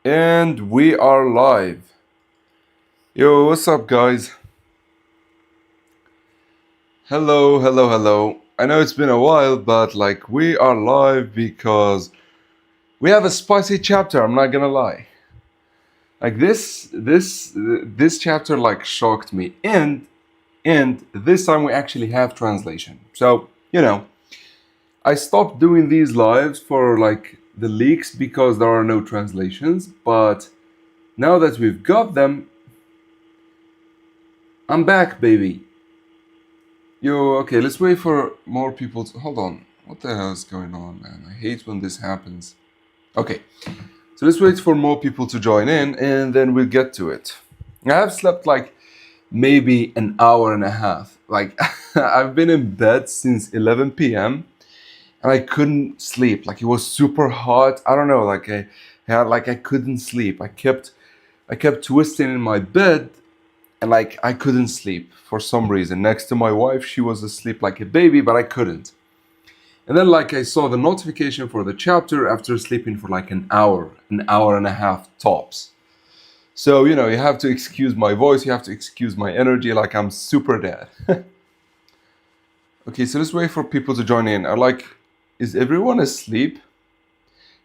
And we are live. Yo, what's up, guys? Hello, hello, hello. I know it's been a while, but we are live because we have a spicy chapter. I'm not gonna lie. This chapter shocked me, and this time we actually have translation. So I stopped doing these lives for the leaks because there are no translations. But now that we've got them, I'm back, baby. Yo, okay, let's wait for more people to... Hold on. What the hell is going on, man? I hate when this happens. Okay, so let's wait for more people to join in, and then we'll get to it. I have slept maybe an hour and a half. I've been in bed since 11 p.m. and I couldn't sleep. It was super hot. I don't know, I couldn't sleep. I kept twisting in my bed, and I couldn't sleep for some reason. Next to my wife, she was asleep like a baby, but I couldn't. And then I saw the notification for the chapter after sleeping for an hour and a half tops. So you have to excuse my voice, you have to excuse my energy, I'm super dead. Okay, so let's wait for people to join in. Is everyone asleep?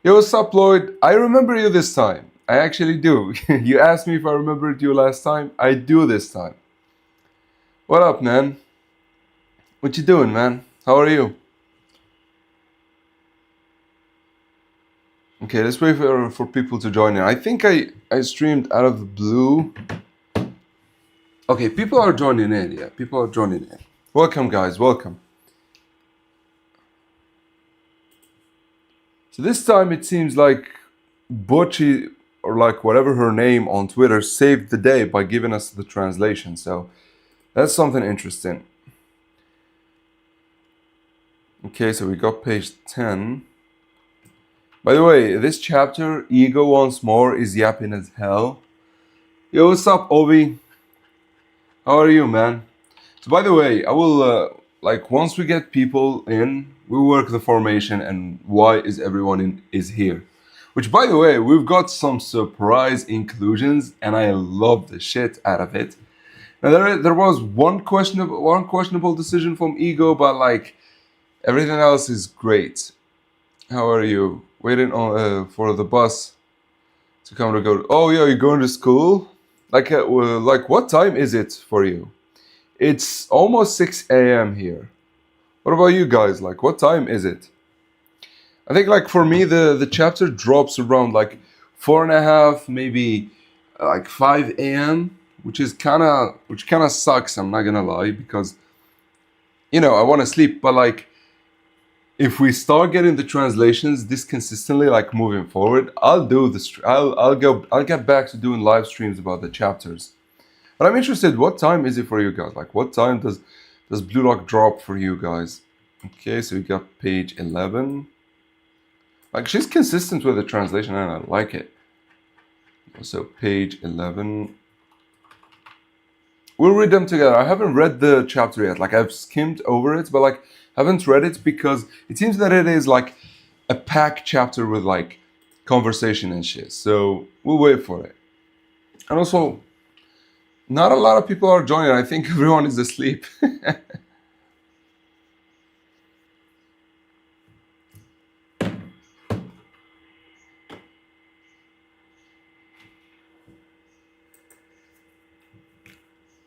Yo, what's up, Lloyd? I remember you this time. I actually do. You asked me if I remembered you last time. I do this time. What up, man? What you doing, man? How are you? Okay, let's wait for people to join in. I think I streamed out of the blue. Okay, people are joining in. Yeah, people are joining in. Welcome, guys. Welcome. So this time it seems like Butchie, or whatever her name on Twitter, saved the day by giving us the translation. So that's something interesting. Okay, so we got page 10. By the way, this chapter, Ego Once More, is yapping as hell. Yo, what's up, Obi? How are you, man? So by the way, I will, once we get people in, we work the formation and why is everyone is here. Which, by the way, we've got some surprise inclusions, and I love the shit out of it. Now, there was one questionable decision from Ego, but everything else is great. How are you? Waiting on for the bus to come to go. Oh yeah, you're going to school? What time is it for you? It's almost 6 a.m. here. What about you guys? What time is it? I think for me the chapter drops around 4:30, maybe 5 a.m., which kind of sucks. I'm not gonna lie, because I want to sleep, but if we start getting the translations this consistently, moving forward, I'll do this. I'll get back to doing live streams about the chapters. But I'm interested, what time is it for you guys? What time does Blue Lock drop for you guys? Okay, so we got page 11. She's consistent with the translation and I like it. So page 11. We'll read them together. I haven't read the chapter yet. I've skimmed over it, but haven't read it because it seems that it is a packed chapter with conversation and shit. So we'll wait for it. And also, not a lot of people are joining. I think everyone is asleep.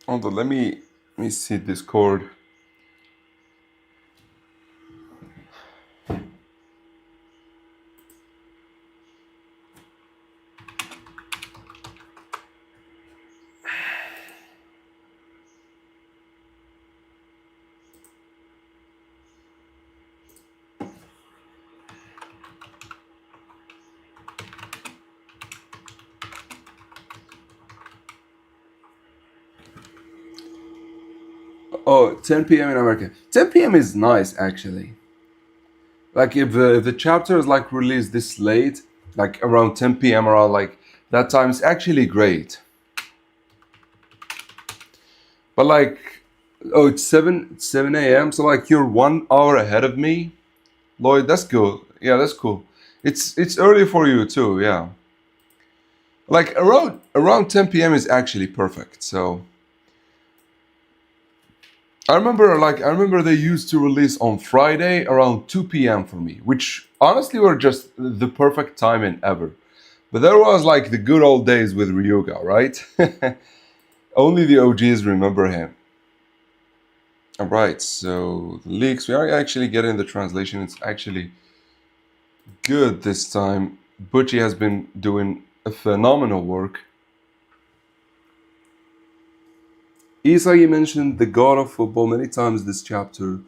Hold on, let me see Discord. Oh, 10 p.m. in America. 10 p.m. is nice, actually. If the chapter is released this late, around 10 p.m. around that time, it's actually great. But oh, it's 7 a.m. So you're 1 hour ahead of me, Lloyd. That's cool. Yeah, that's cool. It's early for you too. Yeah. Like around 10 p.m. is actually perfect. So I remember they used to release on Friday around 2 p.m. for me, which honestly were just the perfect timing ever. But there was like the good old days with Ryuga, right? Only the OGs remember him. All right, so the leaks, we are actually getting the translation. It's actually good this time. Butchie has been doing a phenomenal work. Isai mentioned the god of football many times this chapter.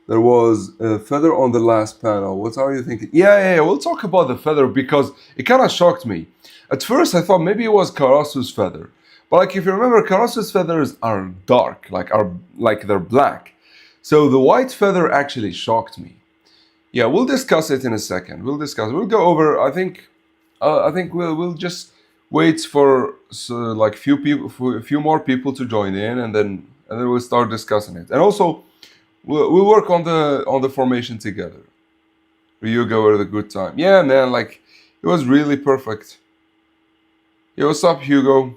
There was a feather on the last panel. What are you thinking? Yeah. We'll talk about the feather because it kind of shocked me. At first, I thought maybe it was Karasu's feather, but like if you remember, Karasu's feathers are dark, like they're black. So the white feather actually shocked me. Yeah, we'll discuss it in a second. We'll discuss. We'll go over. I think we'll just wait for like few people, for a few more people to join in, and then we'll start discussing it. And also, we'll work on the formation together. Ryuga with a good time. Yeah, man. Like it was really perfect. Yo, what's up, Hugo?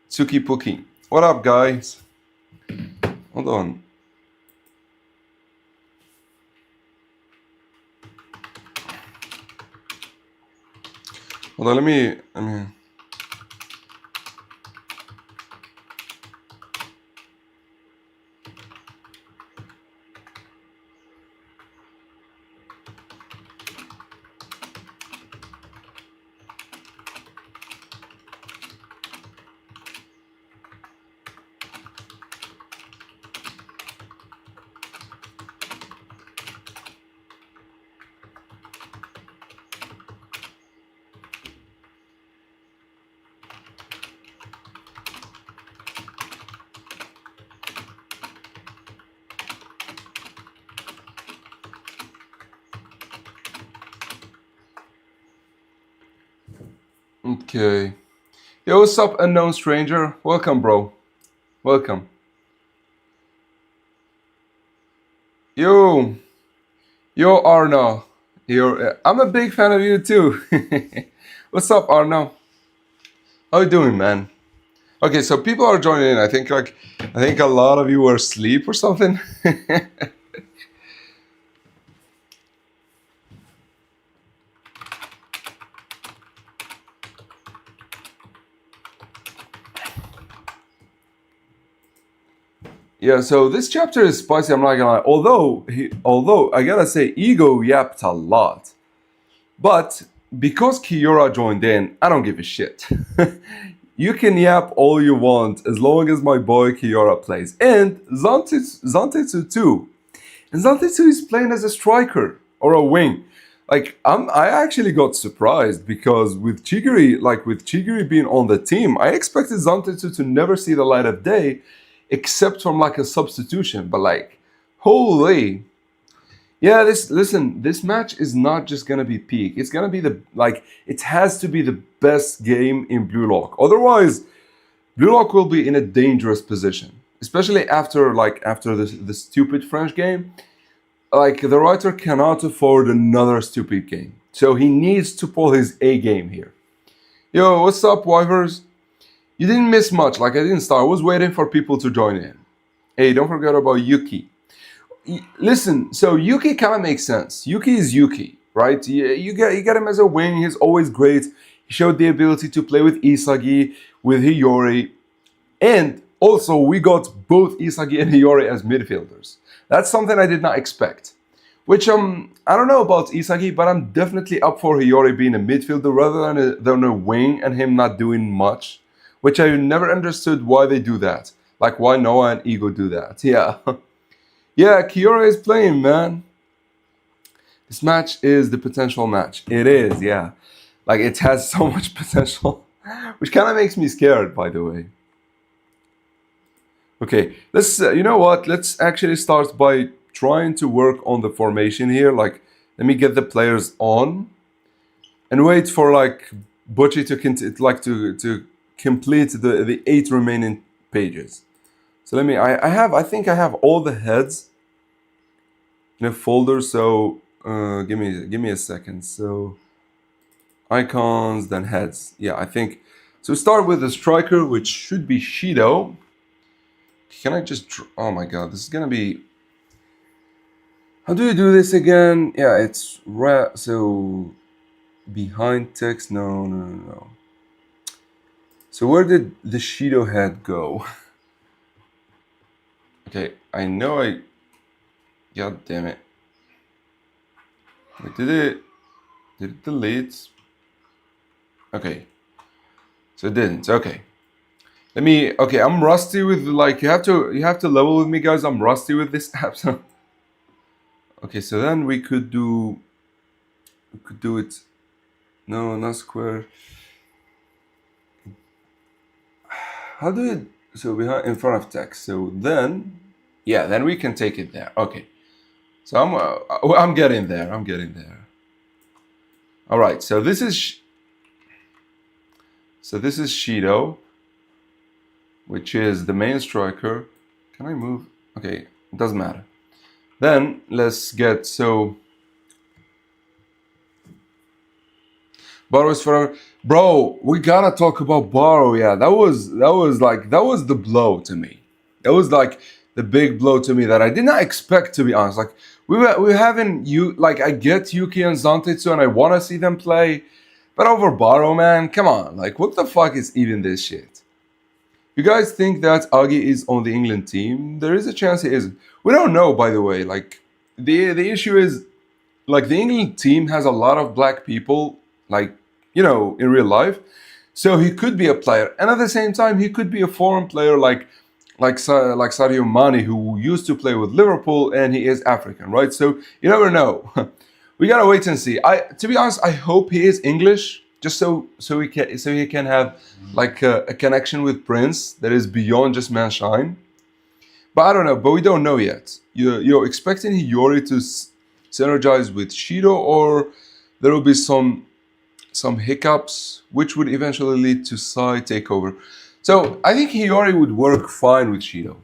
Tsuki Puki. What up, guys? Hold on. Hold on. Let me. Okay. Yo, what's up, unknown stranger? Welcome, bro. Welcome. Yo, yo, Arno. I'm a big fan of you too. What's up, Arno? How you doing, man? Okay, so people are joining in. I think a lot of you are asleep or something. Yeah, so this chapter is spicy. I'm not gonna lie. Although I gotta say, Ego yapped a lot. But because Kiora joined in, I don't give a shit. You can yap all you want as long as my boy Kiora plays. And Zantetsu too. And Zantetsu is playing as a striker or a wing. Like I actually got surprised because with Chigiri being on the team, I expected Zantetsu to never see the light of day except from like a substitution. But like, holy, yeah, this match is not just gonna be peak. It's gonna be it has to be the best game in Blue Lock. Otherwise, Blue Lock will be in a dangerous position, especially after the stupid French game. Like the writer cannot afford another stupid game, so he needs to pull his A game here. Yo, what's up, Wyvers? You didn't miss much. Like I didn't start. I was waiting for people to join in. Hey, don't forget about Yuki. Listen, so Yuki kind of makes sense. Yuki is Yuki, right? You get him as a wing. He's always great. He showed the ability to play with Isagi, with Hiyori, and also we got both Isagi and Hiyori as midfielders. That's something I did not expect. Which I don't know about Isagi, but I'm definitely up for Hiyori being a midfielder rather than a wing and him not doing much. Which I never understood why they do that. Like why Noah and Ego do that. Yeah. Yeah, Kiora is playing, man. This match is the potential match. It is, yeah. Like it has so much potential, which kind of makes me scared, by the way. Okay, you know what? Let's actually start by trying to work on the formation here. Like, let me get the players on and wait for like Butchie to complete the 8 remaining pages. So I think I have all the heads in a folder. So give me a second. So icons, then heads. Yeah, I think. So start with the striker, which should be Shido. Can I just... Oh my god, this is gonna be... How do you do this again? Yeah, it's... So... Behind text? No. So where did the Shido head go? Okay, I know I... God damn it. Wait, did it delete? Okay. So it didn't. Okay. Okay, I'm rusty with, like, you have to level with me, guys. I'm rusty with this app. Okay, so then we could do it. No, not square. How do you... So behind, in front of text. So then, yeah, then we can take it there. Okay. So I'm getting there. All right. So this is Shido, which is the main striker. Can I move? Okay, it doesn't matter. Then let's get... So Baro is forever. Bro, we gotta talk about Baro. Yeah, that was the blow to me. That was like the big blow to me that I did not expect, to be honest. Like we're having you, like, I get Yuki and Zantetsu and I wanna see them play, but over Baro, man, come on. Like, what the fuck is even this shit? You guys think that Agi is on the England team? There is a chance he isn't. We don't know, by the way. Like, the issue is, like, the England team has a lot of black people, like, you know, in real life. So he could be a player, and at the same time, he could be a foreign player, like Sadio Mane, who used to play with Liverpool, and he is African, right? So you never know. We gotta wait and see. To be honest, I hope he is English, just so he can have like a connection with Prince that is beyond just manshine. But I don't know. But we don't know yet. You're expecting Hiyori to synergize with Shido, or there will be some hiccups, which would eventually lead to Sai takeover. So I think Hiyori would work fine with Shido.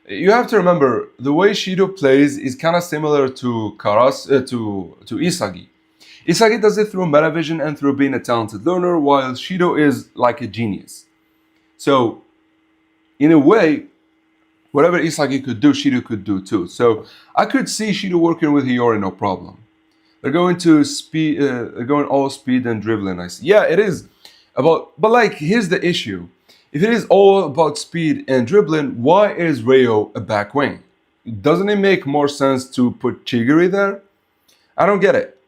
You have to remember, the way Shido plays is kind of similar to to Isagi. Isagi does it through metavision and through being a talented learner, while Shido is like a genius. So in a way, whatever Isagi could do, Shido could do too. So I could see Shido working with Hiyori, no problem. They're going to speed. They're going all speed and dribbling. I see. Yeah, it is about. But like, here's the issue: if it is all about speed and dribbling, why is Rayo a back wing? Doesn't it make more sense to put Chigiri there? I don't get it.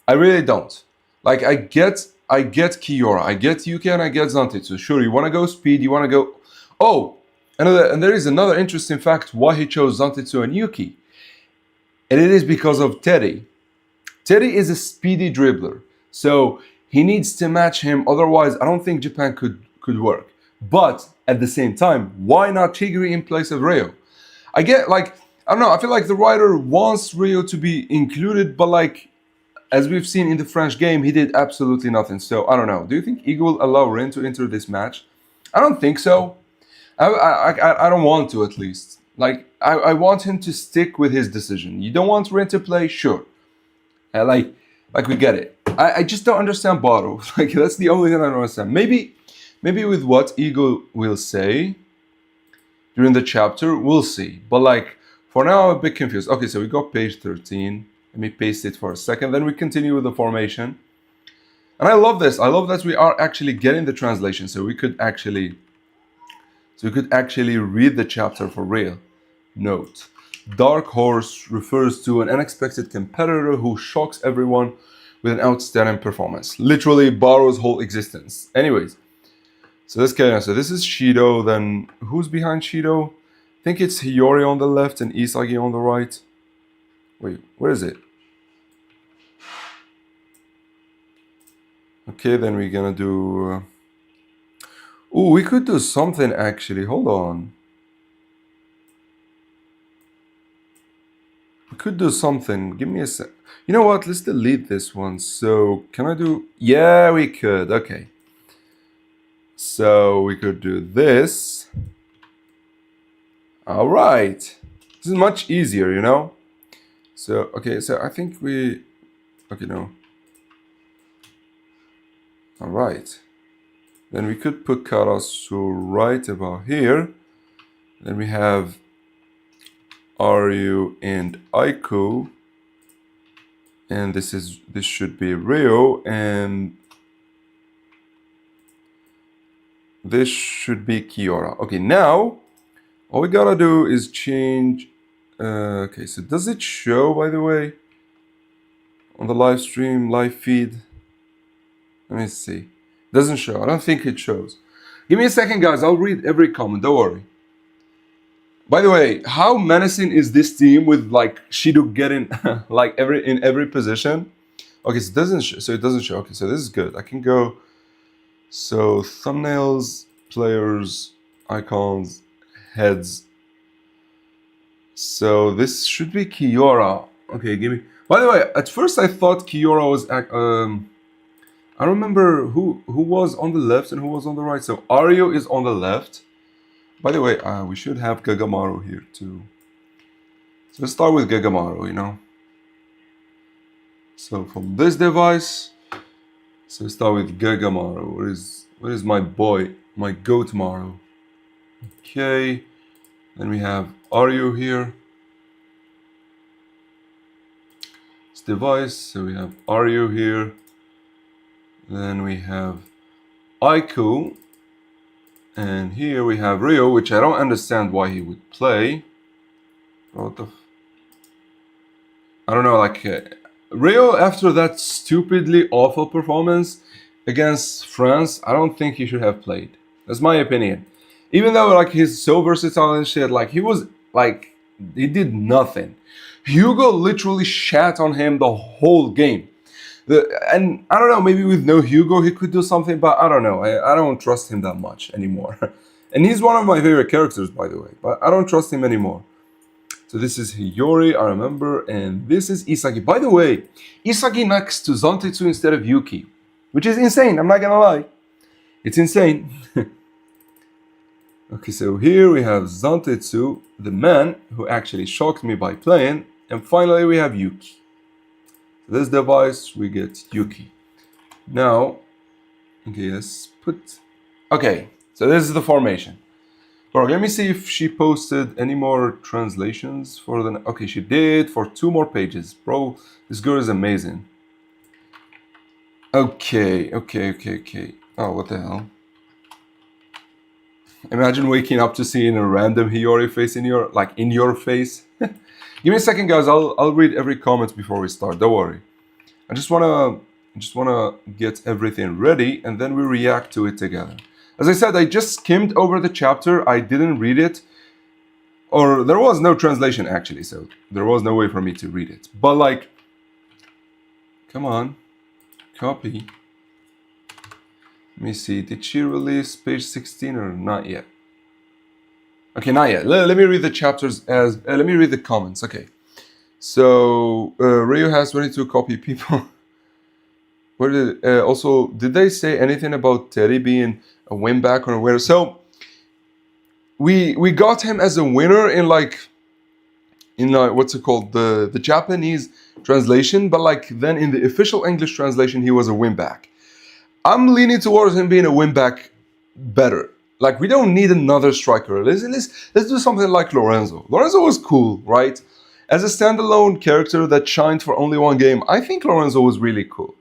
I really don't. Like, I get Kiora, I get Yuki, and I get Zantetsu. Sure, you want to go speed. You want to go. Oh, and there is another interesting fact why he chose Zantetsu and Yuki, and it is because of Teddy. Teddy is a speedy dribbler, so he needs to match him. Otherwise, I don't think Japan could work. But at the same time, why not Chigiri in place of Ryo? I get, like, I don't know. I feel like the writer wants Ryo to be included, but like, as we've seen in the French game, he did absolutely nothing. So I don't know. Do you think Eagle will allow Rin to enter this match? I don't think so. I don't want to, at least. Like, I want him to stick with his decision. You don't want Rin to play? Sure. Like we get it. I just don't understand Baro. Like, that's the only thing I don't understand. Maybe with what Eagle will say during the chapter, we'll see. But like, for now, I'm a bit confused. Okay, so we got page 13. Let me paste it for a second. Then we continue with the formation. And I love this. I love that we are actually getting the translation, so we could actually read the chapter for real. Note: Dark Horse refers to an unexpected competitor who shocks everyone with an outstanding performance. Literally Baro's whole existence. Anyways, so let's get on. So this is Shido. Then who's behind Shido? I think it's Hiyori on the left and Isagi on the right. Wait, where is it? Okay, then we're gonna do... Oh, we could do something actually. Hold on. We could do something. Give me a sec. You know what? Let's delete this one. So can I do... Yeah, we could. Okay. So we could do this. All right. This is much easier, you know? So, okay. So I think we... Okay, no. All right. Then we could put Karasu right about here. Then we have Ryu and Aiku. And this should be Ryo, and this should be Kiora. Okay, now all we gotta do is change. Okay, so does it show, by the way, on the live stream, live feed? Let me see. Doesn't show. I don't think it shows. Give me a second, guys. I'll read every comment. Don't worry. By the way, how menacing is this team with like Shido getting like in every position? Okay, so it doesn't show. Okay, so this is good. I can go. So thumbnails, players, icons, heads. So this should be Kiora. Okay, give me. By the way, at first I thought Kiora was. I don't remember who was on the left and who was on the right. So Aryo is on the left. By the way, we should have Gagamaru here too. So let's start with Gagamaru, you know. So from this device, so let's start with Gagamaru. Where is my boy, my goat Maru? Okay. Then we have Aryu here. This device, so we have Aryu here. Then we have Aiku. And here we have Ryo, which I don't understand why he would play. What the... I don't know, like... Ryo, after that stupidly awful performance against France, I don't think he should have played. That's my opinion. Even though, like, he's so versatile and shit, like, he was, like... He did nothing. Hugo literally shat on him the whole game. And I don't know, maybe with no Hugo he could do something, but I don't know. I don't trust him that much anymore. And he's one of my favorite characters, by the way, but I don't trust him anymore. So this is Hiyori, I remember, and this is Isagi. By the way, Isagi next to Zantetsu instead of Yuki, which is insane, I'm not gonna lie. It's insane. Okay, so here we have Zantetsu, the man who actually shocked me by playing, and finally we have Yuki. This device, we get Yuki. Now, okay, let's put... Okay, so this is the formation. Bro, let me see if she posted any more translations for the... Okay, she did for 2 more pages. Bro, this girl is amazing. Okay. Oh, what the hell? Imagine waking up to seeing a random Hiyori face in your face. Give me a second, guys. I'll read every comment before we start. Don't worry. I just wanna get everything ready, and then we react to it together. As I said, I just skimmed over the chapter. I didn't read it, or there was no translation actually, so there was no way for me to read it. But like, come on, copy. Let me see. Did she release page 16 or not yet? Okay, not yet. Let me read the chapters as... let me read the comments. Okay. So, Ryu has 22 copy people. Where did... also, did they say anything about Teddy being a win back or a winner? So, we got him as a winner in what's it called? The Japanese translation. But like, then in the official English translation, he was a win back. I'm leaning towards him being a win back better. Like, we don't need another striker. Let's do something like Lorenzo. Lorenzo was cool, right? As a standalone character that shined for only 1 game, I think Lorenzo was really cool.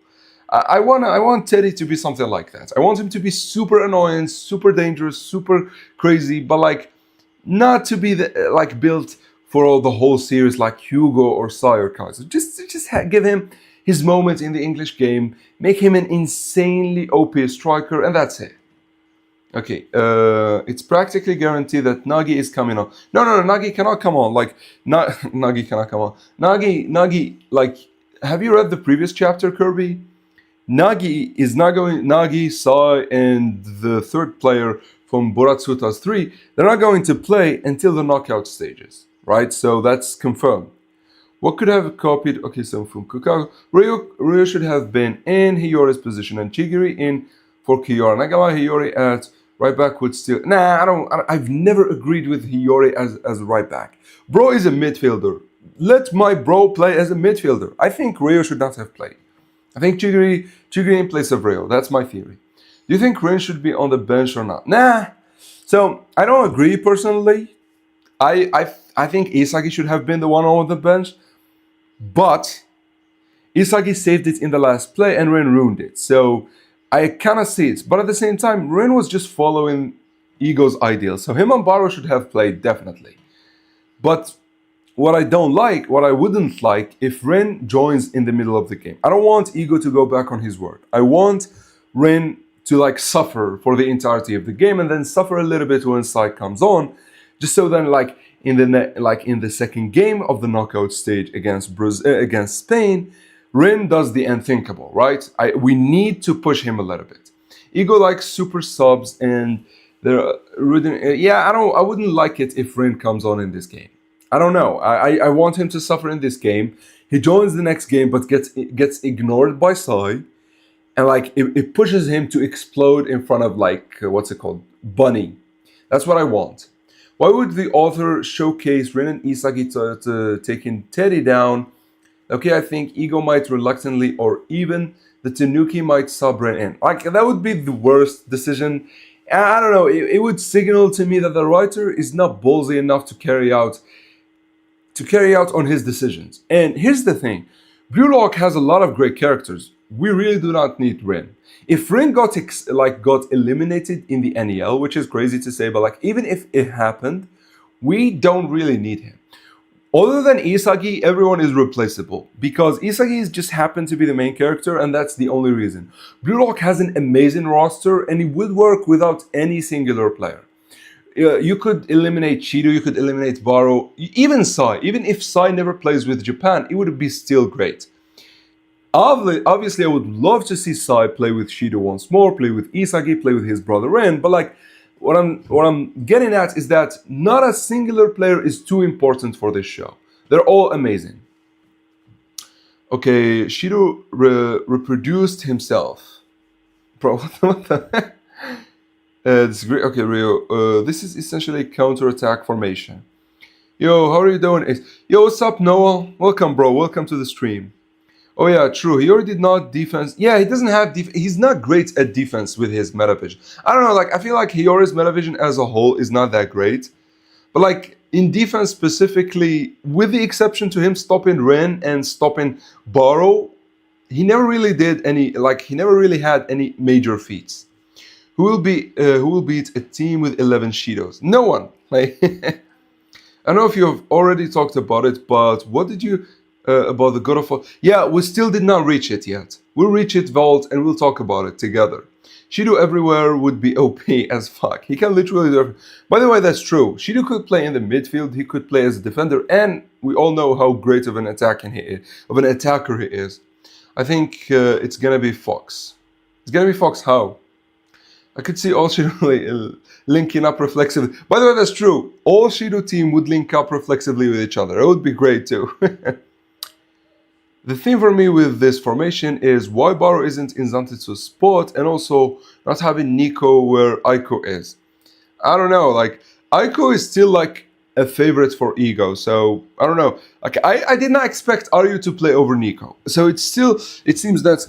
I want Teddy to be something like that. I want him to be super annoying, super dangerous, super crazy, but like not to be built for the whole series like Hugo or Sire Kaiser. Just give him his moment in the English game, make him an insanely OP striker, and that's it. Okay, it's practically guaranteed that Nagi is coming on. No, Nagi cannot come on. Like, Nagi cannot come on. Nagi, like, have you read the previous chapter, Kirby? Nagi is not going... Nagi, Sai, and the 3rd player from Boratsuta's 3, they're not going to play until the knockout stages, right? So that's confirmed. What could have copied... Okay, so from Kukaku, Ryo should have been in Hiyori's position and Chigiri in for Kiora. Nagama Hiyori at right back would still... Nah, I've never agreed with Hiyori as right back. Bro is a midfielder. Let my bro play as a midfielder. I think Ryo should not have played. I think Chigiri in place of Rayo. That's my theory. Do you think Rin should be on the bench or not? Nah. So I don't agree personally. I think Isagi should have been the one on the bench, but Isagi saved it in the last play and Rin ruined it. So I kind of see it. But at the same time, Rin was just following Ego's ideals. So him and Baro should have played definitely. But what I don't like, what I wouldn't like, if Rin joins in the middle of the game. I don't want Ego to go back on his word. I want Rin to like suffer for the entirety of the game and then suffer a little bit when Sai comes on, just so then like in the second game of the knockout stage against Spain, Rin does the unthinkable, right? We need to push him a little bit. Ego likes super subs and I wouldn't like it if Rin comes on in this game. I don't know. I want him to suffer in this game. He joins the next game but gets ignored by Sai. And like it pushes him to explode in front of like what's it called? Bunny. That's what I want. Why would the author showcase Rin and Isagi to taking Teddy down? Okay, I think Ego might reluctantly or even the Tanuki might sub Rin in. Like that would be the worst decision. I don't know. It would signal to me that the writer is not ballsy enough to carry out on his decisions. And here's the thing. Blue Lock has a lot of great characters. We really do not need Rin. If Rin got eliminated in the NEL, which is crazy to say, but like even if it happened, we don't really need him. Other than Isagi, everyone is replaceable because Isagi just happened to be the main character and that's the only reason. Blue Lock has an amazing roster and it would work without any singular player. You could eliminate Chido, you could eliminate Baro, even Sai. Even if Sai never plays with Japan, it would be still great. Obviously, I would love to see Sai play with Shido once more, play with Isagi, play with his brother Ren. But like, what I'm getting at is that not a singular player is too important for this show. They're all amazing. Okay, Shido reproduced himself. Bro, what the heck? This is great. Okay, Rio. This is essentially counter-attack formation. Yo, how are you doing? Yo, what's up, Noah? Welcome, bro. Welcome to the stream. Oh yeah, true. Hiyori did not defense. Yeah, he doesn't have he's not great at defense with his metavision. I don't know, like I feel like Hiyori's metavision as a whole is not that great. But like in defense specifically, with the exception to him stopping Ren and stopping Baro, he never really did any he never really had any major feats. Who will beat a team with 11 Shidos? No one. Like I don't know if you have already talked about it, but what did you about the God of War? Yeah, we still did not reach it yet. We'll reach it, Vault, and we'll talk about it together. Shido everywhere would be OP as fuck. He can literally do everything. By the way, that's true. Shido could play in the midfield. He could play as a defender, and we all know how great of an attacker he is. I think it's gonna be Fox. It's gonna be Fox. How? I could see all Shido linking up reflexively. By the way, that's true. All Shido team would link up reflexively with each other. It would be great too. The theme for me with this formation is why Baro isn't in Zantetsu's spot and also not having Nico where Aiko is. I don't know, like Aiko is still like a favorite for Ego, so I don't know. Like I did not expect Aryu to play over Nico. So it seems that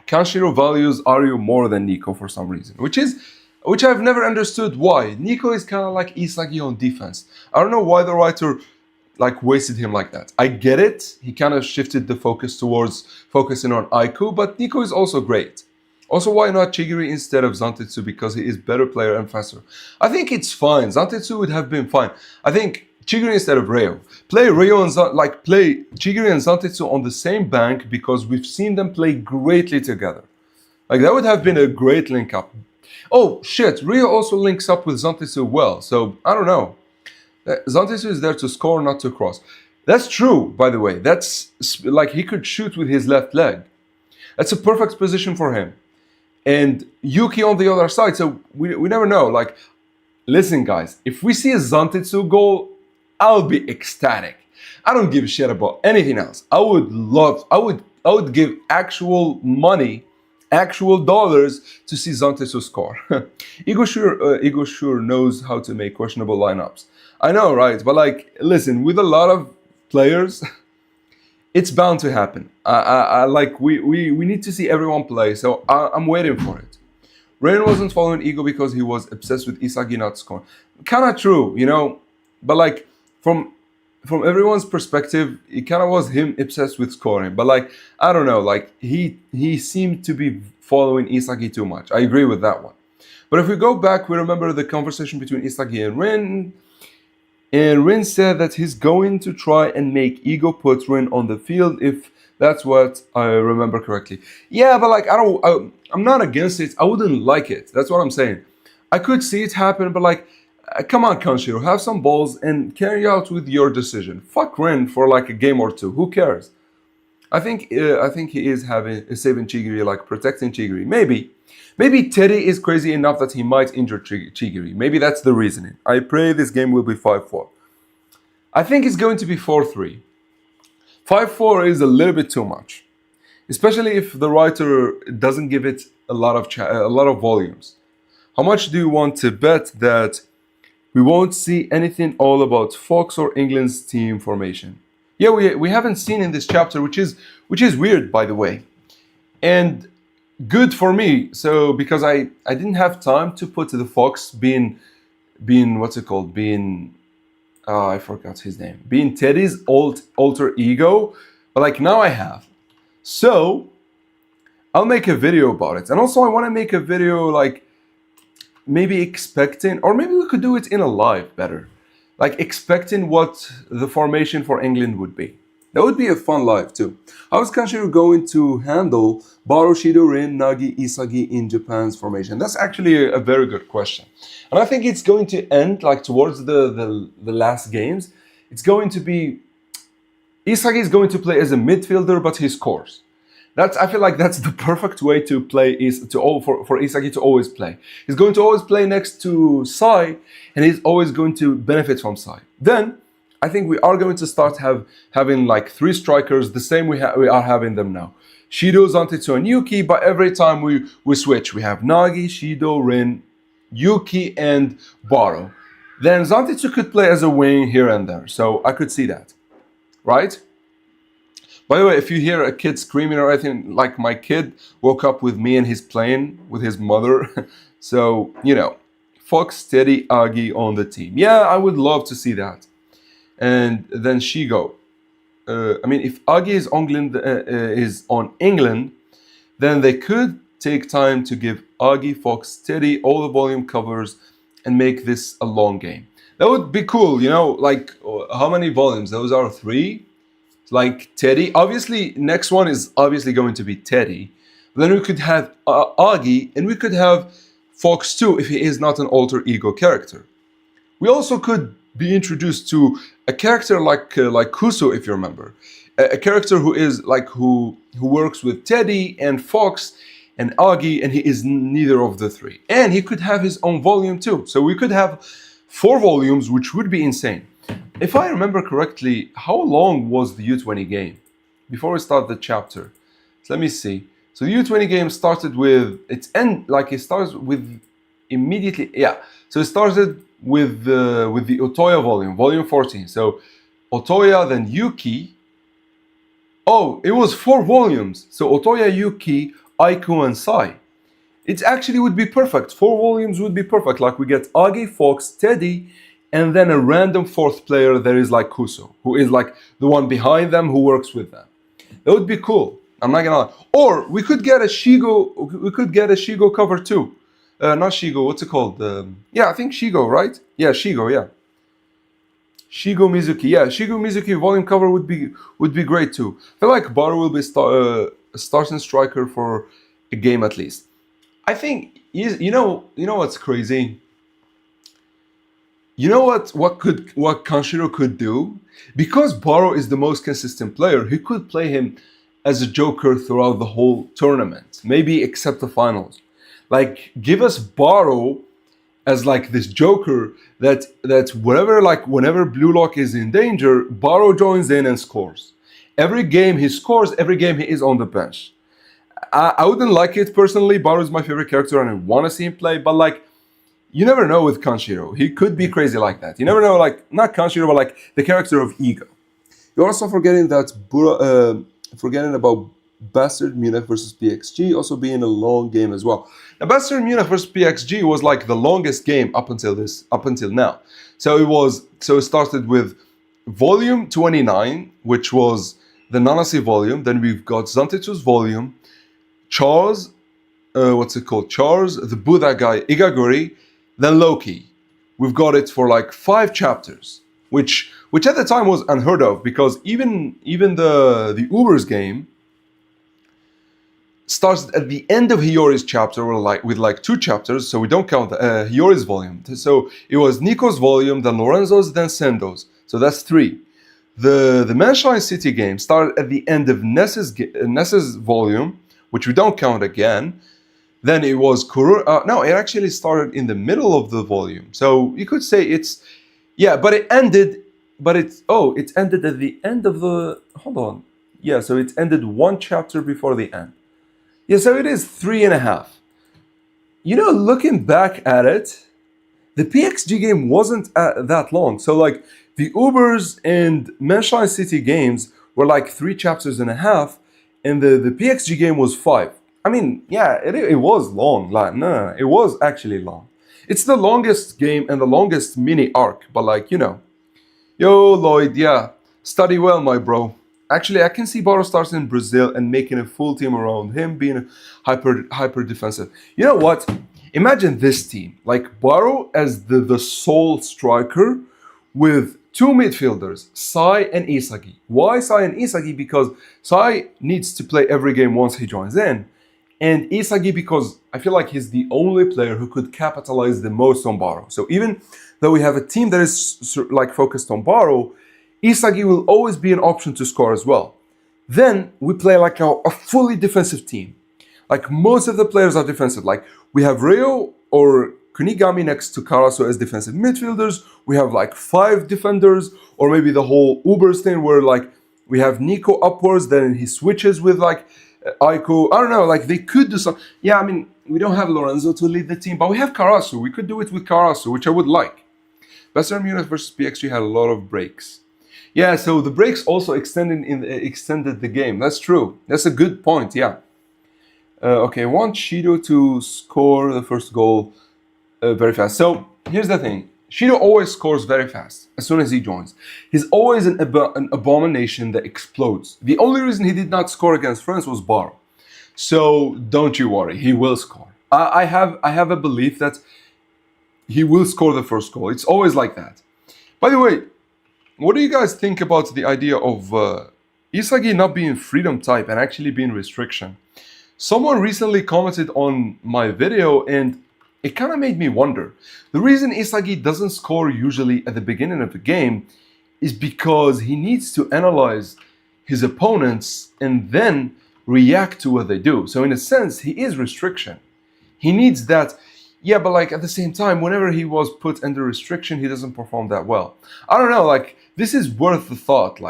Kanshiro values Aryu more than Nico for some reason, which I've never understood why. Nico is kind of like Isagi on defense. I don't know why the writer wasted him like that. I get it. He kind of shifted the focus towards focusing on Aiku, but Nico is also great. Also, why not Chigiri instead of Zantetsu? Because he is better player and faster. I think it's fine. Zantetsu would have been fine. I think Chigiri instead of Ryo. Play Ryo and play Chigiri and Zantetsu on the same bank because we've seen them play greatly together. Like that would have been a great link up. Oh shit, Ryo also links up with Zantetsu well, so I don't know. Zantetsu is there to score, not to cross. That's true, by the way. That's like he could shoot with his left leg. That's a perfect position for him. And Yuki on the other side, so we never know. Like, listen, guys, if we see a Zantetsu goal, I'll be ecstatic. I don't give a shit about anything else. I would give actual money, actual dollars to see Zantetsu score. Ego sure knows how to make questionable lineups. I know, right? But like, listen, with a lot of players, It's bound to happen. Like we need to see everyone play, so I'm waiting for it. Ren wasn't following Ego because he was obsessed with Isagi not scoring. Kind of true, but like from from everyone's perspective, it kind of was him obsessed with scoring. But like I don't know, like he seemed to be following Isagi too much. I agree with that one. But if we go back, we remember the conversation between Isagi and Rin. And Rin said that he's going to try and make Ego put Rin on the field if that's what I remember correctly. Yeah, but like I'm not against it. I wouldn't like it. That's what I'm saying. I could see it happen, but like, come on, Kanshiro, have some balls and carry out with your decision. Fuck Rin for like a game or two. Who cares? I think he is saving Chigiri, like protecting Chigiri. Maybe Teddy is crazy enough that he might injure Chigiri. Maybe that's the reasoning. I pray this game will be 5-4. I think it's going to be 4-3. 5-4 is a little bit too much, especially if the writer doesn't give it a lot of volumes. How much do you want to bet that we won't see anything all about Fox or England's team formation? Yeah, we haven't seen in this chapter, which is weird, by the way, and good for me. So because I didn't have time to put the Fox being what's it called, being I forgot his name, being Teddy's alter ego, but like now I have. So I'll make a video about it, and also I want to make a video like maybe expecting, or maybe we could do it in a live better, like expecting what the formation for England would be. That would be a fun live too. How is Kanshiro going to handle Baro, Shido, Rin, Nagi, Isagi in Japan's formation? That's actually a very good question. And I think it's going to end like towards the last games. It's going to be Isagi is going to play as a midfielder, but he scores. I feel like that's the perfect way to play for Isagi to always play. He's going to always play next to Sai, and he's always going to benefit from Sai. Then I think we are going to start having like 3 strikers, the same we are having them now. Shido, Zantetsu, and Yuki, but every time we switch, we have Nagi, Shido, Rin, Yuki, and Baro. Then Zantetsu could play as a wing here and there, so I could see that, right? By the way, if you hear a kid screaming or anything, like my kid woke up with me and he's playing with his mother. So, Fox, Teddy, Agi on the team. Yeah, I would love to see that. And then Shigo. If Agi is on England, then they could take time to give Agi, Fox, Teddy all the volume covers and make this a long game. That would be cool, like how many volumes? Those are 3. Like Teddy. Obviously, next one is obviously going to be Teddy. Then we could have Agi, and we could have Fox too if he is not an alter ego character. We also could be introduced to a character like Kuso, if you remember, a character who is like who works with Teddy and Fox and Agi, and he is neither of the 3. And he could have his own volume too. So we could have 4 volumes, which would be insane. If I remember correctly, how long was the U20 game? Before we start the chapter. So let me see. So the U20 game started with it starts with immediately. Yeah. So it started with the Otoya volume 14. So Otoya, then Yuki. Oh, it was 4 volumes. So Otoya, Yuki, Aiku, and Sai. It actually would be perfect. 4 volumes would be perfect. Like we get Agi, Fox, Teddy, and then a random 4th player that is like Kuso, who is like the one behind them who works with them. That would be cool. I'm not gonna lie. Or we could get a Shigo cover too. Not Shigo, what's it called? Yeah, I think Shigo, right? Yeah, Shigo, yeah. Shigo Mizuki. Yeah, Shigo Mizuki volume cover would be great too. I feel like Baro will be a starting striker for a game at least. I think you know what's crazy? You know what Kanshiro could do? Because Baro is the most consistent player, he could play him as a joker throughout the whole tournament, maybe except the finals. Like give us Baro as like this joker that whenever Blue Lock is in danger, Baro joins in and scores. Every game he scores, every game he is on the bench. I wouldn't like it personally. Baro is my favorite character and I want to see him play, but like you never know with Kanshiro. He could be crazy like that. You never know, like, not Kanshiro, but like the character of Ego. You're also forgetting about Bastard Munich versus PXG also being a long game as well. Now, Bastard Munich versus PXG was like the longest game up until now. So it started with volume 29, which was the Nanasi volume. Then we've got Zantitsu's volume, Charles, what's it called? Charles, the Buddha guy, Igaguri, then Loki. We've got it for like 5 chapters, which at the time was unheard of, because even the Uber's game starts at the end of Hiyori's chapter, or with 2 chapters, so we don't count Hiyori's volume. So it was Nico's volume, then Lorenzo's, then Sendo's. So that's 3. The Manshine City game started at the end of Ness's volume, which we don't count again. Then it was no, it actually started in the middle of the volume. So you could say but it ended at the end of the, hold on. Yeah, so it ended 1 chapter before the end. Yeah, so it is 3.5. Looking back at it, the PXG game wasn't that long. So like the Ubers and Manshine City games were like 3 chapters and a half, and the PXG game was 5. I mean, yeah, it was long. Like, no, it was actually long. It's the longest game and the longest mini arc, but Yo, Lloyd, yeah, study well, my bro. Actually, I can see Baro starts in Brazil and making a full team around him, being hyper defensive. You know what? Imagine this team, like Baro as the sole striker with 2 midfielders, Sai and Isagi. Why Sai and Isagi? Because Sai needs to play every game once he joins in. And Isagi, because I feel like he's the only player who could capitalize the most on Baro. So even though we have a team that is focused on Baro, Isagi will always be an option to score as well. Then we play like a fully defensive team. Like most of the players are defensive. Like we have Ryo or Kunigami next to Karasu as defensive midfielders. We have like 5 defenders, or maybe the whole Ubers thing where we have Nico upwards, then he switches with Aiko. I don't know, they could do some. Yeah, I mean, we don't have Lorenzo to lead the team, but we have Karasu. We could do it with Karasu, which I would like. Western Munich versus PXG had a lot of breaks. Yeah, so the breaks also extended the game. That's true. That's a good point, yeah. Okay, I want Shido to score the first goal very fast. So here's the thing. Shido always scores very fast as soon as he joins. He's always an abomination that explodes. The only reason he did not score against France was Baro. So don't you worry, he will score. I have a belief that he will score the first goal. It's always like that. By the way, what do you guys think about the idea of Isagi not being freedom type and actually being restriction? Someone recently commented on my video and it kind of made me wonder. The reason Isagi doesn't score usually at the beginning of the game is because he needs to analyze his opponents and then react to what they do. So in a sense, he is restriction. He needs that. Yeah, but at the same time, whenever he was put under restriction, he doesn't perform that well. I don't know, this is worth the thought,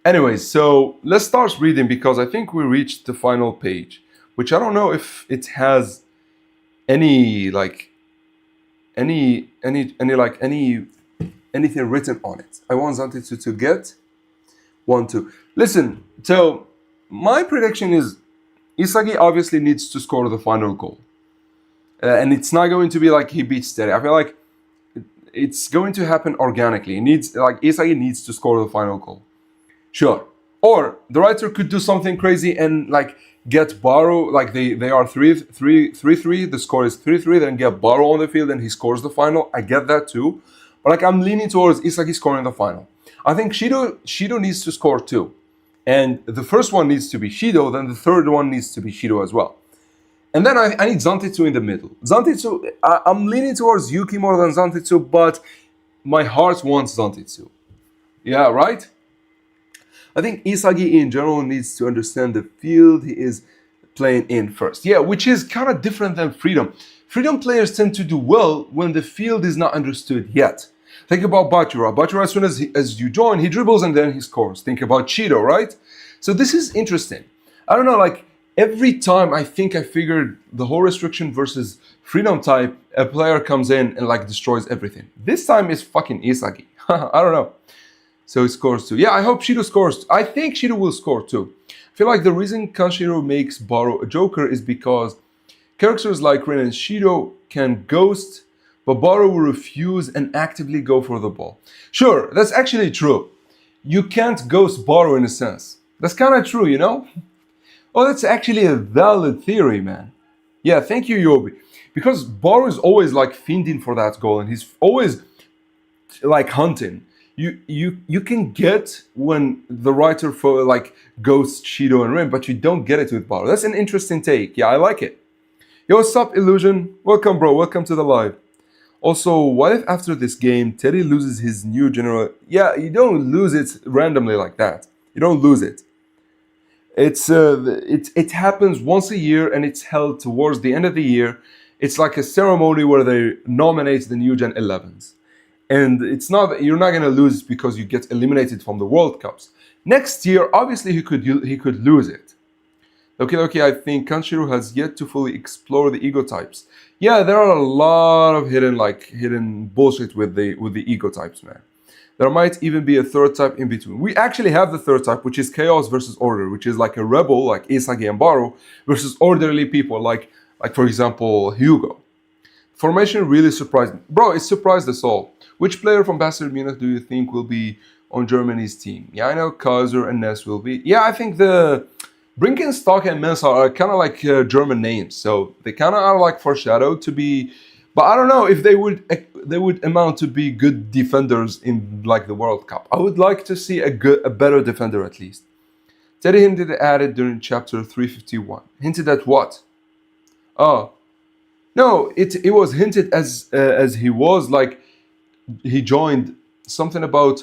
Anyways, so let's start reading because I think we reached the final page, which I don't know if it has anything written on it. I want Zantitsu to get 1-2. Listen, so my prediction is Isagi obviously needs to score the final goal. And it's not going to be he beats Terry. I feel like it's going to happen organically. Isagi needs to score the final goal. Sure. Or the writer could do something crazy and get Baro, they are 3-3, the score is 3-3, then get Baro on the field and he scores the final. I get that too. But I'm leaning towards Isagi scoring the final. I think Shido needs to score too. And the first one needs to be Shido, then the third one needs to be Shido as well. And then I need Zantitsu in the middle. Zantitsu, I'm leaning towards Yuki more than Zantitsu, but my heart wants Zantitsu. Yeah, right? I think Isagi in general needs to understand the field he is playing in first. Yeah, which is kind of different than Freedom. Freedom players tend to do well when the field is not understood yet. Think about Bachura. Bachura, as soon as you join, he dribbles and then he scores. Think about Cheeto, right? So this is interesting. I don't know, every time I think I figured the whole restriction versus freedom type, a player comes in and destroys everything. This time is fucking Isagi. I don't know. So he scores 2. Yeah, I hope Shido scores. I think Shido will score 2. I feel like the reason Kanshiro makes Baro a joker is because characters like Rin and Shido can ghost, but Baro will refuse and actively go for the ball. Sure, that's actually true. You can't ghost Baro in a sense. That's kind of true, you know? Oh, that's actually a valid theory, man. Yeah, thank you, Yobi. Because Baro is always like fiending for that goal, and he's always like hunting. You can get when the writer for like ghosts Shido and Rin, but you don't get it with Baro. That's an interesting take. Yeah, I like it. Yo, what's up, Illusion? Welcome, bro. Welcome to the live. Also, what if after this game, Teddy loses his new general? Yeah, you don't lose it randomly like that. You don't lose it. It happens once a year, and it's held towards the end of the year. It's like a ceremony where they nominate the new Gen 11s, and it's not you're not gonna lose because you get eliminated from the World Cups. Next year, obviously, he could lose it. Okay, I think Kanshiro has yet to fully explore the ego types. Yeah, there are a lot of hidden bullshit with the ego types, man. There might even be a third type in between. We actually have the third type, which is chaos versus order, which is like a rebel, like Isagi and Baro, versus orderly people, like for example, Hugo. Formation really surprised me. Bro, it surprised us all. Which player from Bastard Munich do you think will be on Germany's team? Yeah, I know Kaiser and Ness will be. Yeah, I think the Brinkenstock and Mensa are kind of like German names, so they kind of are like foreshadowed to be. But I don't know if they would amount to be good defenders in like the World Cup. I would like to see a better defender at least. Teddy hinted at it during chapter 351. Hinted at what? Oh, no, it was hinted as he was like he joined something about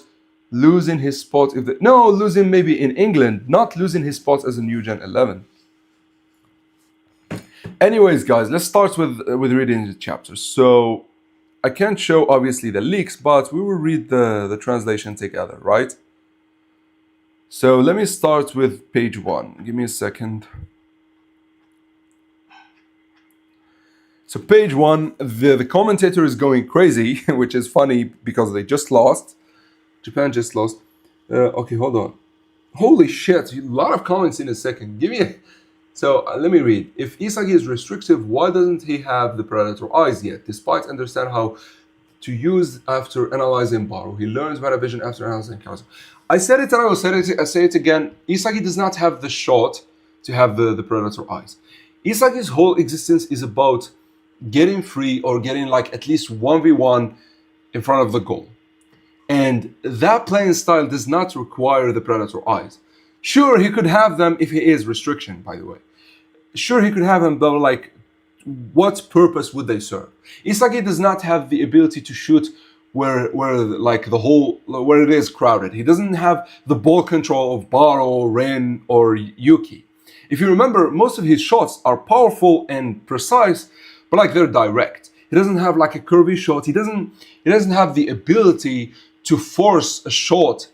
losing his spot losing maybe in England, not losing his spot as a new Gen 11. Anyways, guys, let's start with reading the chapter. So I can't show obviously the leaks, but we will read the translation together, right? So let me start with page 1. Give me a second. So page 1, the commentator is going crazy, which is funny because they just lost. Japan just lost. Okay, hold on. Holy shit, a lot of comments in a second. Give me a... So let me read. If Isagi is restrictive, why doesn't he have the Predator eyes yet? Despite understand how to use after analyzing Baro, he learns Vision after analyzing Kazu. I said it and I will say it again. Isagi does not have the shot to have the Predator eyes. Isagi's whole existence is about getting free or getting like at least 1v1 in front of the goal. And that playing style does not require the Predator eyes. Sure, he could have them if he is restriction, by the way. Sure, he could have them, but like, what purpose would they serve? Isagi does not have the ability to shoot where it is crowded. He doesn't have the ball control of Baro, Ren, or Yuki. If you remember, most of his shots are powerful and precise, but like they're direct. He doesn't have like a curvy shot. He doesn't have the ability to force a shot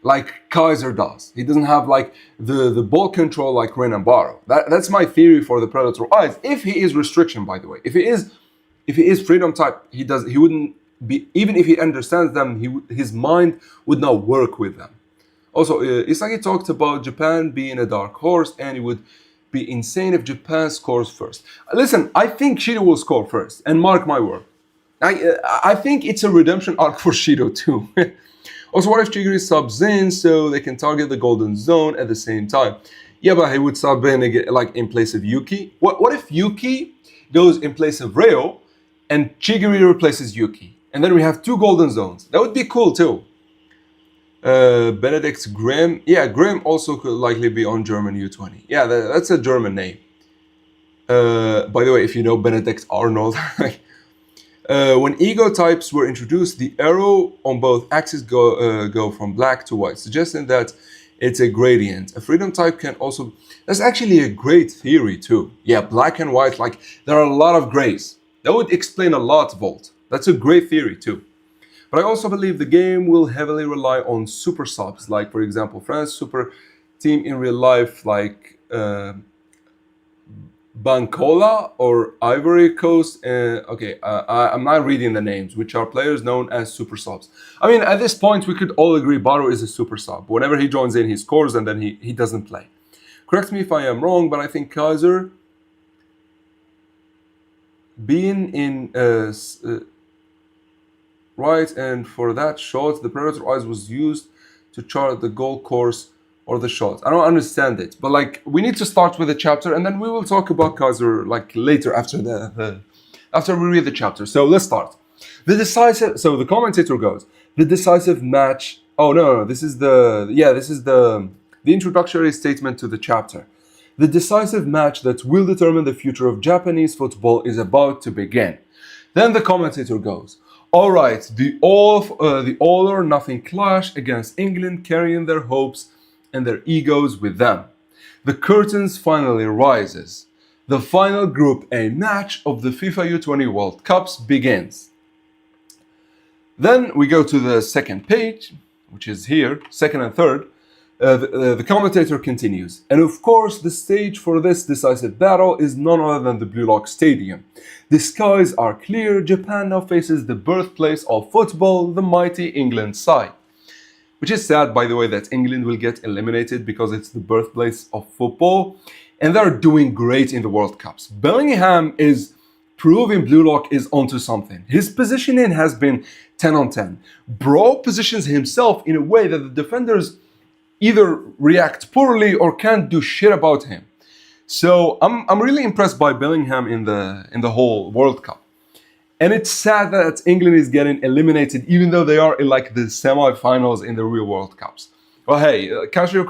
like Kaiser does. He doesn't have like the ball control like Ren and Baro. That's my theory for the Predator eyes. If he is restriction, by the way, if he is freedom type, he wouldn't be, even if he understands them, his mind would not work with them. Also, Isagi talked about Japan being a dark horse, and it would be insane if Japan scores first. Listen, I think Shido will score first, and mark my word. I think it's a redemption arc for Shido too. Also, what if Chigiri subs in so they can target the golden zone at the same time? Yeah, but he would sub in again, like in place of Yuki. What if Yuki goes in place of Reo and Chigiri replaces Yuki? And then we have 2 golden zones. That would be cool too. Benedict Grimm. Yeah, Grimm also could likely be on German U20. Yeah, that's a German name. By the way, if you know Benedict Arnold. When ego types were introduced, the arrow on both axes go from black to white, suggesting that it's a gradient. A freedom type can also... That's actually a great theory too. Yeah, black and white, like there are a lot of grays. That would explain a lot, Volt. That's a great theory too. But I also believe the game will heavily rely on super subs, like for example, France super team in real life, like Bancola or Ivory Coast. I'm not reading the names, which are players known as super subs. I mean, at this point, we could all agree Baro is a super sub. Whenever he joins in, he scores, and then he doesn't play. Correct me if I am wrong, but I think Kaiser being in right, and for that shot, the Predator Eyes was used to chart the goal course or the shot. I don't understand it, but like we need to start with the chapter, and then we will talk about Kaiser like later after after we read the chapter. So let's start. The decisive. So the commentator goes, the decisive match. Oh no, this is the introductory statement to the chapter. The decisive match that will determine the future of Japanese football is about to begin. Then the commentator goes, all right, the all or nothing clash against England carrying their hopes and their egos with them. The curtains finally rises. The final Group A match of the FIFA U20 World Cups begins. Then we go to the second page, which is here, second and third. The commentator continues, and of course the stage for this decisive battle is none other than the Blue Lock Stadium. The skies are clear. Japan now faces the birthplace of football, the mighty England side. Which is sad, by the way, that England will get eliminated because it's the birthplace of football, and they're doing great in the World Cups. Bellingham is proving Blue Lock is onto something. His positioning has been 10 on 10. Bro positions himself in a way that the defenders either react poorly or can't do shit about him. So I'm really impressed by Bellingham in the whole World Cup. And it's sad that England is getting eliminated, even though they are in like the semi-finals in the real World Cups. Well, hey, Casio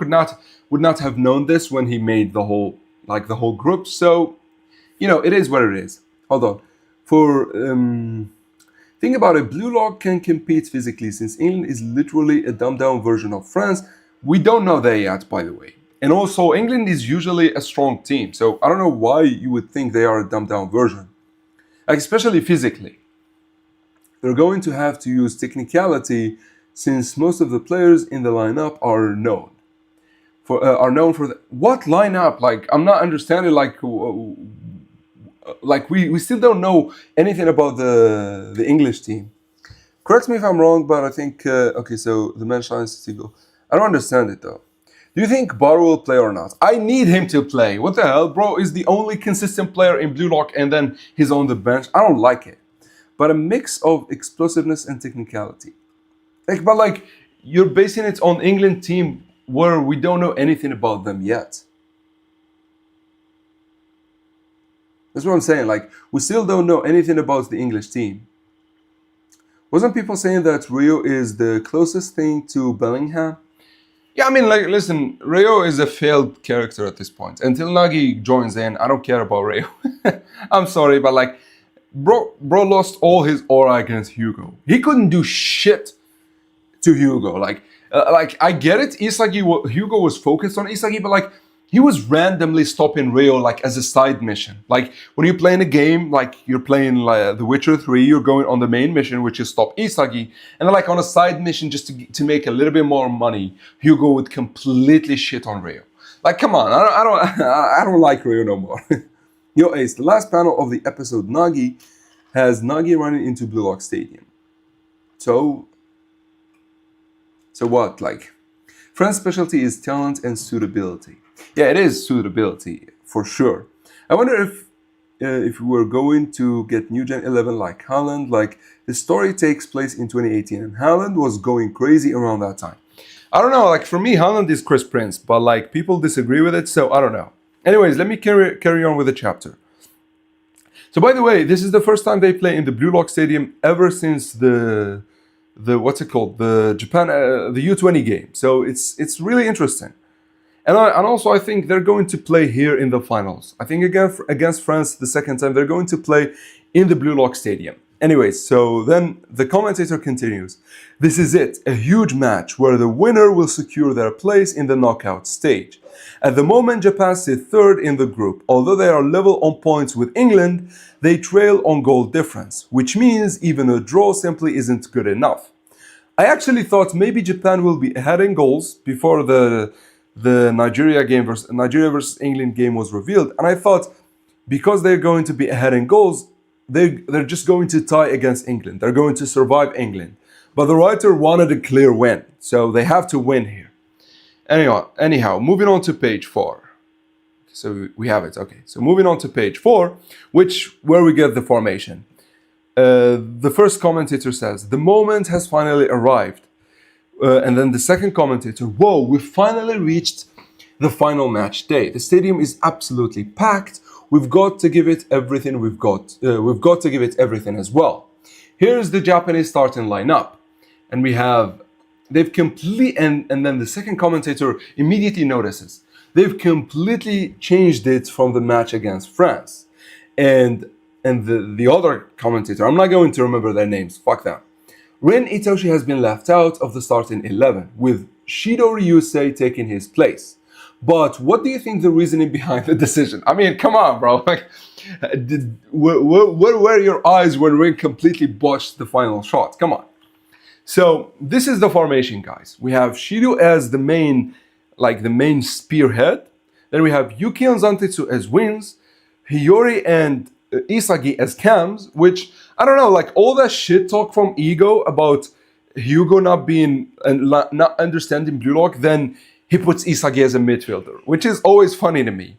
would not have known this when he made the whole group. So, you know, it is what it is. Hold on. Think about it. Blue Lock can compete physically since England is literally a dumbed-down version of France. We don't know that yet, by the way. And also, England is usually a strong team. So I don't know why you would think they are a dumbed-down version. Like, especially physically. They're going to have to use technicality since most of the players in the lineup are known. For what lineup? Like, I'm not understanding. Like we still don't know anything about the English team. Correct me if I'm wrong, but I think okay. So the men's City goal. I don't understand it though. Do you think Baro will play or not? I need him to play. What the hell? Bro is the only consistent player in Blue Lock and then he's on the bench. I don't like it. But a mix of explosiveness and technicality. But you're basing it on England team where we don't know anything about them yet. That's what I'm saying. Like, we still don't know anything about the English team. Wasn't people saying that Rio is the closest thing to Bellingham? Yeah, I mean, like, listen, Rio is a failed character at this point. Until Nagy joins in, I don't care about Rio. I'm sorry, but like, bro lost all his aura against Hugo. He couldn't do shit to Hugo. Like I get it. Hugo was focused on Isagi, but like, he was randomly stopping Rio like as a side mission. Like when you're playing a game, like you're playing The Witcher 3, you're going on the main mission, which is stop Isagi, and then like on a side mission just to make a little bit more money, Hugo would completely shit on Rio. Like, come on, I don't like Rio no more. Yo, Ace, the last panel of the episode Nagi has Nagi running into Blue Lock Stadium. So what? Like, France's specialty is talent and suitability. Yeah, it is suitability, for sure. I wonder if we were going to get New Gen 11 like Haaland, like the story takes place in 2018 and Haaland was going crazy around that time. I don't know, like for me, Haaland is Chris Prince, but like people disagree with it, so I don't know. Anyways, let me carry on with the chapter. So by the way, this is the first time they play in the Blue Lock Stadium ever since the what's it called? The Japan, the U20 game. So it's really interesting. And also, I think they're going to play here in the finals. I think against France the second time, they're going to play in the Blue Lock Stadium. Anyways, so then the commentator continues. This is it, a huge match where the winner will secure their place in the knockout stage. At the moment, Japan sit third in the group. Although they are level on points with England, they trail on goal difference, which means even a draw simply isn't good enough. I actually thought maybe Japan will be ahead in goals before the Nigeria versus England game was revealed, and I thought because they're going to be ahead in goals, they're just going to tie against England. They're going to survive England. But the writer wanted a clear win, so they have to win here. Anyhow, moving on to page 4. So we have it. Okay, so moving on to page 4, where we get the formation. The first commentator says, the moment has finally arrived. And then the second commentator, whoa, we finally reached the final match day. The stadium is absolutely packed. We've got to give it everything we've got. We've got to give it everything as well. Here's the Japanese starting lineup. And we have, and then the second commentator immediately notices, they've completely changed it from the match against France. And the other commentator, I'm not going to remember their names, fuck them. Ren Itoshi has been left out of the starting 11, with Shido Ryusei taking his place. But what do you think the reasoning behind the decision? I mean, come on, bro. Like, where were your eyes when Ren completely botched the final shot? Come on. So this is the formation, guys. We have Shido as the main spearhead. Then we have Yuki and Zantetsu as wings, Hiyori and Isagi as cams, which, I don't know, like all that shit talk from Ego about Hugo not being and not understanding Blue Lock, then he puts Isagi as a midfielder, which is always funny to me.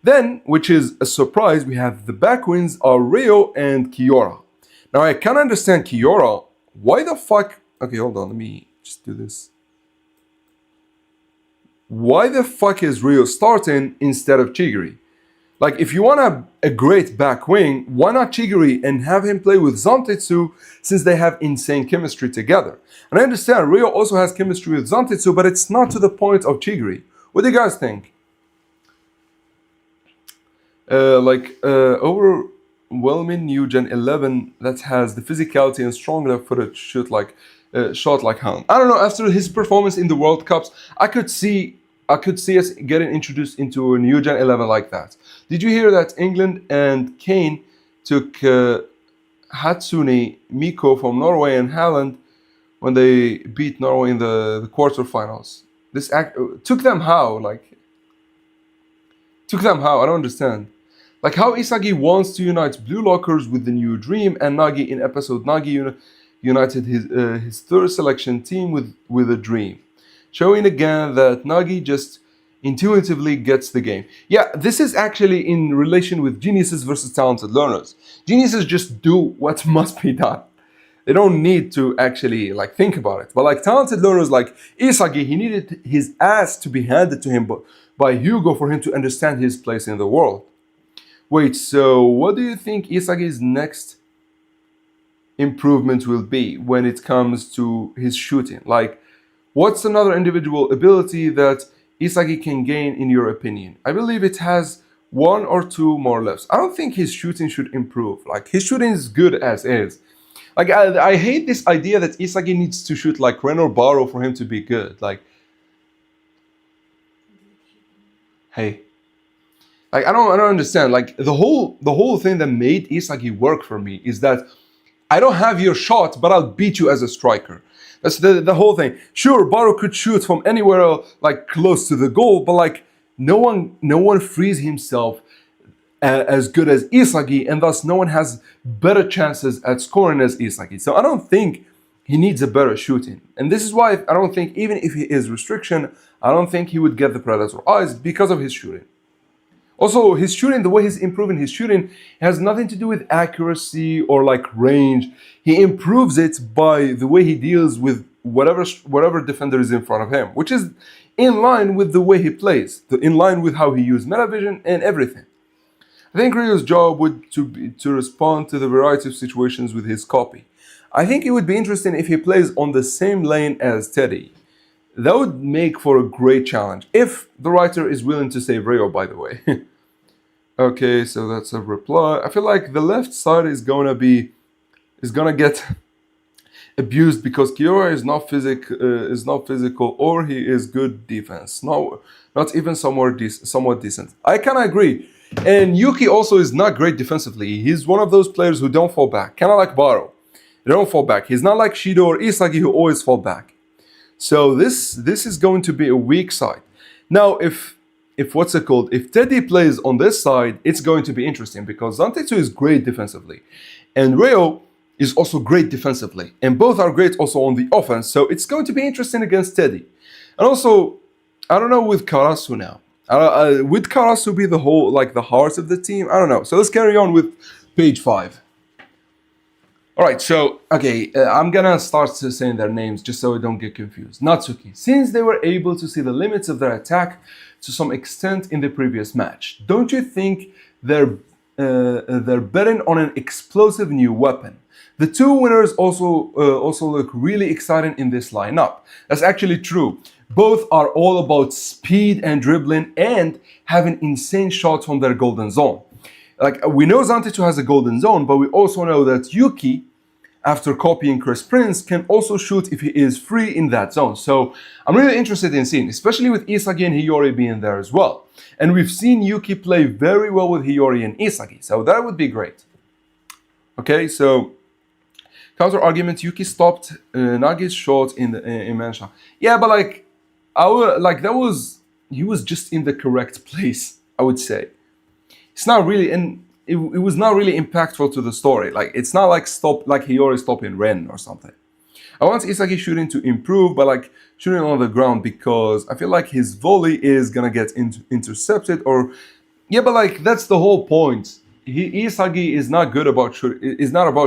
Then, which is a surprise, we have the back wings are Ryo and Kiora. Now I can't understand Kiora. Why the fuck? Okay, hold on, let me just do this. Why the fuck is Ryo starting instead of Chigiri? Like, if you want a great back wing, why not Chigiri and have him play with Zantetsu, since they have insane chemistry together? And I understand Ryo also has chemistry with Zantetsu, but it's not to the point of Chigiri. What do you guys think? Overwhelming new Gen 11 that has the physicality and strong enough footed shot like Helm. I don't know, after his performance in the World Cups, I could see us getting introduced into a new Gen 11 like that. Did you hear that England and Kane took Hatsune Miku from Norway and Haaland when they beat Norway in the quarterfinals? Took them how? Took them how? I don't understand. Like how Isagi wants to unite Blue Lockers with the new Dream, and Nagi in episode Nagi united his third selection team with a Dream. Showing again that Nagi just intuitively gets the game. Yeah, this is actually in relation with geniuses versus talented learners. Geniuses just do what must be done. They don't need to actually think about it. But talented learners like Isagi, he needed his ass to be handed to him by Hugo for him to understand his place in the world. Wait, so what do you think Isagi's next improvement will be when it comes to his shooting? What's another individual ability that Isagi can gain in your opinion? I believe it has 1 or 2 more lefts. I don't think his shooting should improve. His shooting is good as is. I hate this idea that Isagi needs to shoot like Ren or Baro for him to be good. Hey. I don't understand. The whole thing that made Isagi work for me is that I don't have your shot, but I'll beat you as a striker. That's the whole thing. Sure, Baro could shoot from anywhere close to the goal, but no one frees himself as good as Isagi, and thus no one has better chances at scoring as Isagi. So I don't think he needs a better shooting. And this is why I don't think, even if he is restriction, I don't think he would get the Predator eyes because of his shooting. Also, his shooting, the way he's improving his shooting, has nothing to do with accuracy or range. He improves it by the way he deals with whatever defender is in front of him, which is in line with the way he plays, in line with how he uses metavision and everything. I think Ryo's job would to respond to the variety of situations with his copy. I think it would be interesting if he plays on the same lane as Teddy. That would make for a great challenge, if the writer is willing to save Ryo, by the way. Okay, so that's a reply. I feel like the left side is gonna get abused because Kiora is not physical, or he is good defense. No, not even somewhat decent. I kind of agree. And Yuki also is not great defensively. He's one of those players who don't fall back, kind of like Baro. They don't fall back. He's not like Shido or Isagi who always fall back. So this is going to be a weak side. Now, if what's it called? If Teddy plays on this side, it's going to be interesting because Zantetsu is great defensively, and Reo is also great defensively, and both are great also on the offense. So it's going to be interesting against Teddy, and also I don't know with Karasu now. Would Karasu be the whole like the heart of the team? I don't know. So let's carry on with page 5. All right, so, okay, I'm gonna start saying their names just so I don't get confused. Natsuki, since they were able to see the limits of their attack to some extent in the previous match, don't you think they're betting on an explosive new weapon? The two winners also look really exciting in this lineup. That's actually true. Both are all about speed and dribbling and having insane shots from their golden zone. Like, we know Zantetsu has a golden zone, but we also know that Yuki, after copying Chris Prince, can also shoot if he is free in that zone. So I'm really interested in seeing, especially with Isagi and Hiyori being there as well. And we've seen Yuki play very well with Hiyori and Isagi, so that would be great. Okay, so counter argument: Yuki stopped Nagi's shot in Mansha. Yeah, but like, he was just in the correct place, I would say. It's not really, and it was not really impactful to the story. Like, it's not like Hiyori stopping Ren or something. I want Isagi shooting to improve, but like shooting on the ground, because I feel like his volley is gonna get intercepted, or yeah, but like that's the whole point. Isagi is not good about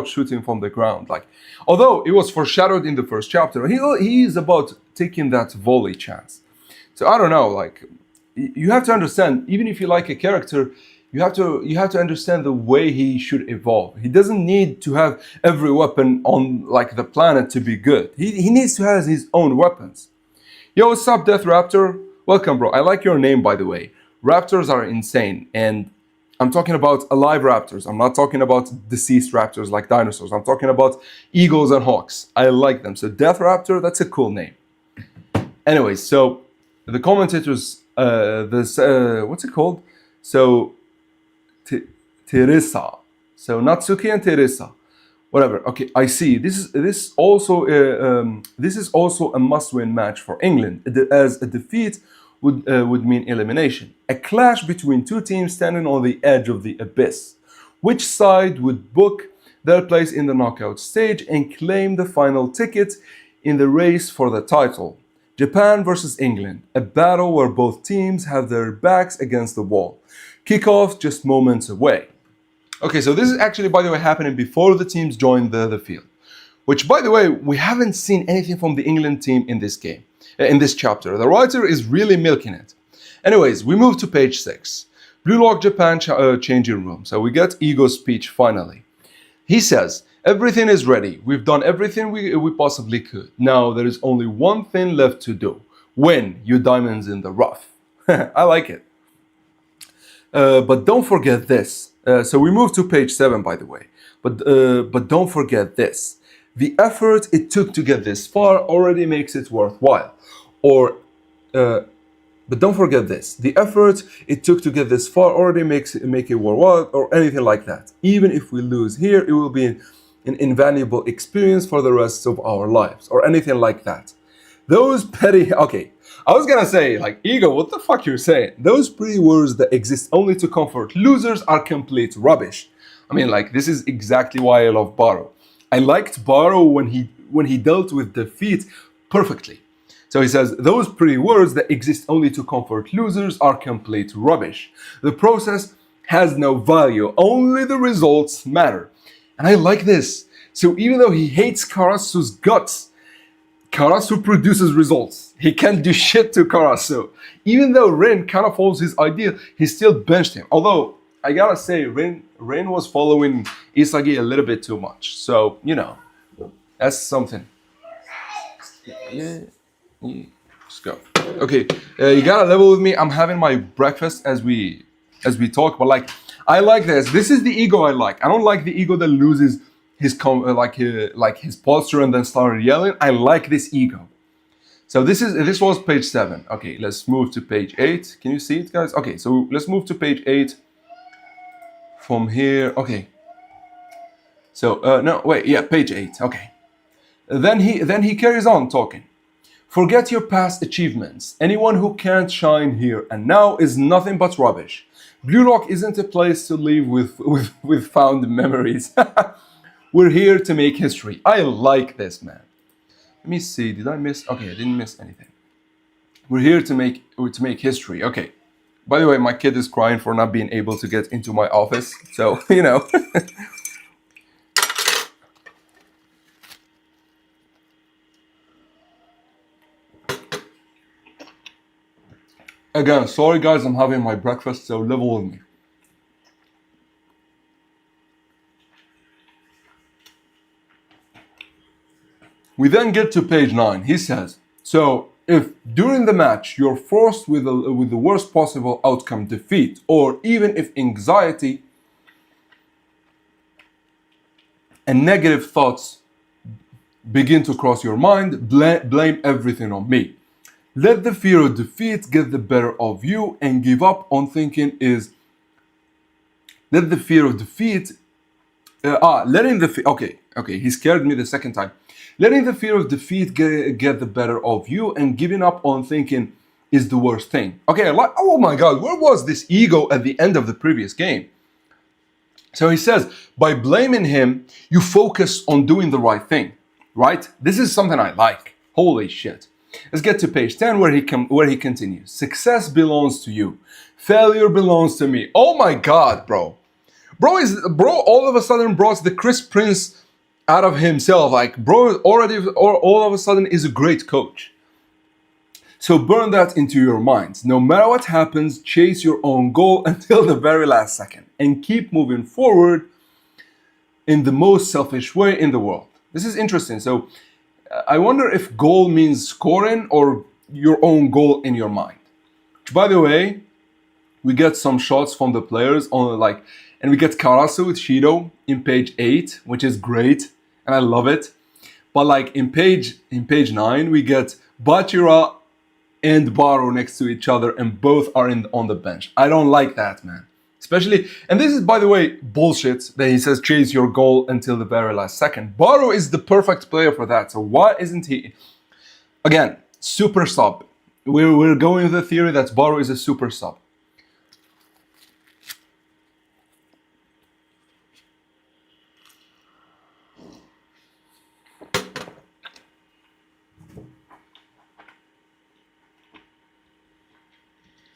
shooting from the ground. Like, although it was foreshadowed in the first chapter, he is about taking that volley chance. So I don't know. Like, you have to understand, even if you like a character, you have to understand the way he should evolve. He doesn't need to have every weapon on like the planet to be good. He needs to have his own weapons. Yo, what's up, Death Raptor? Welcome, bro. I like your name, by the way. Raptors are insane, and I'm talking about alive raptors. I'm not talking about deceased raptors like dinosaurs. I'm talking about eagles and hawks. I like them. So Death Raptor, that's a cool name. Anyways, so the commentators, what's it called? So Teresa. So Natsuki and Teresa. Whatever. Okay, I see. This is also a must-win match for England, as a defeat would mean elimination. A clash between two teams standing on the edge of the abyss. Which side would book their place in the knockout stage and claim the final ticket in the race for the title? Japan versus England, a battle where both teams have their backs against the wall. Kickoff just moments away. Okay, so this is actually, by the way, happening before the teams join the field. Which, by the way, we haven't seen anything from the England team in this game, in this chapter. The writer is really milking it. Anyways, we move to page 6. Blue Lock Japan changing room. So we get Ego's speech finally. He says, everything is ready. We've done everything we possibly could. Now there is only one thing left to do. Win, you diamonds in the rough. I like it. But don't forget this. So we move to page 7, by the way. But don't forget this. The effort it took to get this far already makes it worthwhile. But don't forget this. The effort it took to get this far already make it worthwhile, or anything like that. Even if we lose here, it will be an invaluable experience for the rest of our lives, or anything like that. Those petty... Okay, I was gonna say, like, Ego, what the fuck you're saying? Those pretty words that exist only to comfort losers are complete rubbish. I mean, like, this is exactly why I love Baro. I liked Baro when he dealt with defeat perfectly. So he says, those pretty words that exist only to comfort losers are complete rubbish. The process has no value, only the results matter. And I like this. So even though he hates Karasu's guts, Karasu produces results. He can't do shit to Karasu. Even though Rin kind of follows his idea, he still benched him. Although, I gotta say, Rin was following Isagi a little bit too much. So, you know, that's something. Yeah. Let's go. Okay, you gotta level with me. I'm having my breakfast as we talk, but like, I like this. This is the Ego I like. I don't like the Ego that loses his his posture and then started yelling. I like this Ego. So this was page 7. Okay, let's move to page 8. Can you see it, guys? Okay, so let's move to page 8 from here. Okay. So no, wait, yeah, page 8. Okay. Then he carries on talking. Forget your past achievements. Anyone who can't shine here and now is nothing but rubbish. Blue Lock isn't a place to live with found memories. We're here to make history. I like this, man. Let me see. Did I miss? Okay, I didn't miss anything. We're here to make history. Okay. By the way, my kid is crying for not being able to get into my office. So, you know. Again, sorry guys, I'm having my breakfast, so level with me. We then get to page 9. He says, so if during the match you're forced with the worst possible outcome, defeat, or even if anxiety and negative thoughts begin to cross your mind, blame everything on me. Let the fear of defeat get the better of you and give up on thinking is... Let the fear of defeat... Okay, he scared me the second time. Letting the fear of defeat get the better of you and giving up on thinking is the worst thing. Okay, like, oh my God, where was this ego at the end of the previous game? So he says, by blaming him, you focus on doing the right thing, right? This is something I like. Holy shit. Let's get to page 10 where he continues. Success belongs to you. Failure belongs to me. Oh my God, bro. Bro all of a sudden brought the Chris Prince out of himself. Like, bro all of a sudden is a great coach. So burn that into your mind. No matter what happens, chase your own goal until the very last second and keep moving forward in the most selfish way in the world. This is interesting. So I wonder if goal means scoring or your own goal in your mind. By the way, we get some shots from the players on and we get Karasu with Shido in page 8, which is great, and I love it. But like in page 9, we get Bachira and Baro next to each other, and both are on the bench. I don't like that, man. Especially, and this is, by the way, bullshit that he says chase your goal until the very last second. Baro is the perfect player for that, so why isn't he? Again, super sub. We're going with the theory that Baro is a super sub.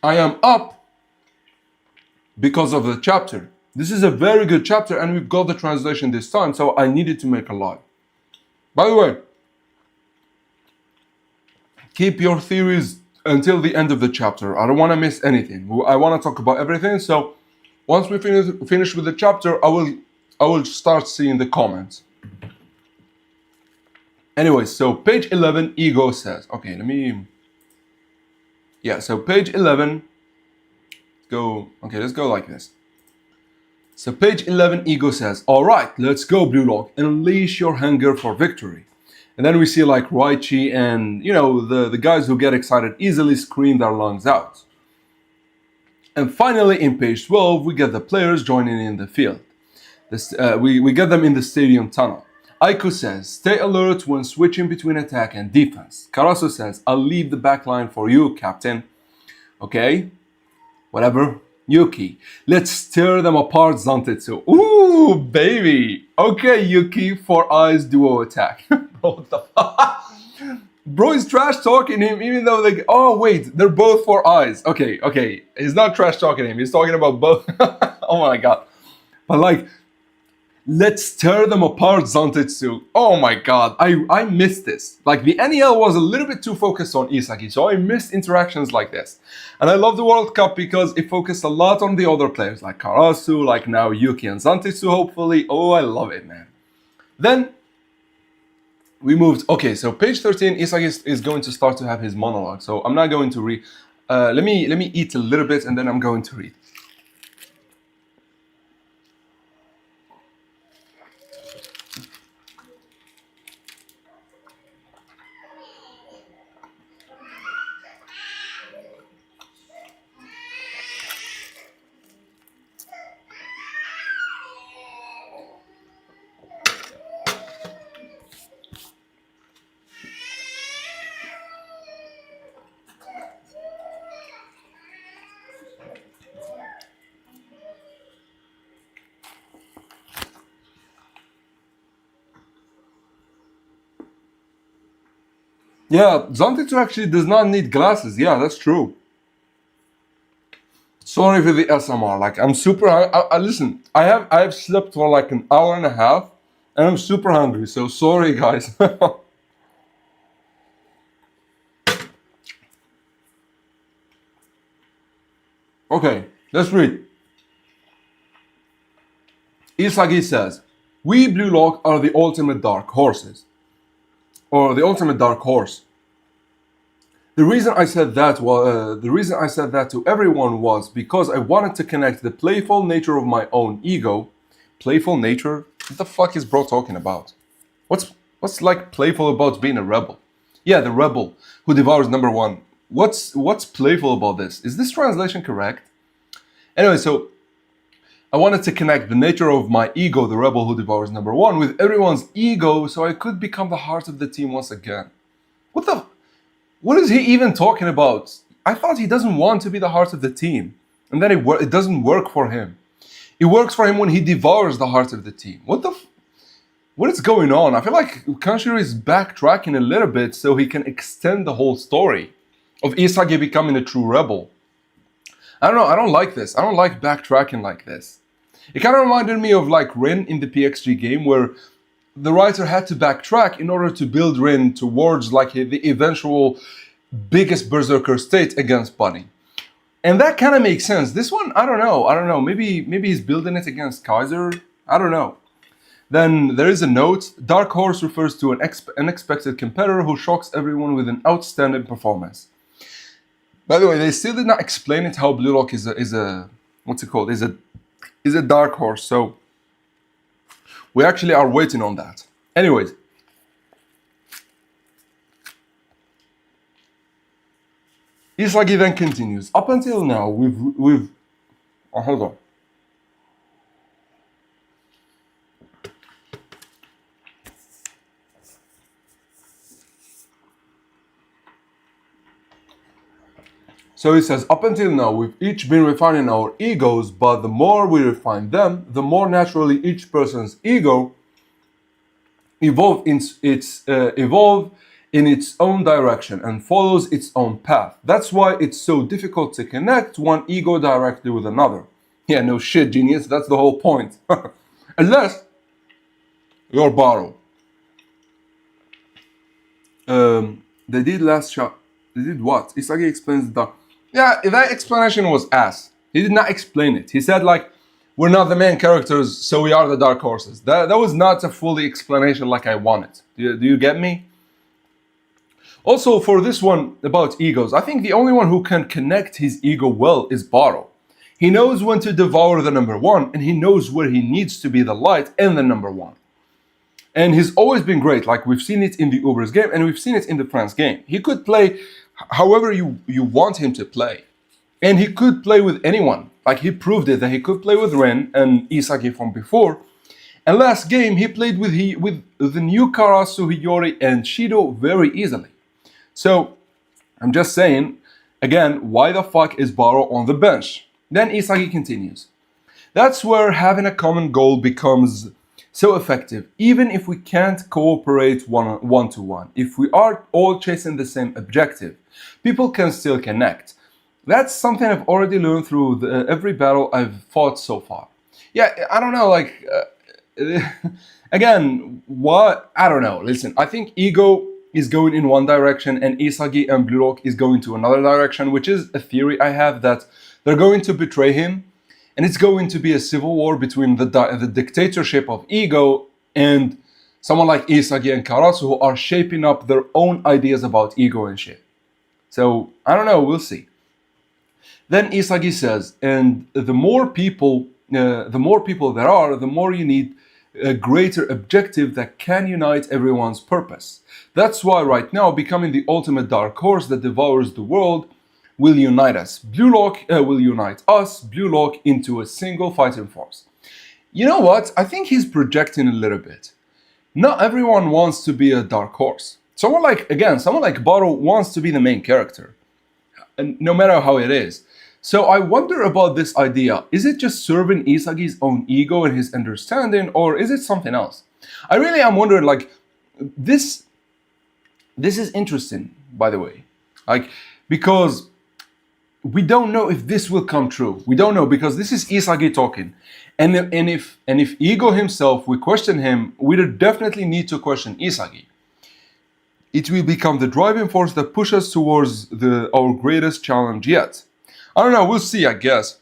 I am up because of the chapter. This is a very good chapter and we've got the translation this time, so I needed to make a live. By the way, keep your theories until the end of the chapter. I don't want to miss anything. I want to talk about everything, so once we finish with the chapter, I will start seeing the comments. Anyway, so page 11, Ego says, okay, so page 11, let's go like this. So page 11, Ego says, all right, let's go, Blue Lock, unleash your hunger for victory. And then we see like Raichi and, you know, the guys who get excited easily scream their lungs out. And finally, in page 12, we get the players joining in the field. We get them in the stadium tunnel. Aiko says, stay alert when switching between attack and defense. Karasu says, I'll leave the back line for you, Captain. Okay, whatever. Yuki, let's tear them apart, Zantetsu. Ooh, baby. Okay, Yuki, 4 eyes duo attack. Bro, what the fuck? Bro is trash talking him, even though oh wait, they're both 4 eyes. Okay. He's not trash talking him. He's talking about both. Oh my God. But like, let's tear them apart, Zantetsu. Oh my God, I missed this. Like the NEL was a little bit too focused on Isagi, so I missed interactions like this. And I love the World Cup because it focused a lot on the other players, like Karasu, like now Yuki and Zantetsu, hopefully. Oh, I love it, man. Then we moved. Okay, so page 13, Isagi is going to start to have his monologue. So I'm not going to read. Let me eat a little bit and then I'm going to read. Yeah, Zantetsu actually does not need glasses. Yeah, that's true. Sorry for the SMR. Like I'm super. Listen. I have slept for like an hour and a half, and I'm super hungry. So sorry, guys. Okay, let's read. Isagi says, "We Blue Lock are the ultimate dark horses, or the ultimate dark horse. The reason I said that to everyone was because I wanted to connect the playful nature of my own ego. Playful nature? What the fuck is bro talking about? What's like playful about being a rebel? Yeah, the rebel who devours number one. What's playful about this? Is this translation correct? Anyway, so I wanted to connect the nature of my ego, the rebel who devours number one, with everyone's ego, so I could become the heart of the team once again. What the? What is he even talking about? I thought he doesn't want to be the heart of the team, and then it doesn't work for him. It works for him when he devours the heart of the team. What is going on? I feel like Kanshiro is backtracking a little bit so he can extend the whole story of Isagi becoming a true rebel. I don't know. I don't like this. I don't like backtracking like this. It kind of reminded me of like Rin in the PXG game, where the writer had to backtrack in order to build Rin towards like the eventual biggest berserker state against Bunny. And that kind of makes sense. This one, I don't know. I don't know. Maybe he's building it against Kaiser. I don't know. Then there is a note. Dark Horse refers to an unexpected competitor who shocks everyone with an outstanding performance. By the way, they still did not explain it how Blue Lock is a what's it called? Is a dark horse. So we actually are waiting on that. Anyways, Isagi then continues. Up until now, we've oh, hold on. So he says, up until now, we've each been refining our egos, but the more we refine them, the more naturally each person's ego evolve in its own direction and follows its own path. That's why it's so difficult to connect one ego directly with another. Yeah, no shit, genius. That's the whole point. Unless you're Baro. They did last shot. They did what? Isagi explains the. Yeah, that explanation was ass. He did not explain it. He said like, we're not the main characters, so we are the dark horses. That was not a fully explanation like I wanted. Do you get me? Also, for this one about egos, I think the only one who can connect his ego well is Baro. He knows when to devour the number one, and he knows where he needs to be the light and the number one. And he's always been great. Like we've seen it in the Uber's game, and we've seen it in the France game. He could play however you want him to play. And he could play with anyone. Like he proved it that he could play with Ren and Isagi from before. And last game he played with the new Karasu, Hiyori, and Shido very easily. So I'm just saying, again, why the fuck is Baro on the bench? Then Isagi continues. That's where having a common goal becomes so effective, even if we can't cooperate one to one. If we are all chasing the same objective, people can still connect. That's something I've already learned through every battle I've fought so far. Yeah, I don't know, like, again, what? I don't know. Listen, I think ego is going in one direction and Isagi and Blue Lock is going to another direction, which is a theory I have that they're going to betray him. And it's going to be a civil war between the dictatorship of ego and someone like Isagi and Karasu who are shaping up their own ideas about ego and shit. So, I don't know, we'll see. Then Isagi says, and the more people there are, the more you need a greater objective that can unite everyone's purpose. That's why right now becoming the ultimate dark horse that devours the world will unite us. Blue Lock will unite us, Blue Lock, into a single fighting force. You know what? I think he's projecting a little bit. Not everyone wants to be a dark horse. Someone like Baro wants to be the main character, and no matter how it is. So I wonder about this idea. Is it just serving Isagi's own ego and his understanding, or is it something else? I really am wondering, like, this This is interesting, by the way, like, because we don't know if this will come true. We don't know, because this is Isagi talking, and if Ego himself, we question him, we definitely need to question Isagi. It will become the driving force that pushes us towards our greatest challenge yet. I don't know. We'll see. I guess.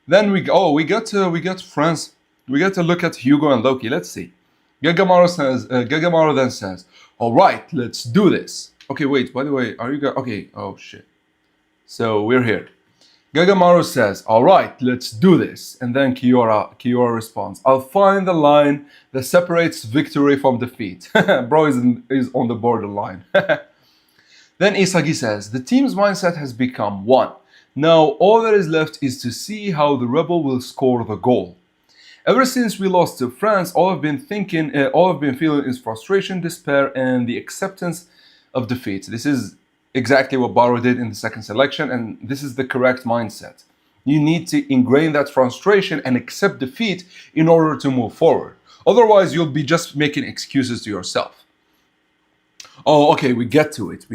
Then we get friends. We get to look at Hugo and Loki. Let's see. Gagamaru then says, "All right, let's do this." Okay, wait. By the way, are you guys okay? Oh shit. So we're here. Gagamaru says, "All right, let's do this." And then Kiora responds, "I'll find the line that separates victory from defeat." Bro is on the borderline. Then Isagi says, "The team's mindset has become one. Now all that is left is to see how the rebel will score the goal. Ever since we lost to France, all I've been feeling is frustration, despair, and the acceptance of defeat." This is exactly what Baro did in the second selection, and this is the correct mindset. You need to ingrain that frustration and accept defeat in order to move forward. Otherwise, you'll be just making excuses to yourself. Oh, okay, we get to it.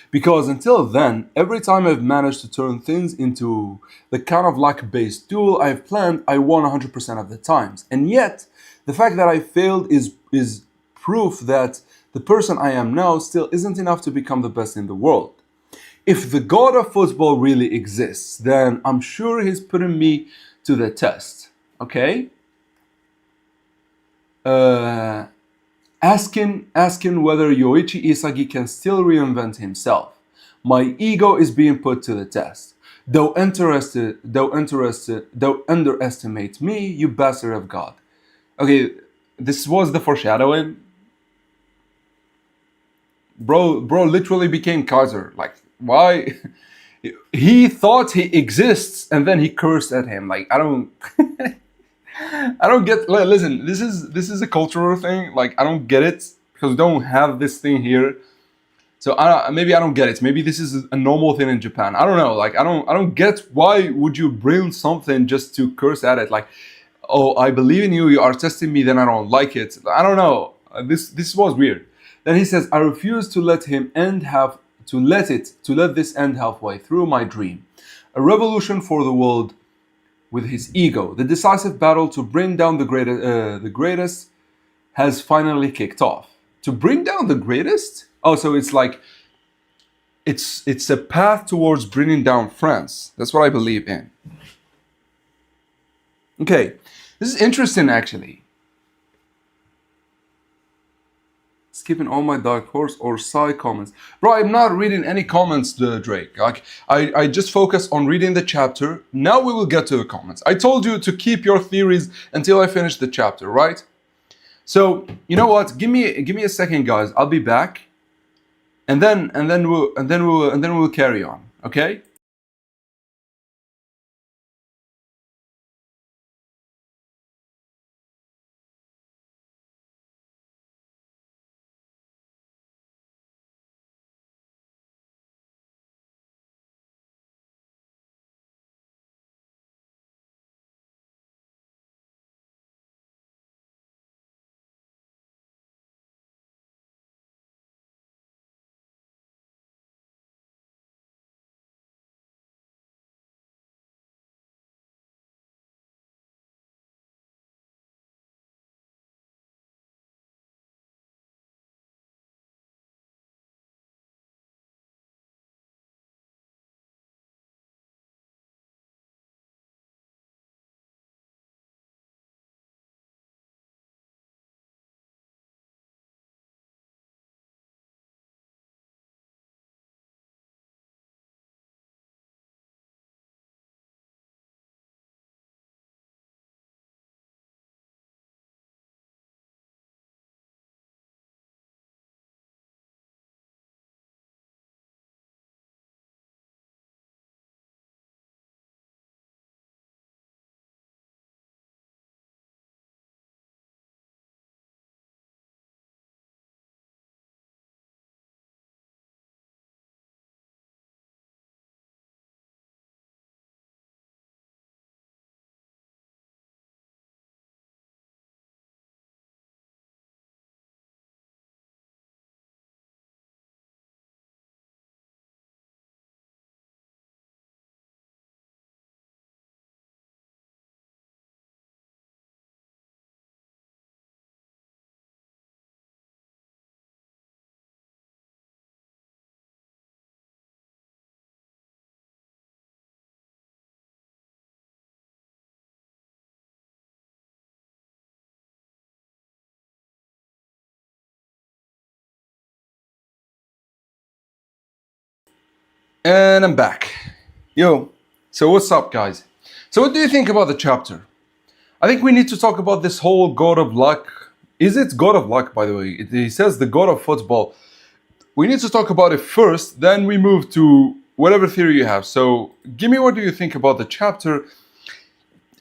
Because until then, every time I've managed to turn things into the kind of luck-based duel I've planned, I won 100% of the times. And yet, the fact that I failed is proof that the person I am now still isn't enough to become the best in the world. If the god of football really exists, then I'm sure he's putting me to the test. Okay? Uh, asking whether Yoichi Isagi can still reinvent himself. My ego is being put to the test. Don't underestimate me, you bastard of God. Okay, this was the foreshadowing. Bro literally became Kaiser. Like, why? He thought he exists, and then he cursed at him. Like, I don't. I don't get. Listen, this is a cultural thing. Like, I don't get it because we don't have this thing here. So maybe I don't get it. Maybe this is a normal thing in Japan. I don't know. Like, I don't get why would you bring something just to curse at it. Like, oh, I believe in you. You are testing me. Then I don't like it. I don't know. This was weird. Then he says, "I refuse to let him end half to let this end halfway through my dream. A revolution for the world with his ego. The decisive battle to bring down the greatest has finally kicked off." To bring down the greatest? Oh, so it's like it's a path towards bringing down France. That's what I believe in. Okay, this is interesting actually. Skipping all my dark horse or side comments. Bro, I'm not reading any comments, Drake. Like, I just focus on reading the chapter. Now we will get to the comments. I told you to keep your theories until I finish the chapter, right? So you know what? Give me a second, guys. I'll be back, and then we'll carry on. Okay? And I'm back. Yo, so what's up, guys? So, what do you think about the chapter? I think we need to talk about this whole God of Luck. Is it God of Luck, by the way? He says the God of Football. We need to talk about it first, then we move to whatever theory you have. So, give me what do you think about the chapter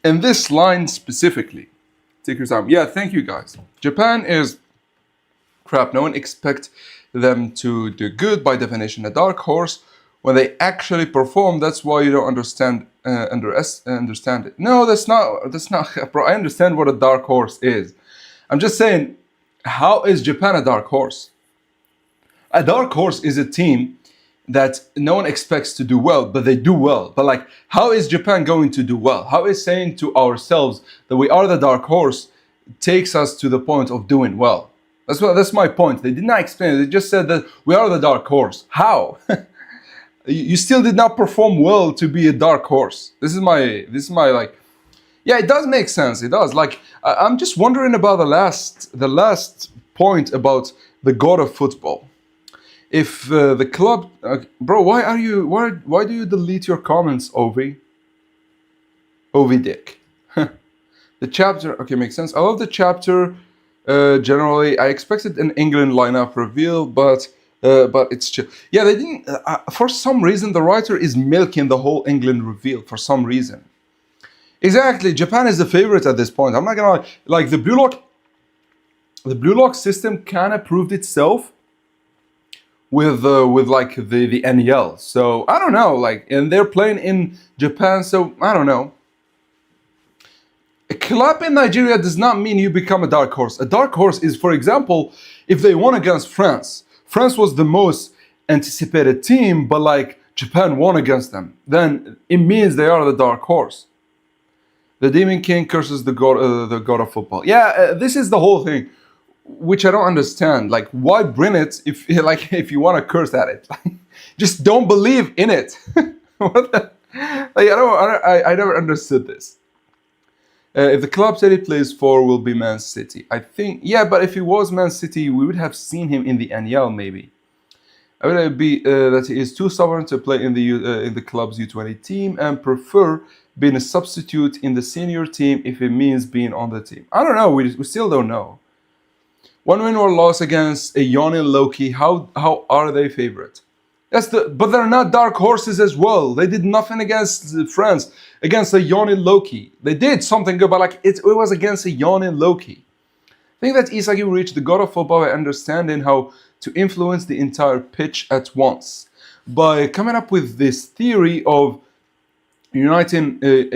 and this line specifically. Take your time. Yeah, thank you, guys. Japan is crap. No one expects them to do good. By definition, a dark horse. When they actually perform, that's why you don't understand it. No, that's not. That's not, bro. I understand what a dark horse is. I'm just saying, how is Japan a dark horse? A dark horse is a team that no one expects to do well, but they do well. But like, how is Japan going to do well? How is saying to ourselves that we are the dark horse takes us to the point of doing well? That's my point. They did not explain it. They just said that we are the dark horse. How? You still did not perform well to be a dark horse. This is my like. Yeah, it does make sense. It does. Like I'm just wondering about the last point about the god of football. If the club, bro, why do you delete your comments, Ovi? Ovi Dick. The chapter, okay, makes sense. I love the chapter. Generally, I expected an England lineup reveal, but it's chill. Yeah, they didn't. For some reason, the writer is milking the whole England reveal. For some reason, exactly. Japan is the favorite at this point. I'm not gonna lie. Like the blue lock system kind of proved itself with like the NEL. So I don't know. Like, and they're playing in Japan. So I don't know. A club in Nigeria does not mean you become a dark horse. A dark horse is, for example, if they won against France. France was the most anticipated team, but like Japan won against them. Then it means they are the dark horse. The Demon King curses the god of football. Yeah, this is the whole thing, which I don't understand. Like, why bring it if you want to curse at it? Just don't believe in it. What the? Like, I never understood this. If the club City plays for will be Man City, I think, yeah, but if he was Man City, we would have seen him in the NEL maybe. I would be that he is too stubborn to play in the club's U20 team and prefer being a substitute in the senior team if it means being on the team. I don't know. We still don't know. One win or loss against a yawning Loki. How are they favorite? But they're not dark horses as well. They did nothing against France, against a yawning Loki. They did something good, but like it was against a yawning Loki. I think that Isagi reached the god of football by understanding how to influence the entire pitch at once. By coming up with this theory of a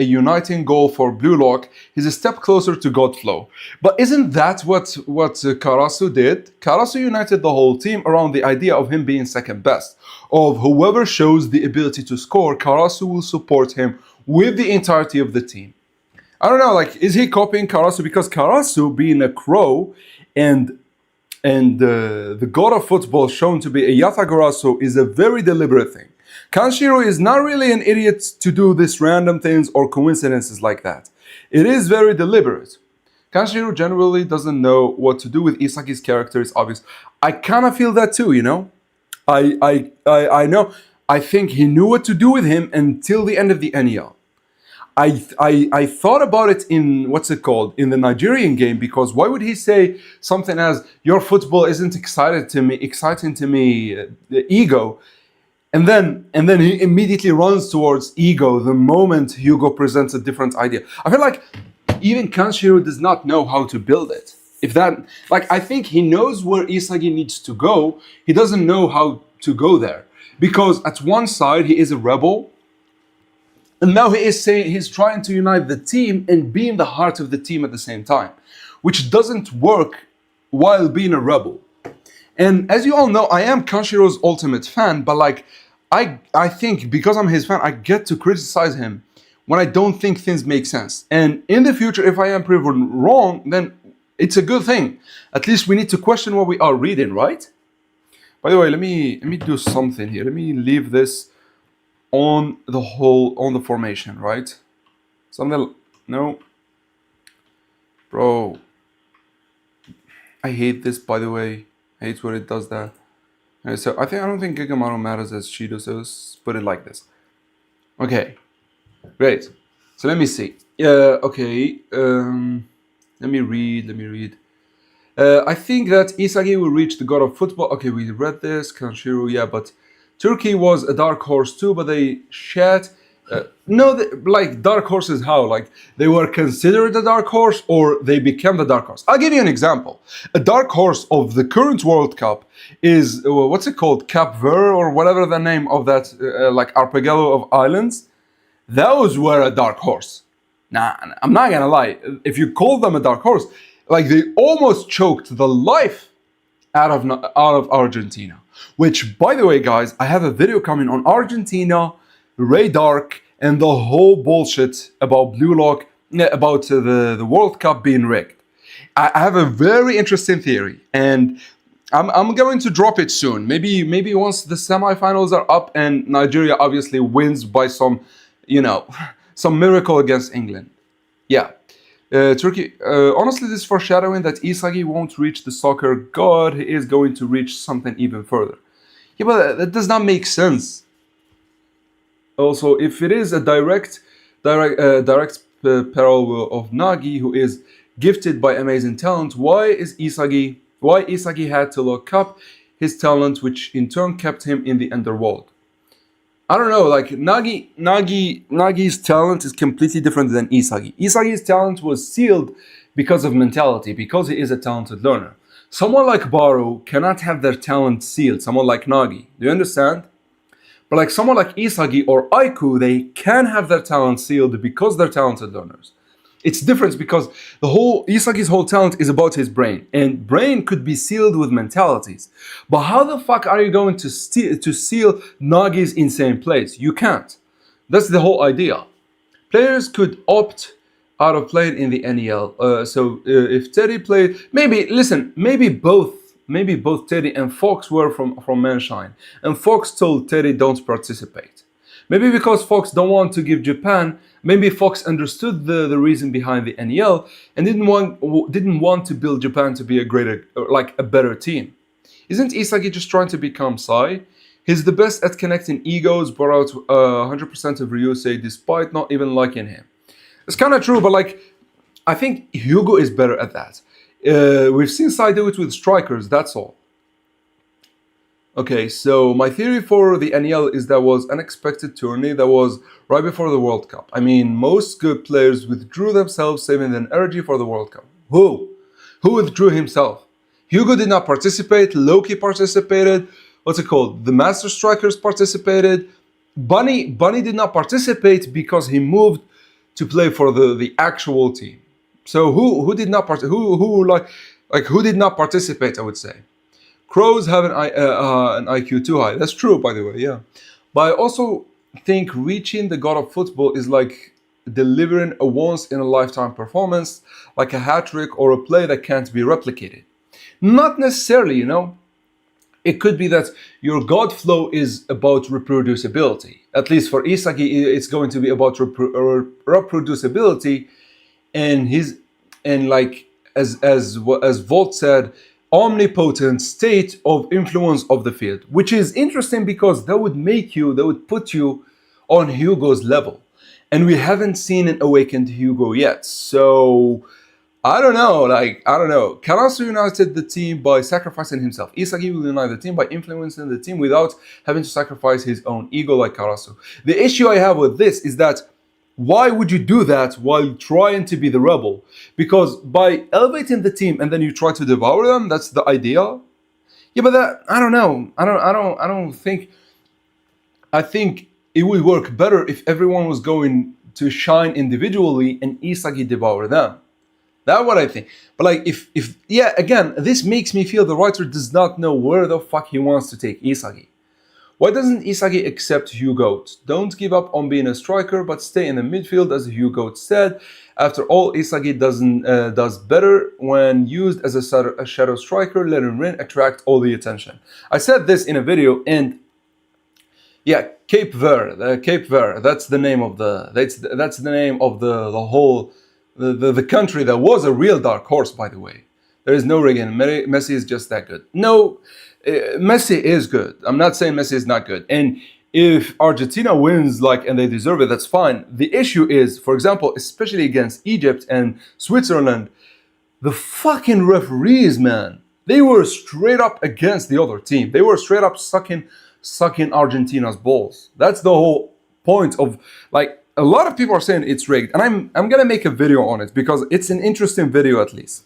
uniting goal for Blue Lock, he's a step closer to Godflow. But isn't that what Karasu did? Karasu united the whole team around the idea of him being second best. Of whoever shows the ability to score, Karasu will support him with the entirety of the team. I don't know, like, is he copying Karasu? Because Karasu, being a crow and the god of football shown to be a Yatagarasu, is a very deliberate thing. Kanshiro is not really an idiot to do these random things or coincidences like that. It is very deliberate. Kanshiro generally doesn't know what to do with Isagi's character, it's obvious. I kind of feel that too, you know? I know. I think he knew what to do with him until the end of the NEL. I thought about it in, what's it called, in the Nigerian game, because why would he say something as, your football isn't exciting to me, the ego, and then he immediately runs towards ego the moment Hugo presents a different idea. I feel like even Kanshiro does not know how to build it. If that, like, I think he knows where Isagi needs to go, he doesn't know how to go there. Because at one side, he is a rebel, and now he is saying he's trying to unite the team and be in the heart of the team at the same time, which doesn't work while being a rebel. And as you all know, I am Kanshiro's ultimate fan, but like, I think because I'm his fan, I get to criticize him when I don't think things make sense. And in the future, if I am proven wrong, then it's a good thing. At least we need to question what we are reading, right? By the way, let me do something here. Let me leave this on the formation, right? Something, no. Bro, I hate this, by the way. I hate when it does that. So I don't think Gigamaru matters as Shido, so let's put it like this. Okay, great. So let me see. Okay. Let me read. I think that Isagi will reach the god of football. Okay, we read this. Kanshiro, yeah, but Turkey was a dark horse too, but they shed. No, like dark horses, how? Like they were considered a dark horse or they became the dark horse. I'll give you an example. A dark horse of the current World Cup is, what's it called? Cap Verde or whatever the name of that, like archipelago of islands. Those were a dark horse. Nah, I'm not gonna lie. If you call them a dark horse, like they almost choked the life out of Argentina. Which, by the way, guys, I have a video coming on Argentina, Ray Dark, and the whole bullshit about Blue Lock, about the World Cup being rigged. I have a very interesting theory, and I'm going to drop it soon. Maybe once the semifinals are up and Nigeria obviously wins by some, some miracle against England. Yeah. Turkey, honestly, this is foreshadowing that Isagi won't reach the soccer god. He is going to reach something even further. Yeah, but that does not make sense. Also, if it is a direct parallel of Nagi, who is gifted by amazing talent, why Isagi had to look up his talent, which in turn kept him in the underworld? I don't know, like Nagi's talent is completely different than Isagi. Isagi's talent was sealed because of mentality, because he is a talented learner. Someone like Baru cannot have their talent sealed, someone like Nagi. Do you understand? But like someone like Isagi or Aiku, they can have their talent sealed because they're talented learners. It's different because Isagi's whole talent is about his brain, and brain could be sealed with mentalities. But how the fuck are you going to seal Nagi's insane plays? You can't. That's the whole idea. Players could opt out of playing in the NEL. If Teddy played, maybe both Teddy and Fox were from Manshine, and Fox told Teddy don't participate. Maybe because Fox don't want to give Japan. Maybe Fox understood the reason behind the NEL and didn't want to build Japan to be a better team. Isn't Isagi just trying to become Sai? He's the best at connecting egos, brought out 100% of Ryusei despite not even liking him. It's kind of true, but I think Hugo is better at that. We've seen Sai do it with strikers, that's all. Okay, so my theory for the NEL is that was unexpected tourney that was right before the World Cup. I mean, most good players withdrew themselves, saving their energy for the World Cup. Who? Who withdrew himself? Hugo did not participate, Loki participated, what's it called? The Master Strikers participated. Bunny did not participate because he moved to play for the actual team. So who did not who did not participate, I would say. Crows have an IQ too high. That's true, by the way, yeah. But I also think reaching the god of football is like delivering a once-in-a-lifetime performance, like a hat-trick or a play that can't be replicated. Not necessarily, It could be that your god flow is about reproducibility. At least for Isagi, it's going to be about reproducibility, and as Volt said, omnipotent state of influence of the field, which is interesting because that would put you on Hugo's level. And we haven't seen an awakened Hugo yet. So, I don't know. Karasu united the team by sacrificing himself. Isagi will unite the team by influencing the team without having to sacrifice his own ego like Karasu. The issue I have with this is that why would you do that while trying to be the rebel? Because by elevating the team and then you try to devour them, that's the idea. Yeah, but I don't know. I don't think. I think it would work better if everyone was going to shine individually and Isagi devour them. That's what I think. But again, this makes me feel the writer does not know where the fuck he wants to take Isagi. Why doesn't Isagi accept Hugo? Don't give up on being a striker, but stay in the midfield as Hugo said. After all, Isagi does better when used as a shadow striker, letting Rin attract all the attention. I said this in a video, and yeah, Cape Verde. That's the name of the whole the country that was a real dark horse, by the way. There is no rigging. Messi is just that good. No. Messi is good. I'm not saying Messi is not good. And if Argentina wins, like, and they deserve it, that's fine. The issue is, for example, especially against Egypt and Switzerland, the fucking referees, man, they were straight up against the other team. They were straight up sucking Argentina's balls. That's the whole point of, like, a lot of people are saying it's rigged, and I'm gonna make a video on it because it's an interesting video at least.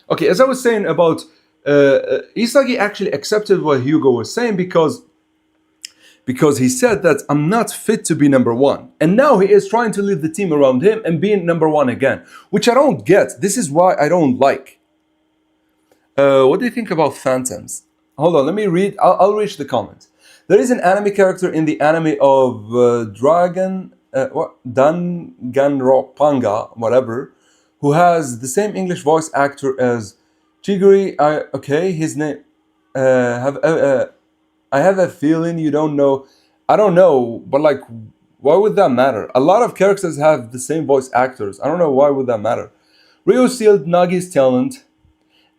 Okay, as I was saying about Isagi actually accepted what Hugo was saying because he said that I'm not fit to be number one. And now he is trying to lead the team around him and being number one again, which I don't get. This is why I don't like. What do you think about Phantoms? Hold on, let me read. I'll read the comments. There is an anime character in the anime of Danganronpa, whatever, who has the same English voice actor as Chiguri. Okay, his name. I have a feeling you don't know. I don't know, but like, why would that matter? A lot of characters have the same voice actors. I don't know why would that matter. Ryo sealed Nagi's talent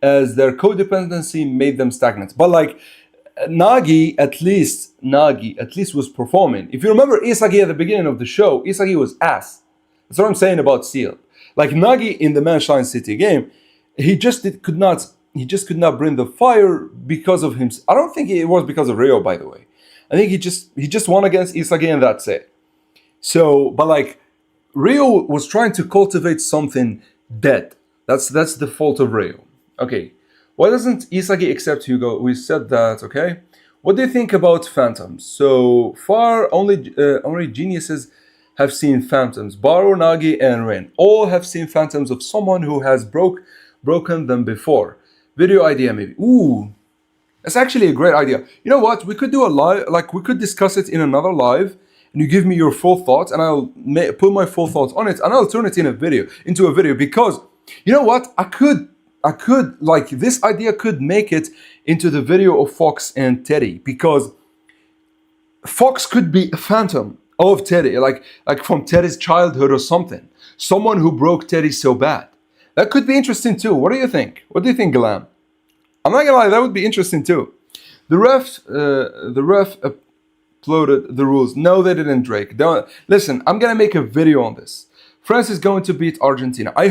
as their codependency made them stagnant. But like, Nagi at least was performing. If you remember Isagi at the beginning of the show, Isagi was ass. That's what I'm saying about Sealed. Like Nagi in the Manshine City game, he just could not bring the fire because of him. I don't think it was because of Ryo, by the way. I think he just won against Isagi and that's it. So, but like, Ryo was trying to cultivate something dead. That's the fault of Ryo. Okay, why doesn't Isagi accept Hugo? We said that, okay? What do you think about Phantoms? So far, only geniuses have seen Phantoms. Baru, Nagi, and Ren all have seen Phantoms of someone who has broken them before. Video idea, maybe. Ooh, that's actually a great idea. You know what? We could do a live, like we could discuss it in another live, and you give me your full thoughts, and I'll put my full thoughts on it, and I'll turn it into a video. Because you know what? I could like this idea could make it into the video of Fox and Teddy, because Fox could be a phantom of Teddy, like from Teddy's childhood or something. Someone who broke Teddy so bad. That could be interesting too. What do you think? What do you think, Galam? I'm not gonna lie, that would be interesting too. The ref uploaded the rules. No, they didn't, Drake. Listen, I'm gonna make a video on this. France is going to beat Argentina. I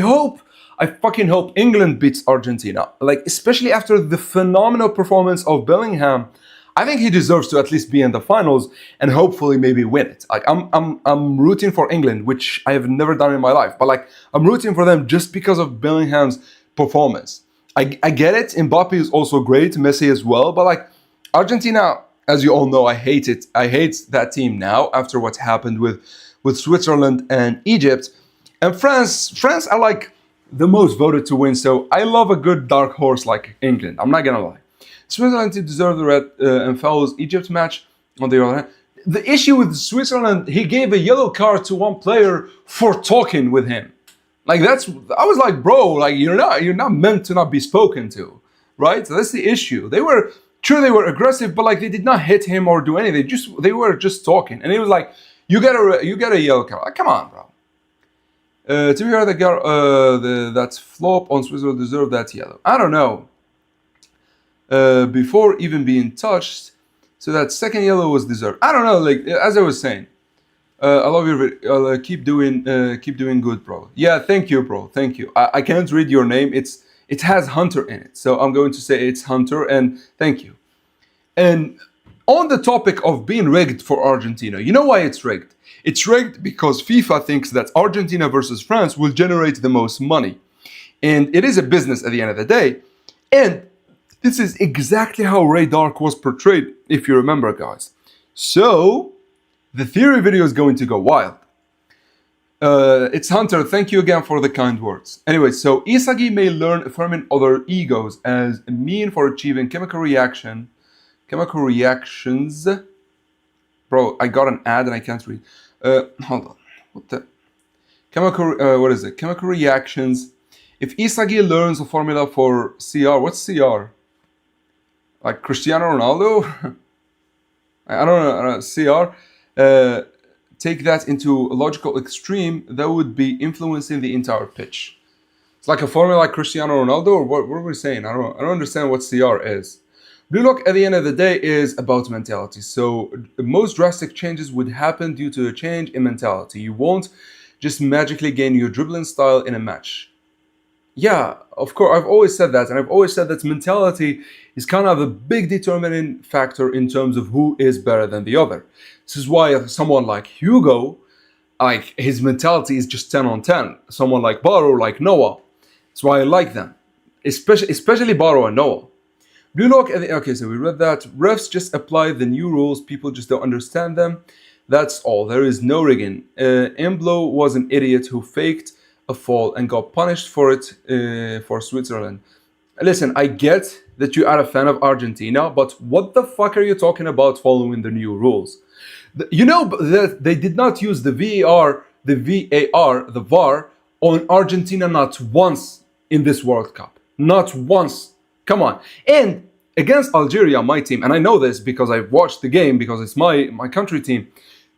fucking hope England beats Argentina. Like, especially after the phenomenal performance of Bellingham, I think he deserves to at least be in the finals and hopefully maybe win it. Like, I'm rooting for England, which I have never done in my life. But like, I'm rooting for them just because of Bellingham's performance. I get it. Mbappe is also great. Messi as well. But like, Argentina, as you all know, I hate it. I hate that team now after what happened with Switzerland and Egypt. And France are like the most voted to win. So I love a good dark horse like England. I'm not gonna lie. Switzerland deserve the red and follows Egypt's match. On the other hand, the issue with Switzerland, he gave a yellow card to one player for talking with him. Like I was like, bro, like you're not meant to not be spoken to, right? So that's the issue. They were aggressive, but like they did not hit him or do anything. They were just talking, and he was like, you get a yellow card. Like, come on, bro. To be fair, that flop on Switzerland deserved that yellow. I don't know. Before even being touched, so that second yellow was deserved. I don't know. Like as I was saying, I love your video. Keep doing good, bro. Yeah, thank you, bro. Thank you. I can't read your name. It has Hunter in it, so I'm going to say it's Hunter. And thank you. And on the topic of being rigged for Argentina, you know why it's rigged? It's rigged because FIFA thinks that Argentina versus France will generate the most money. And it is a business at the end of the day. And this is exactly how Ray Dark was portrayed, if you remember, guys. So, the theory video is going to go wild. It's Hunter, thank you again for the kind words. Anyway, so Isagi may learn affirming other egos as a mean for achieving chemical reactions. Bro, I got an ad and I can't read. Hold on. What the? What is it? Chemical reactions. If Isagi learns a formula for CR, what's CR? Like Cristiano Ronaldo? I don't know. CR. Take that into a logical extreme, that would be influencing the entire pitch. It's like a formula like Cristiano Ronaldo, or what are we saying? I don't understand what CR is. Blue lock at the end of the day is about mentality. So most drastic changes would happen due to a change in mentality. You won't just magically gain your dribbling style in a match. Yeah, of course, I've always said that, and I've always said that mentality is kind of a big determining factor in terms of who is better than the other. This is why someone like Hugo, like his mentality is just 10 on 10. Someone like Baro, like Noah. That's why I like them, especially Baro and Noah. Blue lock. Okay, so we read that. Refs just apply the new rules. People just don't understand them. That's all. There is no rigging. Emblo was an idiot who faked a fall and got punished for it for Switzerland. Listen, I get that you are a fan of Argentina, but what the fuck are you talking about following the new rules? You know that they did not use the VAR on Argentina not once in this World Cup. Not once. Come on. And against Algeria, my team, and I know this because I've watched the game because it's my country team,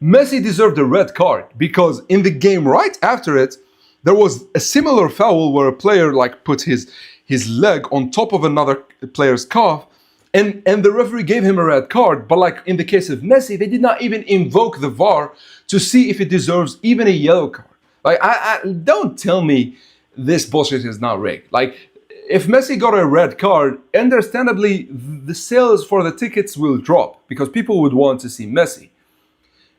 Messi deserved a red card because in the game right after it, there was a similar foul where a player like put his leg on top of another player's calf, and the referee gave him a red card. But like in the case of Messi, they did not even invoke the VAR to see if it deserves even a yellow card. Like I don't tell me this bullshit is not rigged. Like if Messi got a red card, understandably the sales for the tickets will drop because people would want to see Messi.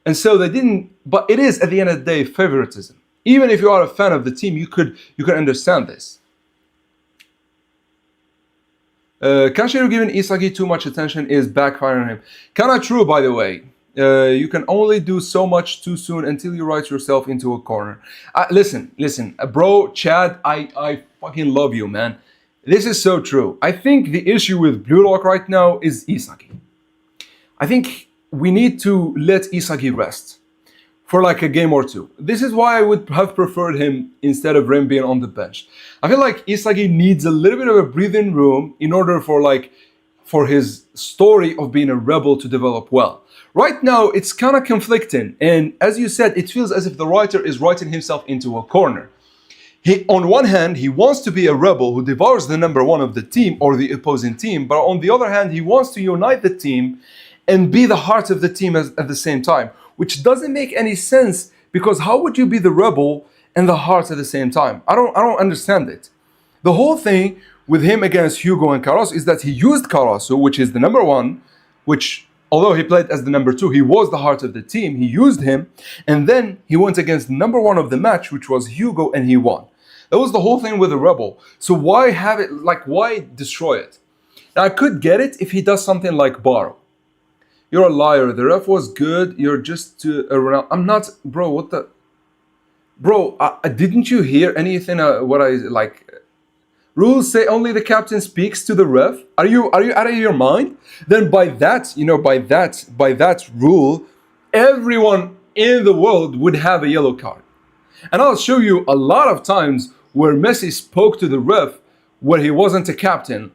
And so they didn't, but it is at the end of the day favoritism. Even if you are a fan of the team, you could understand this. Kanshiro giving Isagi too much attention is backfiring on him. Kinda true, by the way. You can only do so much too soon until you write yourself into a corner. Listen, bro, Chad, I fucking love you, man. This is so true. I think the issue with Blue Lock right now is Isagi. I think we need to let Isagi rest for like a game or two. This is why I would have preferred him instead of Ren being on the bench. I feel like Isagi needs a little bit of a breathing room in order for his story of being a rebel to develop well. Right now, it's kind of conflicting. And as you said, it feels as if the writer is writing himself into a corner. On one hand, he wants to be a rebel who devours the number one of the team or the opposing team. But on the other hand, he wants to unite the team and be the heart of the team at the same time, which doesn't make any sense because how would you be the rebel and the heart at the same time? I don't understand it. The whole thing with him against Hugo and Carasso is that he used Carasso, which is the number one, which although he played as the number two, he was the heart of the team. He used him, and then he went against number one of the match, which was Hugo, and he won. That was the whole thing with the rebel. So why have it? Like, why destroy it? Now I could get it if he does something like Baro. You're a liar. The ref was good. You're just around. I'm not, bro. What the, bro? Didn't you hear anything? What I like? Rules say only the captain speaks to the ref. Are you out of your mind? Then by that, by that rule, everyone in the world would have a yellow card. And I'll show you a lot of times where Messi spoke to the ref where he wasn't a captain.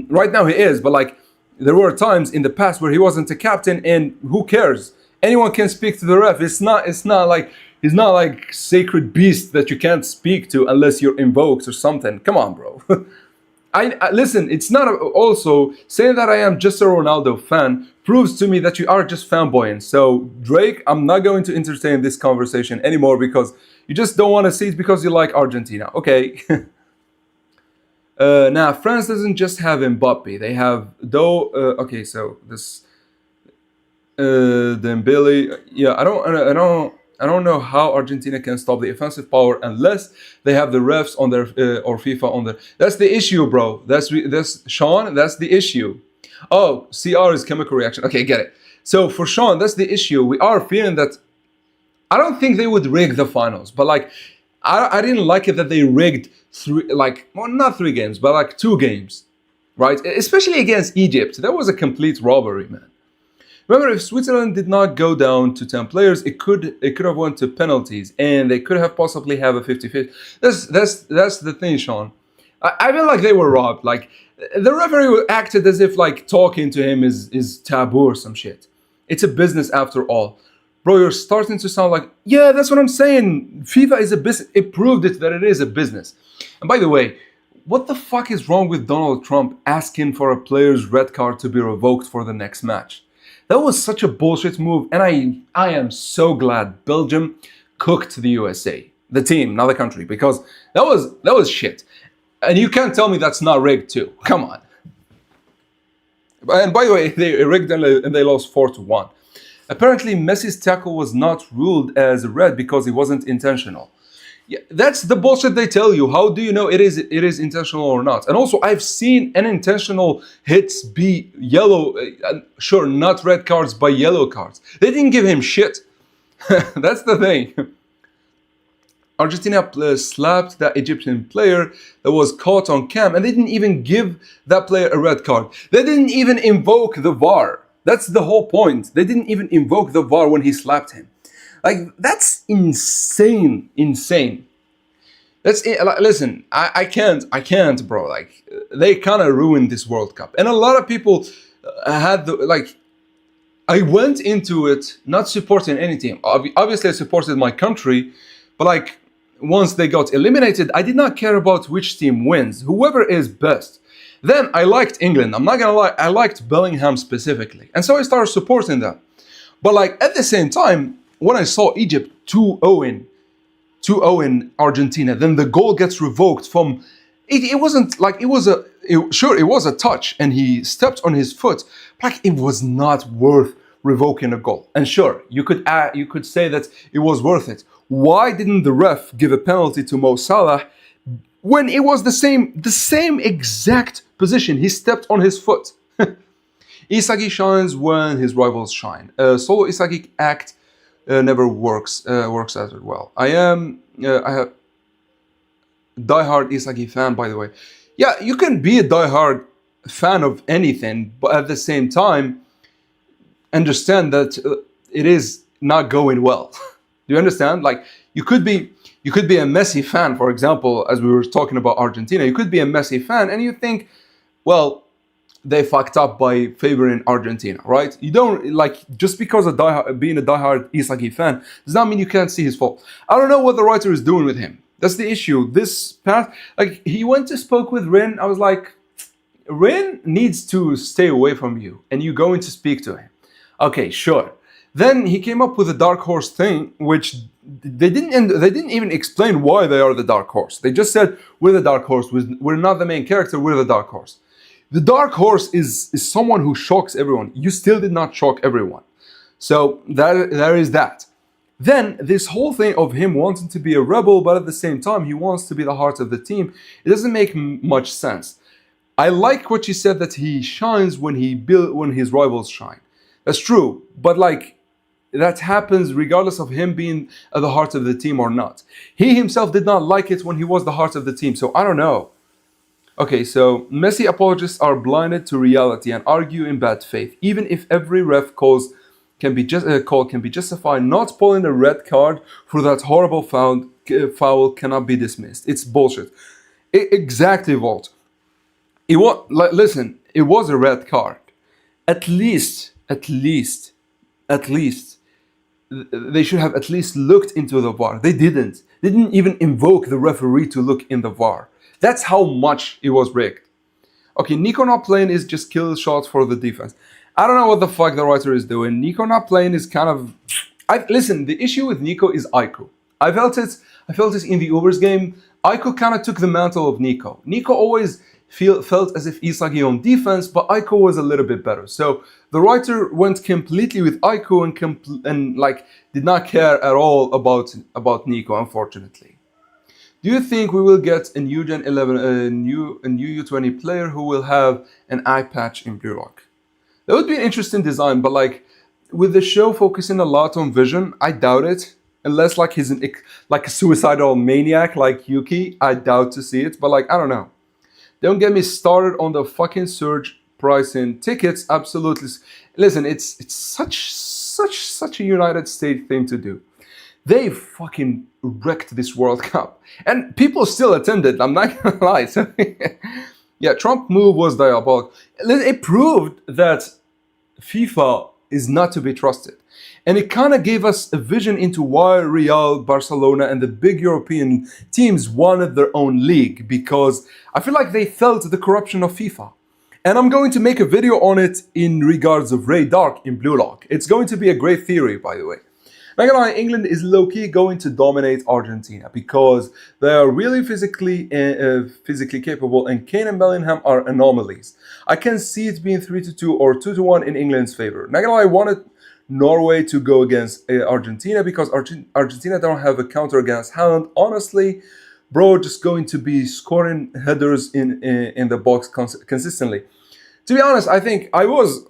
Right now he is, but like there were times in the past where he wasn't a captain, and who cares? Anyone can speak to the ref. It's not like he's not like sacred beast that you can't speak to unless you're invoked or something. Come on, bro. I listen. It's not also saying that I am just a Ronaldo fan proves to me that you are just fanboying. So Drake, I'm not going to entertain this conversation anymore because you just don't want to see it because you like Argentina. Okay. Now France doesn't just have Mbappe. They have okay, so this Dembele. Yeah, I don't know how Argentina can stop the offensive power unless they have the refs on their or FIFA on their. That's the issue, bro. That's Sean. That's the issue. Oh, CR is chemical reaction. Okay, get it. So for Sean, that's the issue. We are feeling that. I don't think they would rig the finals, but like, I didn't like it that they rigged not 3 games, but like 2 games, right? Especially against Egypt. That was a complete robbery, man. Remember, if Switzerland did not go down to 10 players, it could have went to penalties, and they could have possibly have a 50-50. That's the thing, Sean. I feel like they were robbed. Like the referee acted as if like talking to him is taboo or some shit. It's a business after all. Bro, you're starting to sound like, yeah, that's what I'm saying. FIFA is a business. It proved it that it is a business. And by the way, what the fuck is wrong with Donald Trump asking for a player's red card to be revoked for the next match? That was such a bullshit move, and I am so glad Belgium cooked the USA, the team, not the country, because that was shit. And you can't tell me that's not rigged too. Come on. And by the way, they rigged and they lost 4-1. Apparently, Messi's tackle was not ruled as red because it wasn't intentional. Yeah, that's the bullshit they tell you. How do you know it is intentional or not? And also, I've seen unintentional hits be yellow, sure, not red cards, but yellow cards. They didn't give him shit. That's the thing. Argentina slapped that Egyptian player that was caught on cam, and they didn't even give that player a red card. They didn't even invoke the VAR. That's the whole point. They didn't even invoke the VAR when he slapped him. Like, that's insane. That's it. Like, listen, I can't, bro. Like, they kind of ruined this World Cup, and a lot of people had I went into it not supporting any team. Obviously, I supported my country, but like, once they got eliminated, I did not care about which team wins, whoever is best. Then I liked England. I'm not gonna lie, I liked Bellingham specifically, and so I started supporting them. But like, at the same time, when I saw Egypt 2-0 Argentina, then the goal gets revoked from. It wasn't like it was sure, it was a touch, and he stepped on his foot. But like, it was not worth revoking a goal. And sure, you could say that it was worth it. Why didn't the ref give a penalty to Mo Salah when it was the same exact position? He stepped on his foot. Isagi shines when his rivals shine. Solo Isagi act never works as well. I have diehard Isagi fan, by the way. Yeah, you can be a diehard fan of anything, but at the same time, understand that it is not going well. Do you understand? Like, you could be a Messi fan, for example, as we were talking about Argentina. You could be a Messi fan and you think, well, they fucked up by favoring Argentina, right? You don't, like, just because of being a diehard Isagi fan does not mean you can't see his fault. I don't know what the writer is doing with him. That's the issue. This past, like, he went to spoke with Rin. I was like, Rin needs to stay away from you, and you going to speak to him. Okay, sure. Then he came up with a dark horse thing, which they didn't even explain why they are the dark horse. They just said, we're the dark horse. We're not the main character. We're the dark horse. The dark horse is someone who shocks everyone. You still did not shock everyone. So there is that. Then this whole thing of him wanting to be a rebel, but at the same time he wants to be the heart of the team, it doesn't make much sense. I like what you said, that he shines when his rivals shine. That's true, but like, that happens regardless of him being at the heart of the team or not. He himself did not like it when he was the heart of the team, so I don't know. Okay, so Messi apologists are blinded to reality and argue in bad faith. Even if every ref call can be justified, not pulling a red card for that horrible foul cannot be dismissed. It's bullshit. Exactly, Walt. Listen, it was a red card. At least, they should have at least looked into the VAR. They didn't. They didn't even invoke the referee to look in the VAR. That's how much it was rigged. Okay, Nico not playing is just kill shots for the defense. I don't know what the fuck the writer is doing. Nico not playing is kind of... Listen, the issue with Nico is Aiko. I felt it in the Ubers game. Aiko kind of took the mantle of Nico. Nico always felt as if Isagi on defense, but Aiko was a little bit better. So the writer went completely with Aiko and did not care at all about Nico, unfortunately. Do you think we will get a new Gen 11, a new U20 player who will have an eye patch in Blue Rock? That would be an interesting design, but like, with the show focusing a lot on vision, I doubt it. Unless like he's like a suicidal maniac like Yuki, I doubt to see it. But like, I don't know. Don't get me started on the fucking surge pricing tickets. Absolutely. Listen, it's such a United States thing to do. They fucking wrecked this World Cup. And people still attended, I'm not gonna lie. So, yeah, Trump move was diabolical. It proved that FIFA is not to be trusted. And it kind of gave us a vision into why Real, Barcelona, and the big European teams wanted their own league, because I feel like they felt the corruption of FIFA. And I'm going to make a video on it in regards of Ray Dark in Blue Lock. It's going to be a great theory, by the way. Not gonna lie, England is low-key going to dominate Argentina because they are really physically capable, and Kane and Bellingham are anomalies. I can see it being 3-2 or 2-1 in England's favor. Not gonna lie, I wanted Norway to go against Argentina because Argentina don't have a counter against Haaland. Honestly, bro, just going to be scoring headers in the box consistently. To be honest, I think I was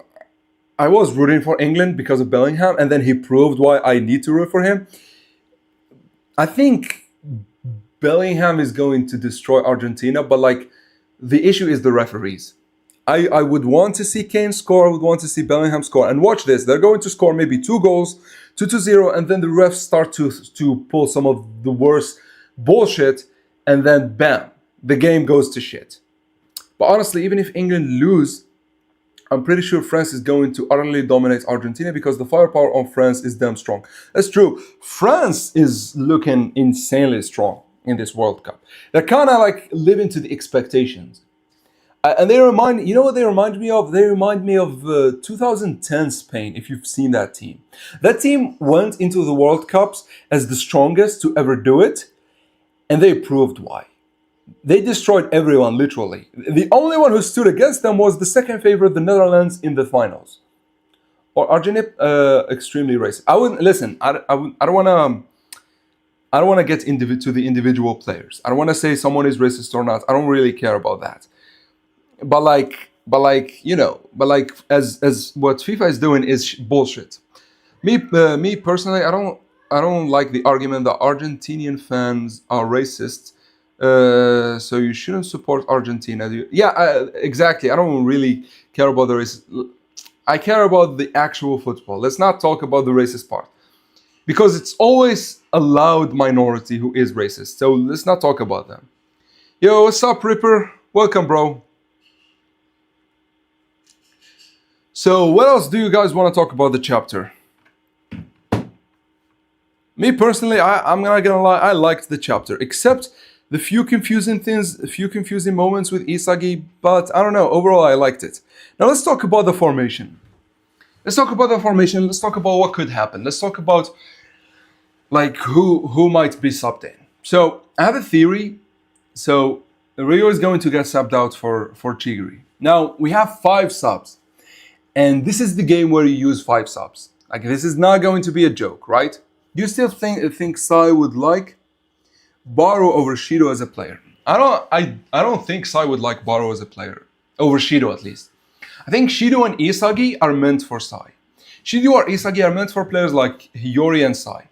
rooting for England because of Bellingham, and then he proved why I need to root for him. I think Bellingham is going to destroy Argentina, but like the issue is the referees. I would want to see Kane score, I would want to see Bellingham score. And watch this, they're going to score maybe 2 goals, 2-0, and then the refs start to pull some of the worst bullshit, and then bam, the game goes to shit. But honestly, even if England lose, I'm pretty sure France is going to utterly dominate Argentina because the firepower on France is damn strong. That's true. France is looking insanely strong in this World Cup. They're kind of like living to the expectations. And they remind, you know what they remind me of? They remind me of 2010 Spain, if you've seen that team. That team went into the World Cups as the strongest to ever do it, and they proved why. They destroyed everyone, literally. The only one who stood against them was the second favorite, the Netherlands, in the finals. Or Argentina, extremely racist. I wouldn't listen. I don't want to get to the individual players. I don't want to say someone is racist or not. I don't really care about that. But as what FIFA is doing is bullshit. Me personally, I don't like the argument that Argentinian fans are racist. So you shouldn't support Argentina. Exactly. I don't really care about the race. I care about the actual football. Let's not talk about the racist part, because it's always a loud minority who is racist. So let's not talk about them. Yo, what's up, Ripper? Welcome, bro. So what else do you guys want to talk about the chapter? Me personally, I'm not gonna lie, I liked the chapter, except the few confusing things, a few confusing moments with Isagi, but I don't know, overall I liked it. Now let's talk about the formation. Let's talk about what could happen. Let's talk about like who might be subbed in. So I have a theory. So Rio is going to get subbed out for Chigiri. Now we have 5 subs. And this is the game where you use 5 subs. Like, this is not going to be a joke, right? Do you still think Sai would like Baro over Shido as a player? I don't think Sai would like Baro as a player. Over Shido, at least. I think Shido and Isagi are meant for Sai. Shido or Isagi are meant for players like Hiyori and Sai.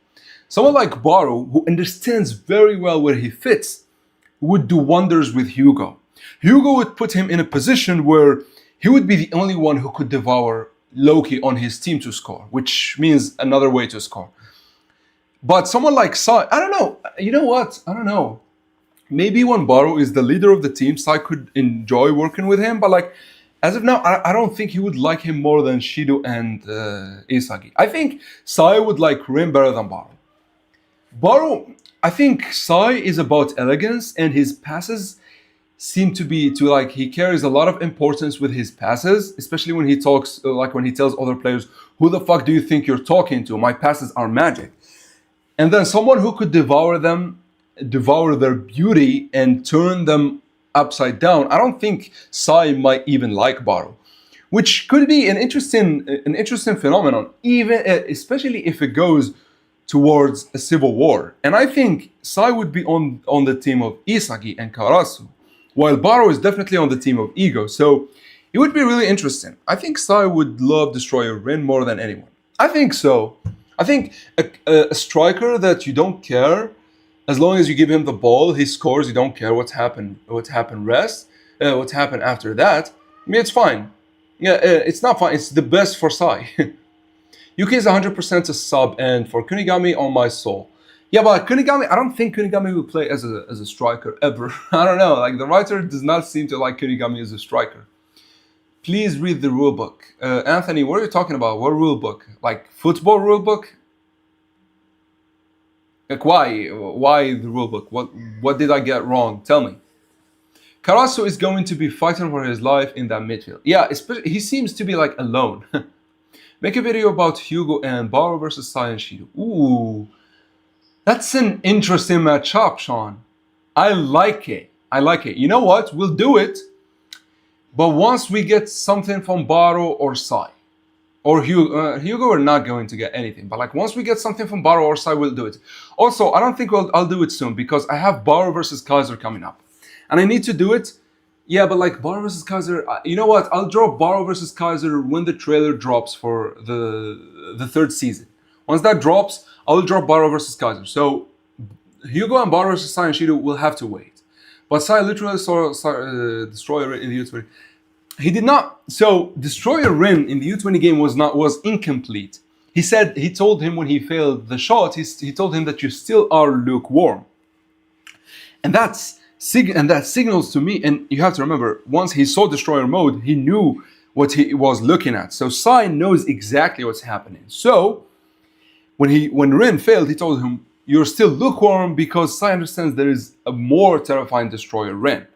Someone like Baro, who understands very well where he fits, would do wonders with Hugo. Hugo would put him in a position where he would be the only one who could devour Loki on his team to score, which means another way to score. But someone like Sai, I don't know. You know what? I don't know. Maybe when Baro is the leader of the team, Sai could enjoy working with him. But like, as of now, I don't think he would like him more than Shido and Isagi. I think Sai would like Rim better than Baro. Baro, I think Sai is about elegance, and his passes seem to be he carries a lot of importance with his passes, especially when he talks, when he tells other players, who the fuck do you think you're talking to? My passes are magic. And then someone who could devour their beauty and turn them upside down. I don't think Sai might even like Baro, which could be an interesting phenomenon, even especially if it goes towards a civil war. And I think Sai would be on the team of Isagi and Karasu, while Baro is definitely on the team of Ego. So it would be really interesting. I think Sai would love Destroyer Rin more than anyone. I think so. I think a striker that you don't care, as long as you give him the ball, he scores, you don't care what's happened after that. I mean, it's fine. Yeah, it's not fine. It's the best for Sai. Yuki is 100% a sub, and for Kunigami, on my soul. Yeah, but Kunigami, I don't think Kunigami will play as a striker ever. I don't know. Like, the writer does not seem to like Kunigami as a striker. Please read the rule book. Anthony, what are you talking about? What rule book? Like football rule book? Like why? Why the rule book? What did I get wrong? Tell me. Carasso is going to be fighting for his life in that midfield. Yeah, especially he seems to be like alone. Make a video about Hugo and Baro versus Sai and Shido. Ooh, that's an interesting matchup, Sean. I like it. I like it. You know what? We'll do it. But once we get something from Baro or Sai, or Hugo, we're not going to get anything. But like once we get something from Baro or Sai, we'll do it. Also, I don't think I'll do it soon because I have Baro versus Kaiser coming up, and I need to do it. Yeah, but like Baro versus Kaiser, you know what? I'll drop Baro versus Kaiser when the trailer drops for the third season. Once that drops, I will drop Baro versus Kaiser. So Hugo and Baro versus Sai and Shido will have to wait. But Sai literally saw Destroyer in the U20. He did not. So Destroyer Rin in the U20 game was incomplete. He told him when he failed the shot, he told him that you still are lukewarm, and that signals to me. And you have to remember, once he saw Destroyer mode, he knew what he was looking at. So Sai knows exactly what's happening. So when Rin failed, he told him, you're still lukewarm, because Sai understands there is a more terrifying Destroyer Rin.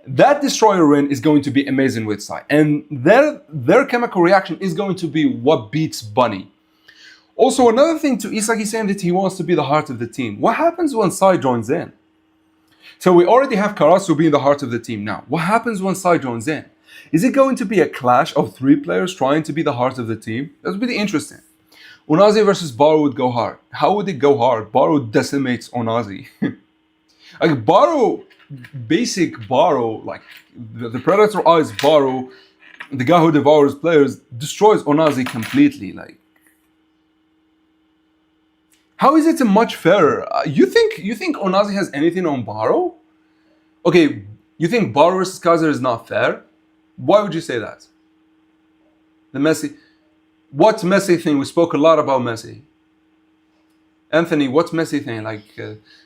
That Destroyer Rin is going to be amazing with Sai. And their chemical reaction is going to be what beats Bunny. Also, another thing to Isagi saying that he wants to be the heart of the team. What happens when Sai joins in? So we already have Karasu being the heart of the team now. What happens when Sai joins in? Is it going to be a clash of three players trying to be the heart of the team? That would be interesting. Onazi versus Baro would go hard. How would it go hard? Baro decimates Onazi. Like Baro, basic Baro, like the Predator Eyes Baro, the guy who devours players, destroys Onazi completely. Like, how is it a much fairer? You think Onazi has anything on Baro? Okay, you think Baro versus Kaiser is not fair? Why would you say that? The Messi. What Messi thing? We spoke a lot about Messi. Anthony, what's Messi thing? Like,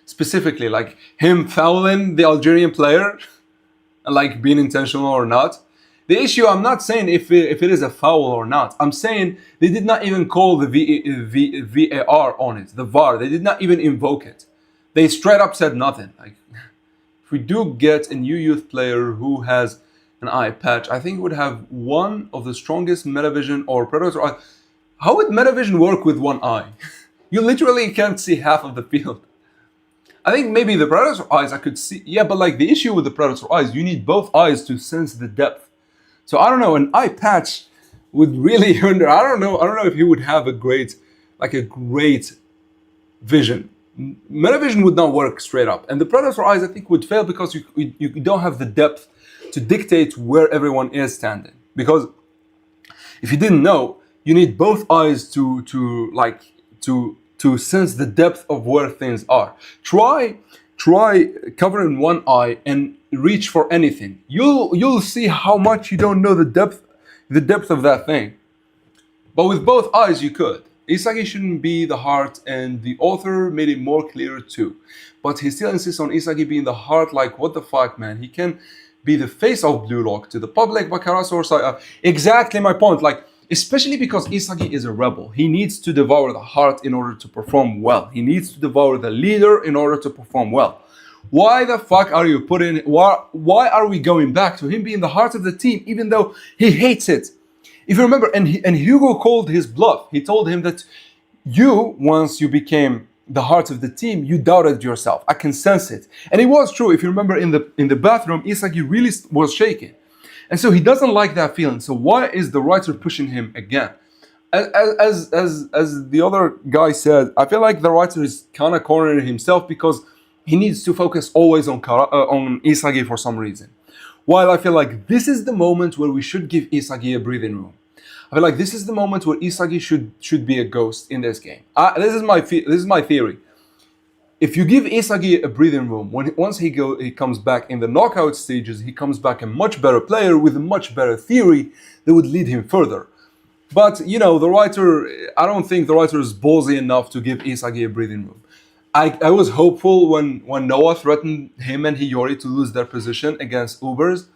specifically, like him fouling the Algerian player? Like being intentional or not? The issue, I'm not saying if it is a foul or not. I'm saying they did not even call the VAR on it, the VAR. They did not even invoke it. They straight up said nothing. Like, if we do get a new youth player who has an eye patch, I think would have one of the strongest metavision or predator eye. How would metavision work with one eye? You literally can't see half of the field. I think maybe the predator eyes I could see. Yeah, but like the issue with the predator eyes, you need both eyes to sense the depth. So I don't know, an eye patch would really hinder. I don't know if he would have a great vision. Metavision would not work straight up. And the predator eyes I think would fail because you don't have the depth to dictate where everyone is standing. Because if you didn't know, you need both eyes to sense the depth of where things are. Try covering one eye and reach for anything. You'll see how much you don't know the depth of that thing. But with both eyes you could. Isagi shouldn't be the heart, and the author made it more clear too. But he still insists on Isagi being the heart. Like, what the fuck, man? He can be the face of Blue Lock to the public, but Karasu or Sai. Exactly my point. Like, especially because Isagi is a rebel. He needs to devour the heart in order to perform well. He needs to devour the leader in order to perform well. Why the fuck are you putting... Why are we going back to him being the heart of the team, even though he hates it? If you remember, and Hugo called his bluff. He told him that once you became the heart of the team, you doubted yourself. I can sense it. And it was true. If you remember in the bathroom, Isagi really was shaking. And so he doesn't like that feeling. So why is the writer pushing him again? As the other guy said, I feel like the writer is kind of cornering himself because he needs to focus always on Isagi for some reason. While I feel like this is the moment where we should give Isagi a breathing room. I feel like this is the moment where Isagi should be a ghost in this game. This is my theory. If you give Isagi a breathing room, once he comes back in the knockout stages, he comes back a much better player with a much better theory that would lead him further. But, the writer, I don't think the writer is ballsy enough to give Isagi a breathing room. I was hopeful when Noah threatened him and Hiyori to lose their position against Ubers.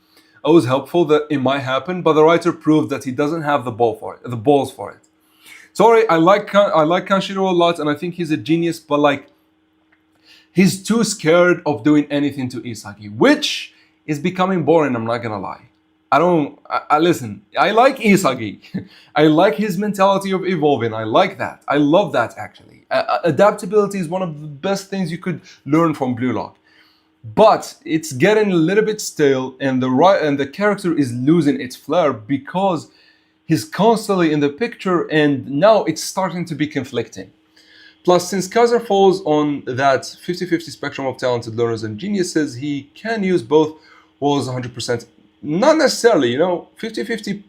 always helpful that it might happen, but the writer proved that he doesn't have the balls for it. Sorry, I like Kanshiro a lot, and I think he's a genius, but like, he's too scared of doing anything to Isagi, which is becoming boring. I'm not gonna lie. I listen. I like Isagi. I like his mentality of evolving. I like that. I love that actually. Adaptability is one of the best things you could learn from Blue Lock. But it's getting a little bit stale, and the character is losing its flair because he's constantly in the picture, and now it's starting to be conflicting. Plus, since Kaiser falls on that 50-50 spectrum of talented learners and geniuses, he can use both walls 100%. Not necessarily, 50-50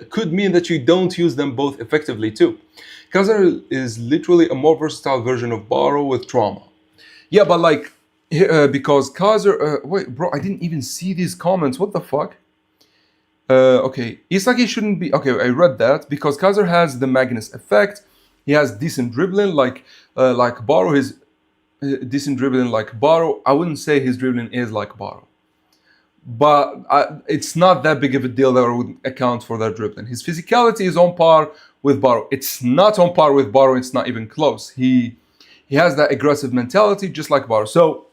could mean that you don't use them both effectively too. Kaiser is literally a more versatile version of Baro with trauma. Yeah, but like, because Kaiser... wait, bro, I didn't even see these comments. What the fuck? Okay, Isagi shouldn't be... Okay, I read that. Because Kaiser has the Magnus effect. He has decent dribbling like Baro. His decent dribbling like Baro. I wouldn't say his dribbling is like Baro. But it's not that big of a deal that I would account for that dribbling. His physicality is on par with Baro. It's not on par with Baro. It's not even close. He has that aggressive mentality just like Baro. So,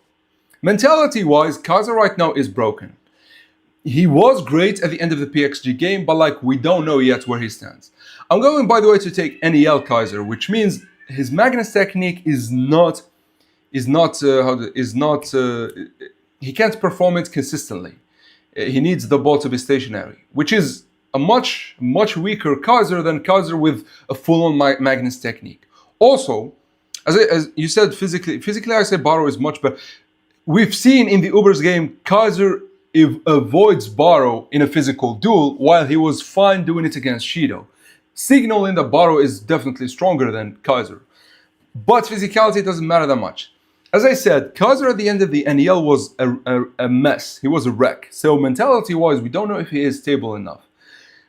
mentality-wise, Kaiser right now is broken. He was great at the end of the PXG game, but like, we don't know yet where he stands. I'm going, by the way, to take NEL Kaiser, which means his Magnus technique he can't perform it consistently. He needs the ball to be stationary, which is a much weaker Kaiser than Kaiser with a full-on Magnus technique. Also, as you said, physically I say Baro is much better. We've seen in the Ubers game, Kaiser avoids Baro in a physical duel while he was fine doing it against Shido, signaling that Baro is definitely stronger than Kaiser. But physicality doesn't matter that much. As I said, Kaiser at the end of the NEL was a mess. He was a wreck. So mentality-wise, we don't know if he is stable enough.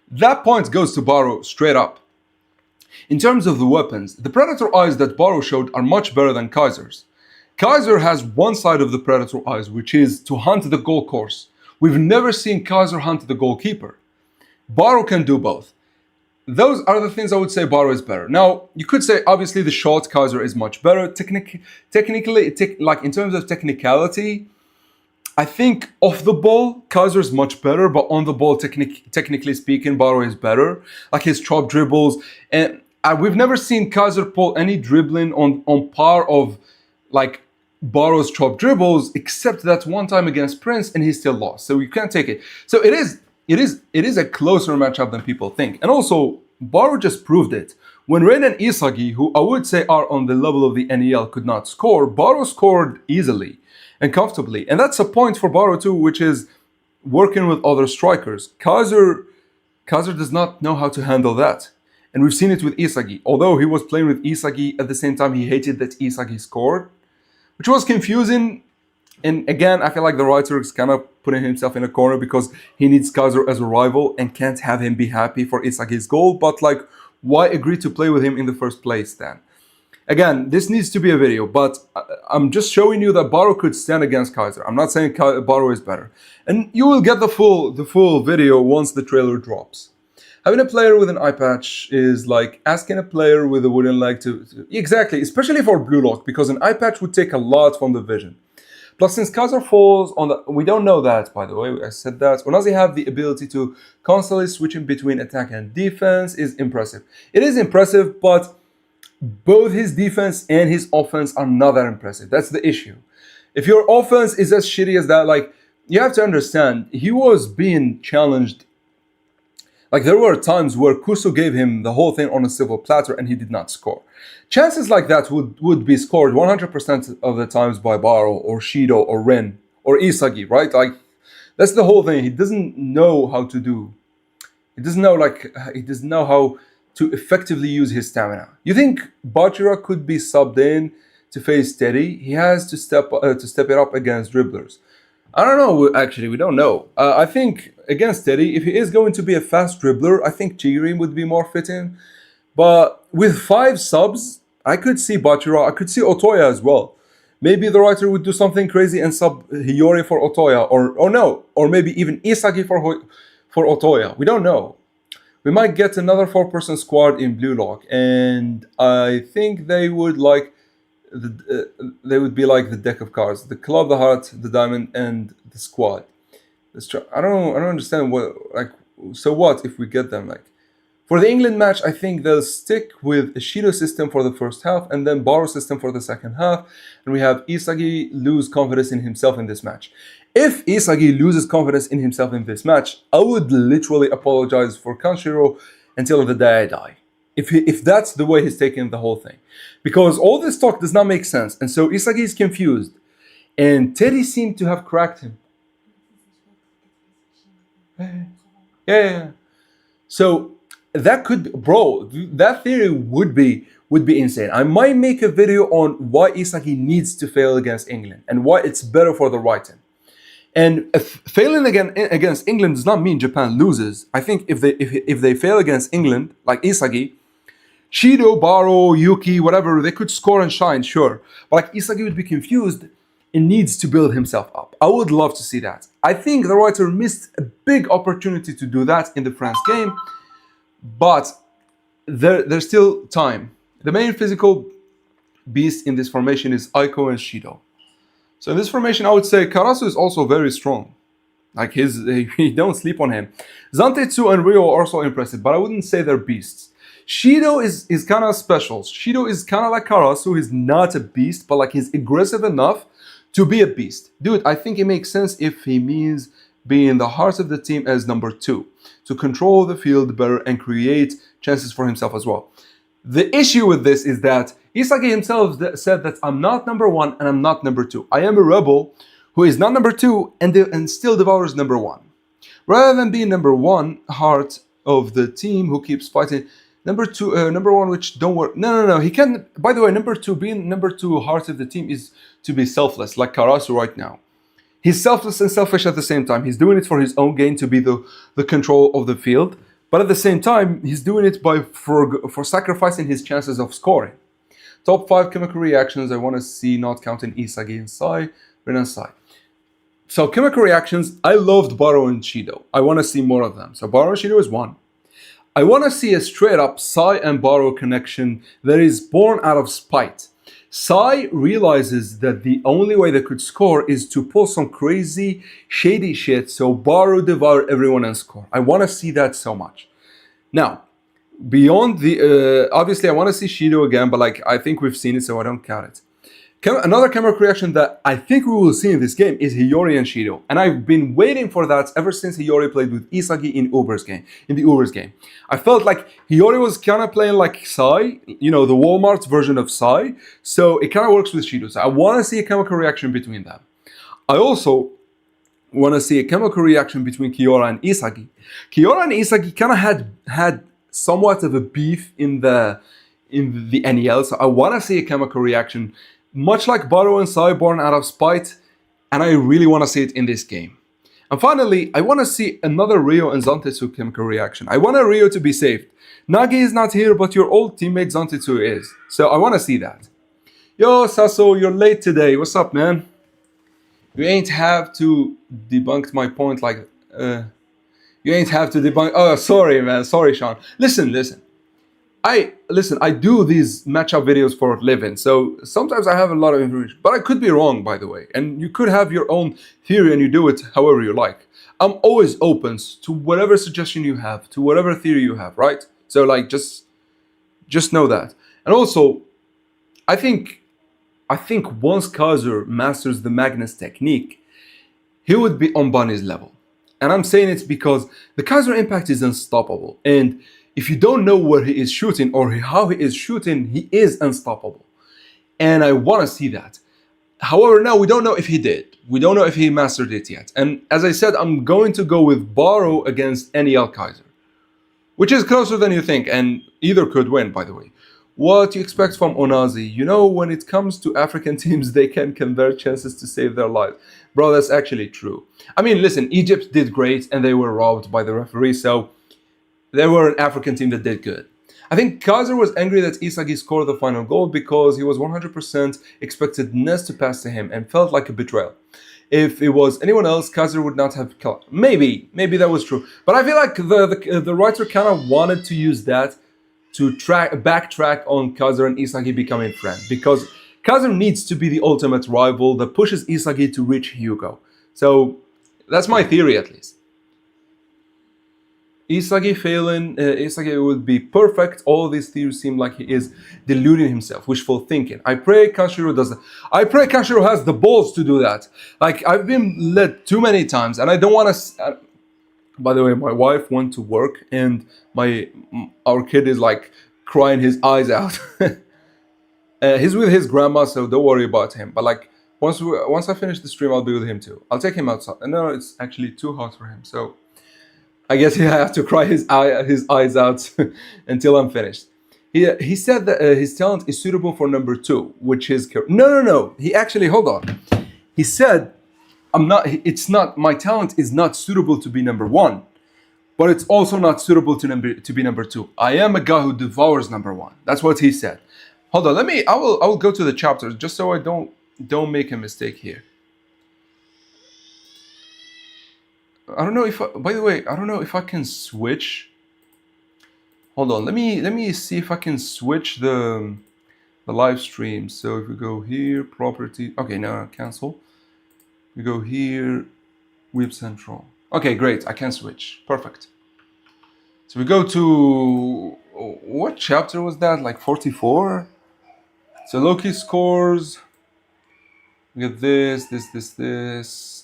That point goes to Baro straight up. In terms of the weapons, the Predator Eyes that Baro showed are much better than Kaiser's. Kaiser has one side of the Predator Eyes, which is to hunt the goal course. We've never seen Kaiser hunt the goalkeeper. Baro can do both. Those are the things I would say Baro is better. Now, you could say, obviously, the shot Kaiser is much better. Technically, like in terms of technicality, I think off the ball, Kaiser is much better, but on the ball, technically speaking, Baro is better. Like his chop dribbles. And we've never seen Kaiser pull any dribbling on par of like Baro's chop dribbles, except that one time against Prince, and he still lost. So you can't take it. So it is a closer matchup than people think. And also, Baro just proved it. When Ren and Isagi, who I would say are on the level of the NEL, could not score, Baro scored easily and comfortably. And that's a point for Baro too, which is working with other strikers. Kaiser does not know how to handle that. And we've seen it with Isagi. Although he was playing with Isagi, at the same time he hated that Isagi scored, which was confusing. And again, I feel like the writer is kind of putting himself in a corner because he needs Kaiser as a rival and can't have him be happy for Isagi's goal. But like, why agree to play with him in the first place then? Again, this needs to be a video, but I'm just showing you that Baro could stand against Kaiser. I'm not saying Baro is better. And you will get the full video once the trailer drops. Having a player with an eye patch is like asking a player with a wooden leg to... Exactly, especially for Blue Lock, because an eye patch would take a lot from the vision. Plus, since Kaiser falls on the... We don't know that, by the way, I said that. Onazi have the ability to constantly switching between attack and defense is impressive. It is impressive, but both his defense and his offense are not that impressive. That's the issue. If your offense is as shitty as that, like, you have to understand, he was being challenged. Like, there were times where Kusu gave him the whole thing on a silver platter and he did not score. Chances like that would be scored 100% of the times by Baro or Shido or Ren or Isagi, right? Like, that's the whole thing. He doesn't know how to do. He doesn't know how to effectively use his stamina. You think Bachira could be subbed in to face Teddy? He has to step it up against dribblers. I don't know, actually, we don't know. I think against Teddy, if he is going to be a fast dribbler, I think Chigirin would be more fitting. But with 5 subs, I could see Bachira, I could see Otoya as well. Maybe the writer would do something crazy and sub Hiyori for Otoya, or no, or maybe even Isagi for Otoya. We don't know. We might get another 4-person squad in Blue Lock, and I think they would be like the deck of cards: the club, the heart, the diamond, and the squad. I don't understand what like. So what if we get them like? For the England match, I think they'll stick with a Shido system for the first half and then Baro system for the second half. And we have Isagi lose confidence in himself in this match. If Isagi loses confidence in himself in this match, I would literally apologize for Kanshiro until the day I die. If that's the way he's taking the whole thing. Because all this talk does not make sense. And so Isagi is confused. And Teddy seemed to have cracked him. Yeah. So that could, bro, that theory would be insane. I might make a video on why Isagi needs to fail against England and why it's better for the writing. And failing against England does not mean Japan loses. I think if they fail against England, like Isagi, Shido, Baro, Yuki, whatever, they could score and shine, sure. But like Isagi would be confused and needs to build himself up. I would love to see that. I think the writer missed a big opportunity to do that in the France game, but there's still time. The main physical beast in this formation is Aiko and Shido. So in this formation, I would say Karasu is also very strong. Like you don't sleep on him. Zantetsu and Ryo are also impressive, but I wouldn't say they're beasts. Shido is kind of special. Shido is kind of like Karasu. He's not a beast, but like he's aggressive enough to be a beast. Dude, I think it makes sense if he means being the heart of the team as number 2, to control the field better and create chances for himself as well. The issue with this is that Isagi himself said that I'm not number 1 and I'm not number 2. I am a rebel who is not number 2 and still devours number 1. Rather than being number 1 heart of the team who keeps fighting, number 1 which don't work. No. He can. By the way, being number 2 heart of the team is to be selfless, like Karasu right now. He's selfless and selfish at the same time. He's doing it for his own gain to be the control of the field. But at the same time, he's doing it for sacrificing his chances of scoring. Top 5 chemical reactions I want to see, not counting Isagi and Sai, Rin and Sai. So chemical reactions, I loved Baro and Shido. I want to see more of them. So Baro and Shido is 1. I want to see a straight up Sai and Baro connection that is born out of spite. Sai realizes that the only way they could score is to pull some crazy, shady shit so Baro devour everyone and score. I want to see that so much. Now, beyond the... obviously, I want to see Shido again, but like I think we've seen it, so I don't count it. Another chemical reaction that I think we will see in this game is Hiyori and Shido. And I've been waiting for that ever since Hiyori played with Isagi in the Uber's game. I felt like Hiyori was kind of playing like Sai, the Walmart's version of Sai. So it kind of works with Shido. So I want to see a chemical reaction between them. I also want to see a chemical reaction between Kiora and Isagi. Kiora and Isagi kind of had somewhat of a beef in the NEL. So I want to see a chemical reaction much like Baro and Sai, born out of spite, and I really want to see it in this game. And finally, I want to see another Ryo and Zantetsu chemical reaction. I want a Ryo to be saved. Nagi is not here, but your old teammate Zantetsu is. So I want to see that. Yo, Sasso, you're late today. What's up, man? You ain't have to debunk my point like... you ain't have to debunk... Oh, sorry, man. Sorry, Sean. Listen. I do these matchup videos for a living, so sometimes I have a lot of information, but I could be wrong, by the way, and you could have your own theory and you do it however you like. I'm always open to whatever suggestion you have, to whatever theory you have, right? So like, just know that. And also, I think once Kaiser masters the Magnus technique, he would be on Bunny's level. And I'm saying it because the Kaiser impact is unstoppable, and if you don't know where he is shooting or how he is shooting, he is unstoppable. And I want to see that. However, now we don't know if he did. We don't know if he mastered it yet. And as I said, I'm going to go with Baro against NEL Kaiser, which is closer than you think, and either could win, by the way. What do you expect from Onazi? When it comes to African teams, they can convert chances to save their lives. Bro, that's actually true. I mean, listen, Egypt did great and they were robbed by the referee, so they were an African team that did good. I think Kaiser was angry that Isagi scored the final goal because he was 100% expected Ness to pass to him and felt like a betrayal. If it was anyone else, Kaiser would not have killed. Maybe that was true. But I feel like the writer kind of wanted to use that to backtrack on Kaiser and Isagi becoming friends, because Kaiser needs to be the ultimate rival that pushes Isagi to reach Hugo. So that's my theory, at least. Isagi failing, Isagi would be perfect. All these theories seem like he is deluding himself, wishful thinking. I pray Kanshiro does that. I pray Kanshiro has the balls to do that. Like, I've been led too many times, and I don't want to. By the way, my wife went to work, and our kid is like crying his eyes out. He's with his grandma, so don't worry about him. But like, once I finish the stream, I'll be with him too. I'll take him outside. And no, it's actually too hot for him, so I guess he have to cry his eyes out until I'm finished. He said that his talent is suitable for number 2, which is no. He actually, hold on. He said, I'm not. It's not. My talent is not suitable to be number 1, but it's also not suitable to be number 2. I am a guy who devours number 1. That's what he said. Hold on. I will go to the chapters just so I don't make a mistake here. I don't know if. By the way, I don't know if I can switch. Hold on. Let me see if I can switch the live stream. So if we go here, property. Okay, no, cancel. We go here, Web Central. Okay, great. I can switch. Perfect. So we go to, what chapter was that? Like 44. So Loki scores. We get this.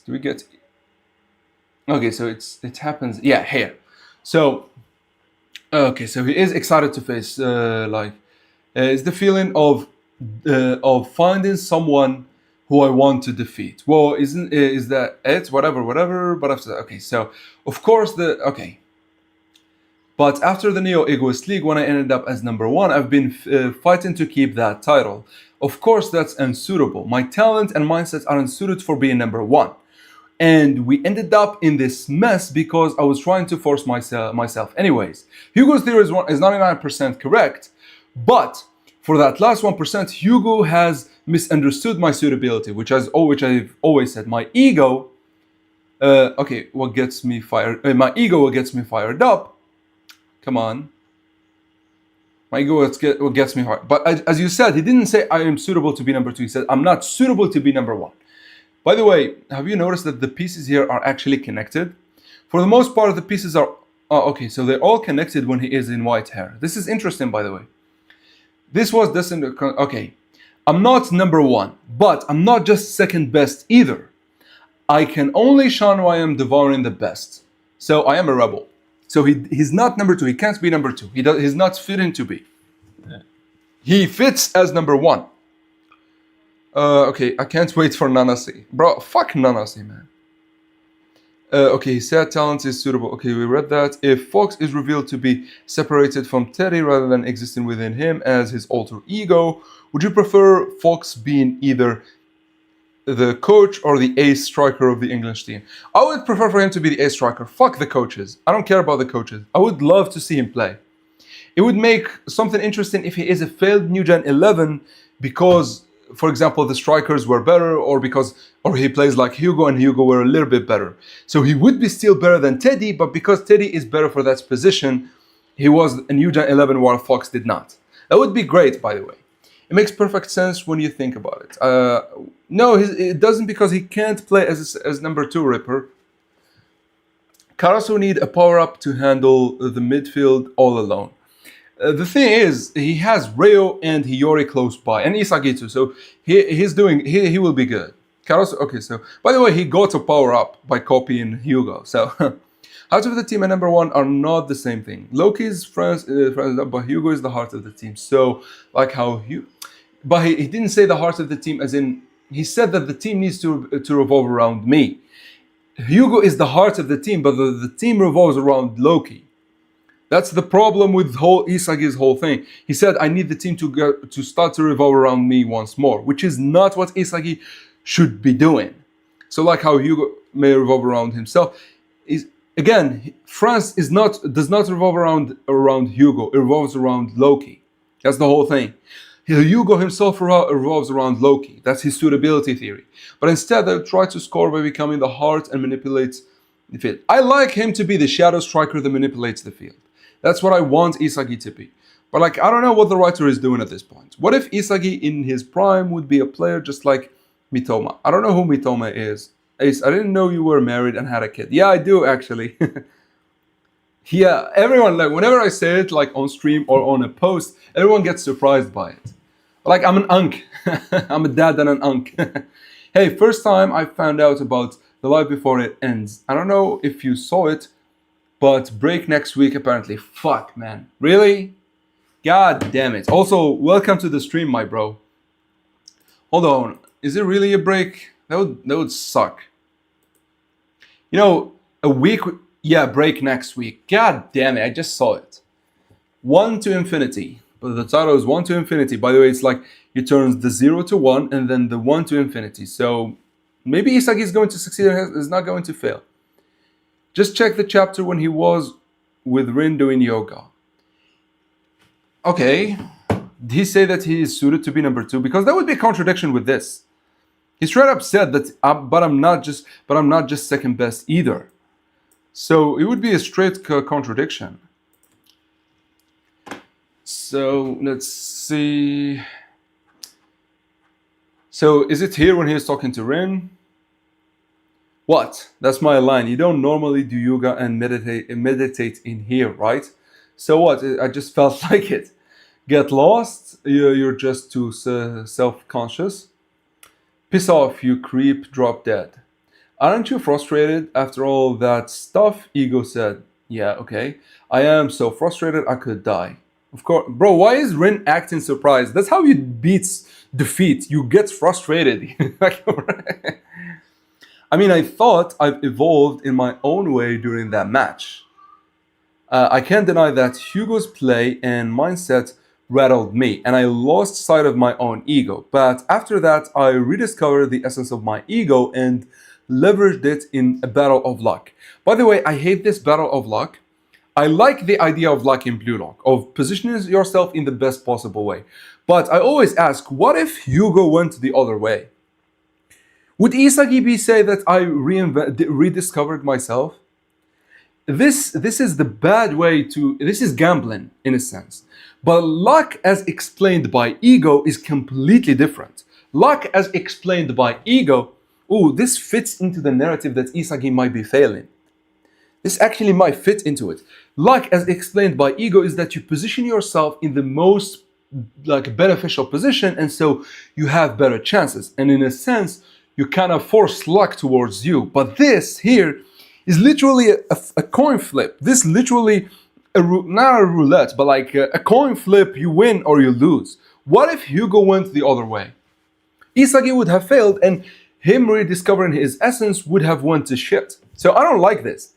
Do we get? Okay, so it happens. Yeah, here. So, okay, so he is excited to face. It's the feeling of finding someone who I want to defeat. Well, is that it? Whatever. But after that, okay. So, of course, But after the Neo Egoist League, when I ended up as number 1, I've been fighting to keep that title. Of course, that's unsuitable. My talent and mindset are unsuited for being number 1. And we ended up in this mess because I was trying to force myself. Anyways, Hugo's theory is 99% correct, but for that last 1%, Hugo has misunderstood my suitability, which I've always said. My ego, what gets me fired? My ego what gets me fired up. Come on. My ego what gets me fired. But as you said, he didn't say I am suitable to be number 2. He said I'm not suitable to be number 1. By the way, have you noticed that the pieces here are actually connected? For the most part, the pieces are... Oh, okay, so they're all connected when he is in white hair. This is interesting, by the way. Okay, I'm not number 1, but I'm not just second best either. I can only shine while I am devouring the best. So I am a rebel. So he's not number 2. He can't be number 2. He's not fitting to be. He fits as number 1. Okay, I can't wait for Nanasi. Bro, fuck Nanasi, man. Okay, he said talent is suitable. Okay, we read that. If Fox is revealed to be separated from Teddy rather than existing within him as his alter ego, would you prefer Fox being either the coach or the ace striker of the English team? I would prefer for him to be the ace striker. Fuck the coaches. I don't care about the coaches. I would love to see him play. It would make something interesting if he is a failed New Gen 11 because, for example, the strikers were better, or he plays like Hugo and Hugo were a little bit better. So he would be still better than Teddy, but because Teddy is better for that position, he was a New Gen 11 while Fox did not. That would be great, by the way. It makes perfect sense when you think about it. No, it doesn't, because he can't play as number 2 Ripper. Karasu need a power-up to handle the midfield all alone. The thing is, he has Reo and Hiyori close by, and Isagi too, so he will be good. Karasu, okay, so, by the way, he got a power-up by copying Hugo, so... Heart of the team and number 1 are not the same thing. Loki's friends, but Hugo is the heart of the team. So, like how but he didn't say the heart of the team as in, he said that the team needs to revolve around me. Hugo is the heart of the team, but the team revolves around Loki. That's the problem with Isagi's whole thing. He said, I need the team to start to revolve around me once more, which is not what Isagi should be doing. So like how Hugo may revolve around himself, Again, France does not revolve around Hugo. It revolves around Loki. That's the whole thing. Hugo himself revolves around Loki. That's his suitability theory. But instead, they try to score by becoming the heart and manipulates the field. I like him to be the shadow striker that manipulates the field. That's what I want Isagi to be. But like, I don't know what the writer is doing at this point. What if Isagi in his prime would be a player just like Mitoma? I don't know who Mitoma is. Ace, I didn't know you were married and had a kid. Yeah, I do actually. Yeah, everyone, like whenever I say it like on stream or on a post, everyone gets surprised by it. Like I'm an unk. I'm a dad and an unk. Hey, first time I found out about the live before it ends. I don't know if you saw it, but break next week apparently. Fuck, man. Really? God damn it. Also, welcome to the stream, my bro. Hold on. Is it really a break? That would suck. You know, a week. Yeah, break next week. God damn it. I just saw it. 1 to infinity. But the title is 1 to infinity. By the way, it's like you turn the 0 to 1 and then the 1 to infinity. So maybe Isagi is going to succeed and is not going to fail. Just check the chapter when he was with Rin doing yoga. Okay. Did he say that he is suited to be number 2? Because that would be a contradiction with this. He straight up said that, but I'm not just second best either. So it would be a straight contradiction. So let's see. So is it here when he is talking to Rin? What? That's my line. You don't normally do yoga and meditate in here, right? So what? I just felt like it. Get lost. You're just too self-conscious. Piss off, you creep, drop dead. Aren't you frustrated after all that stuff? Ego said. Yeah, okay. I am so frustrated I could die. Of course. Bro, why is Rin acting surprised? That's how you beat defeat. You get frustrated. I mean, I thought I've evolved in my own way during that match. I can't deny that Hugo's play and mindset rattled me, and I lost sight of my own ego. But after that, I rediscovered the essence of my ego and leveraged it in a battle of luck. By the way, I hate this battle of luck. I like the idea of luck in Blue Lock, of positioning yourself in the best possible way. But I always ask, what if Hugo went the other way? Would Isagi say that I rediscovered myself? This is the bad way to... This is gambling, in a sense. But luck as explained by ego is completely different. Luck as explained by ego, this fits into the narrative that Isagi might be failing. This actually might fit into it. Luck as explained by ego is that you position yourself in the most beneficial position, and so you have better chances. And in a sense, you kind of force luck towards you. But this here is literally a coin flip. This literally... not a roulette, but like a coin flip, you win or you lose. What if Hugo went the other way? Isagi would have failed and him rediscovering his essence would have went to shit. So I don't like this.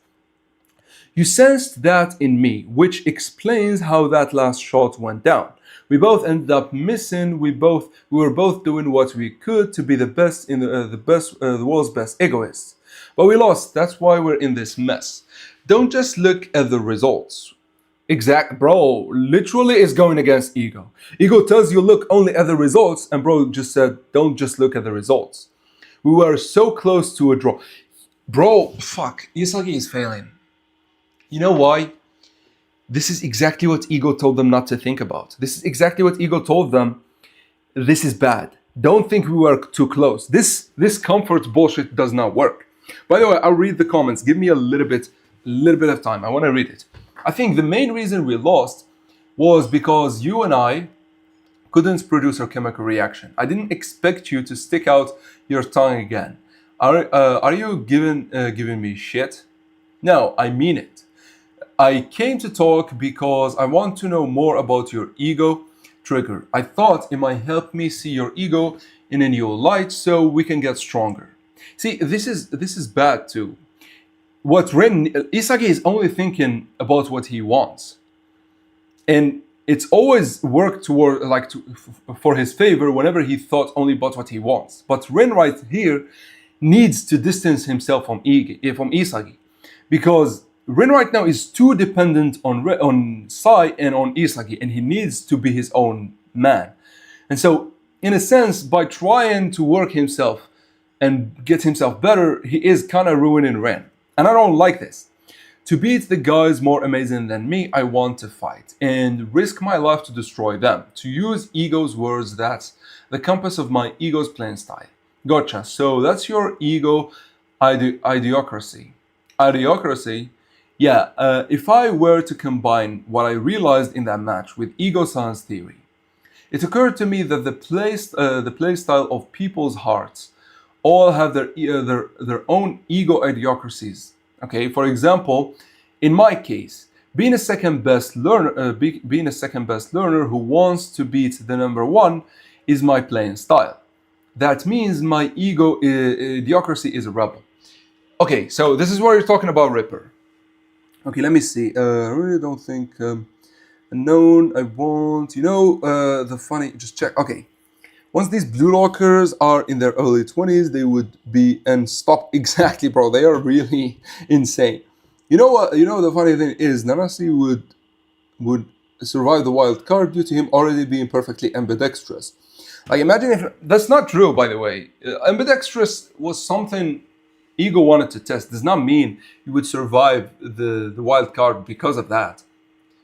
You sensed that in me, which explains how that last shot went down. We both ended up missing. We were both doing what we could to be the best in the world's best egoists. But we lost. That's why we're in this mess. Don't just look at the results. Bro, literally is going against ego. Ego tells you look only at the results, and bro just said don't just look at the results. We were so close to a draw. Bro, fuck, Isagi is failing. You know why? This is exactly what ego told them not to think about. This is exactly what ego told them. This is bad. Don't think we were too close. This comfort bullshit does not work. By the way, I'll read the comments. Give me a little bit of time. I want to read it. I think the main reason we lost was because you and I couldn't produce a chemical reaction. I didn't expect you to stick out your tongue again. Are you giving me shit? No, I mean it. I came to talk because I want to know more about your ego trigger. I thought it might help me see your ego in a new light so we can get stronger. See, this is bad too. Isagi is only thinking about what he wants, and it's always worked for his favor whenever he thought only about what he wants. But Rin right here needs to distance himself from Isagi, because Rin right now is too dependent on Sai and on Isagi, and he needs to be his own man. And so, in a sense, by trying to work himself and get himself better, he is kind of ruining Ren. And I don't like this. To beat the guys more amazing than me, I want to fight and risk my life to destroy them. To use ego's words, that's the compass of my ego's playing style. Gotcha. So that's your ego idiocracy. Idiocracy? Yeah, if I were to combine what I realized in that match with ego science theory, it occurred to me that the play style of people's hearts all have their own ego idiocracies. Okay, for example, in my case, being a second best learner who wants to beat the number one is my playing style. That means my ego idiocracy is a rebel. Okay, so this is what you're talking about, Ripper. Okay, let me see. I really don't think known. I want, the funny. Just check. Okay, once these blue lockers are in their early 20s, they would be and stop exactly, bro. They are really insane. You know what? You know the funny thing is, Nanasi would survive the wild card due to him already being perfectly ambidextrous. Like, imagine if that's not true, by the way. Ambidextrous was something ego wanted to test. Does not mean you would survive the wild card because of that.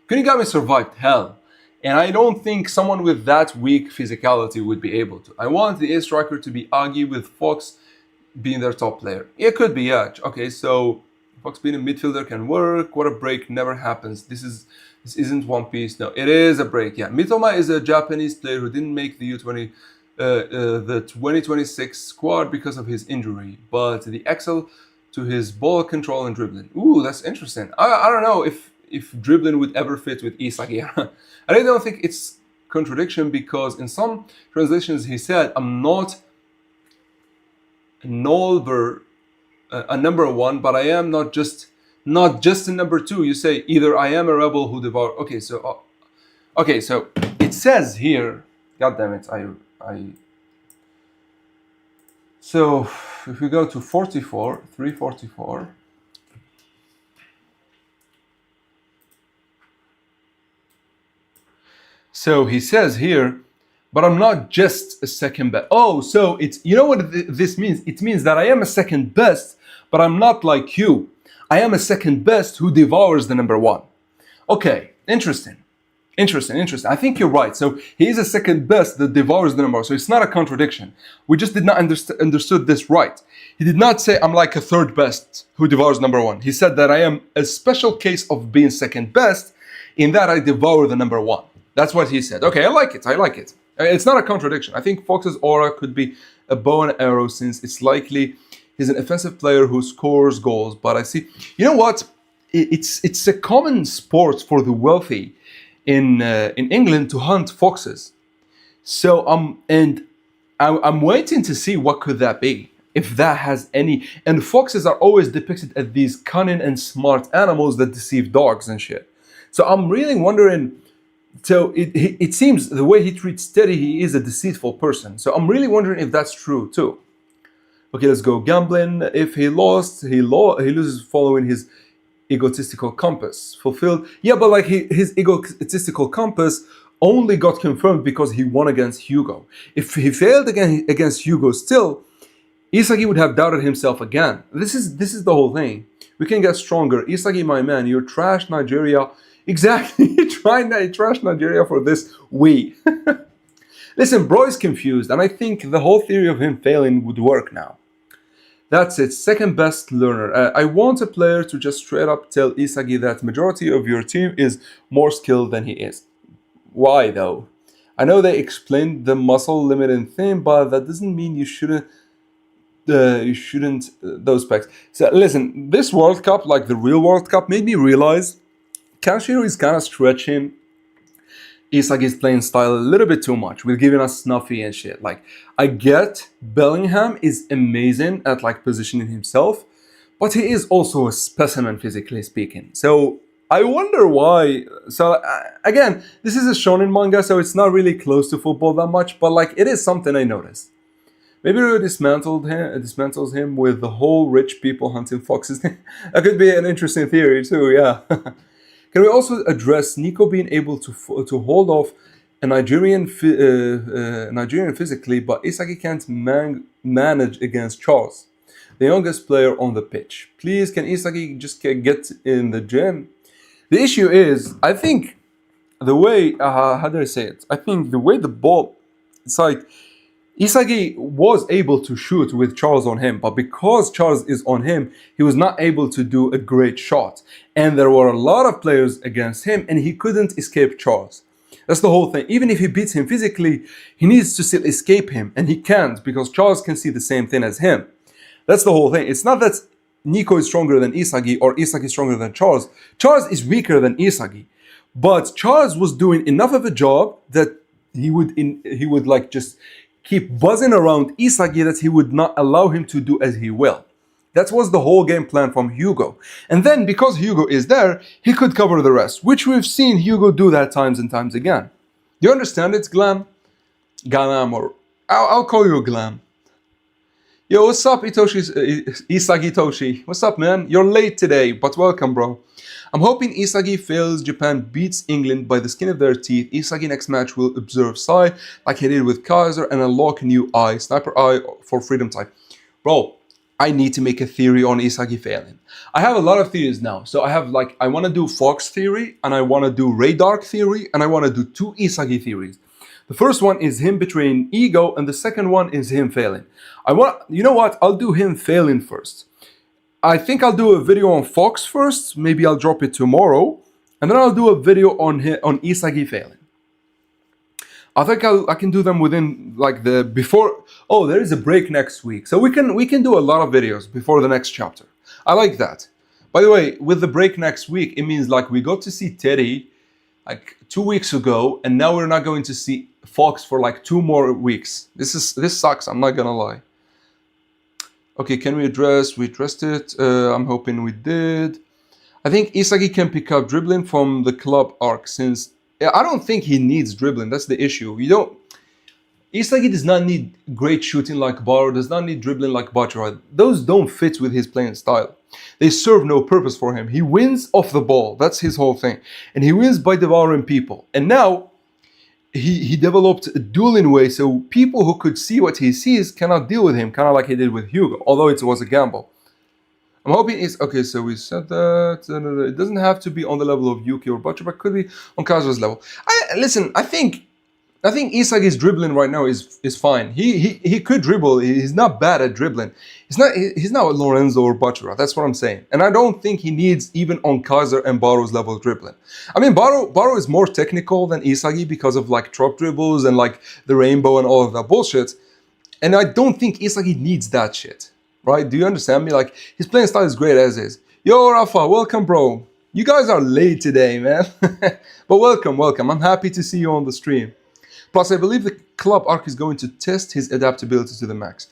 Kunigami survived hell. And I don't think someone with that weak physicality would be able to. I want the ace striker to be Agi with Fox being their top player. It could be, yeah. Okay, so Fox being a midfielder can work. What a break never happens. This isn't One Piece. No, it is a break. Yeah, Mitoma is a Japanese player who didn't make the the 2026 squad because of his injury, but the excel to his ball control and dribbling. Ooh, that's interesting. I don't know if dribbling would ever fit with Isagi. I really don't think it's contradiction because in some translations he said, "I'm not a number one, but I am not just a number two." You say either I am a rebel who devour. Okay, so it says here. God damn it! So if we go to 344. So he says here, but I'm not just a second best. Oh, so it's, you know what this means? It means that I am a second best, but I'm not like you. I am a second best who devours the number one. Okay, interesting. I think you're right. So he is a second best that devours the number. So it's not a contradiction. We just did not understood this right. He did not say I'm like a third best who devours number one. He said that I am a special case of being second best in that I devour the number one. That's what he said. Okay, I like it. It's not a contradiction. I think Fox's aura could be a bow and arrow since it's likely he's an offensive player who scores goals. But I see, you know what? It's a common sport for the wealthy in England to hunt foxes. So I'm waiting to see what could that be, if that has any. And foxes are always depicted as these cunning and smart animals that deceive dogs and shit. So I'm really wondering. So it seems the way he treats Teddy, he is a deceitful person. So I'm really wondering if that's true too. Okay, let's go gambling. If he lost, he loses following his egotistical compass. Fulfilled. Yeah, but like his egotistical compass only got confirmed because he won against Hugo. If he failed against Hugo still, Isagi would have doubted himself again. This is the whole thing. We can get stronger. Isagi, my man, you're trash Nigeria. Exactly. Trash Nigeria for this. Listen, bro is confused, and I think the whole theory of him failing would work now. That's it. Second best learner. I want a player to just straight up tell Isagi that majority of your team is more skilled than he is. Why though? I know they explained the muscle limiting thing, but that doesn't mean you shouldn't those specs. So listen, this World Cup, like the real World Cup, made me realize Kanshiro is kind of stretching Isagi's playing style a little bit too much with giving us Snuffy and shit. Like, I get Bellingham is amazing at like positioning himself, but he is also a specimen physically speaking. So I wonder why. So again, this is a shonen manga, so it's not really close to football that much, but like it is something I noticed. Maybe we dismantles him with the whole rich people hunting foxes. That could be an interesting theory too. Yeah. Can we also address Nico being able to hold off a Nigerian physically, but Isagi can't manage against Charles, the youngest player on the pitch? Please, can Isagi just get in the gym? The issue is, I think the way how do I say it? I think the way the ball, it's like Isagi was able to shoot with Charles on him, but because Charles is on him, he was not able to do a great shot. And there were a lot of players against him, and he couldn't escape Charles. That's the whole thing. Even if he beats him physically, he needs to still escape him, and he can't because Charles can see the same thing as him. That's the whole thing. It's not that Nico is stronger than Isagi or Isagi is stronger than Charles. Charles is weaker than Isagi. But Charles was doing enough of a job that he would like just keep buzzing around Isagi that he would not allow him to do as he will. That was the whole game plan from Hugo. And then because Hugo is there, he could cover the rest, which we've seen Hugo do that times and times again. Do you understand it, Glam? Galam, or I'll call you Glam. Yo, what's up, Isagi Toshi? What's up, man? You're late today, but welcome, bro. I'm hoping Isagi fails, Japan beats England by the skin of their teeth. Isagi next match will observe Sai like he did with Kaiser and unlock a new eye, sniper eye for freedom type. Bro, I need to make a theory on Isagi failing. I have a lot of theories now. So I want to do Fox theory, and I want to do Ray Dark theory, and I want to do 2 Isagi theories. The first one is him betraying Ego, and the second one is him failing. You know what? I'll do him failing first. I think I'll do a video on Fox first. Maybe I'll drop it tomorrow, and then I'll do a video on Isagi failing. I think I can do them within like the before. Oh, there is a break next week, so we can do a lot of videos before the next chapter. I like that. By the way, with the break next week, it means like we got to see Teddy like 2 weeks ago, and now we're not going to see Fox for like 2 more weeks. This sucks. I'm not gonna lie. Okay, can we address? We addressed it. I'm hoping we did. I think Isagi can pick up dribbling from the club arc since I don't think he needs dribbling. That's the issue. Isagi does not need great shooting like Baro, does not need dribbling like Bachara. Those don't fit with his playing style. They serve no purpose for him. He wins off the ball. That's his whole thing. And he wins by devouring people. And now he developed a dueling way, so people who could see what he sees cannot deal with him, kind of like he did with Hugo, although it was a gamble. I'm hoping it's okay. So we said that it doesn't have to be on the level of Yuki or Butcher, but could be on Kazu's level. I think Isagi's dribbling right now is fine. He could dribble. He's not bad at dribbling. He's not Lorenzo or Butcher. That's what I'm saying. And I don't think he needs even on Kaiser and Baro's level of dribbling. I mean, Baro is more technical than Isagi because of like drop dribbles and like the rainbow and all of that bullshit. And I don't think Isagi needs that shit. Right? Do you understand me? Like, his playing style is great as is. Yo, Rafa, welcome, bro. You guys are late today, man. But welcome. I'm happy to see you on the stream. Plus, I believe the club arc is going to test his adaptability to the max.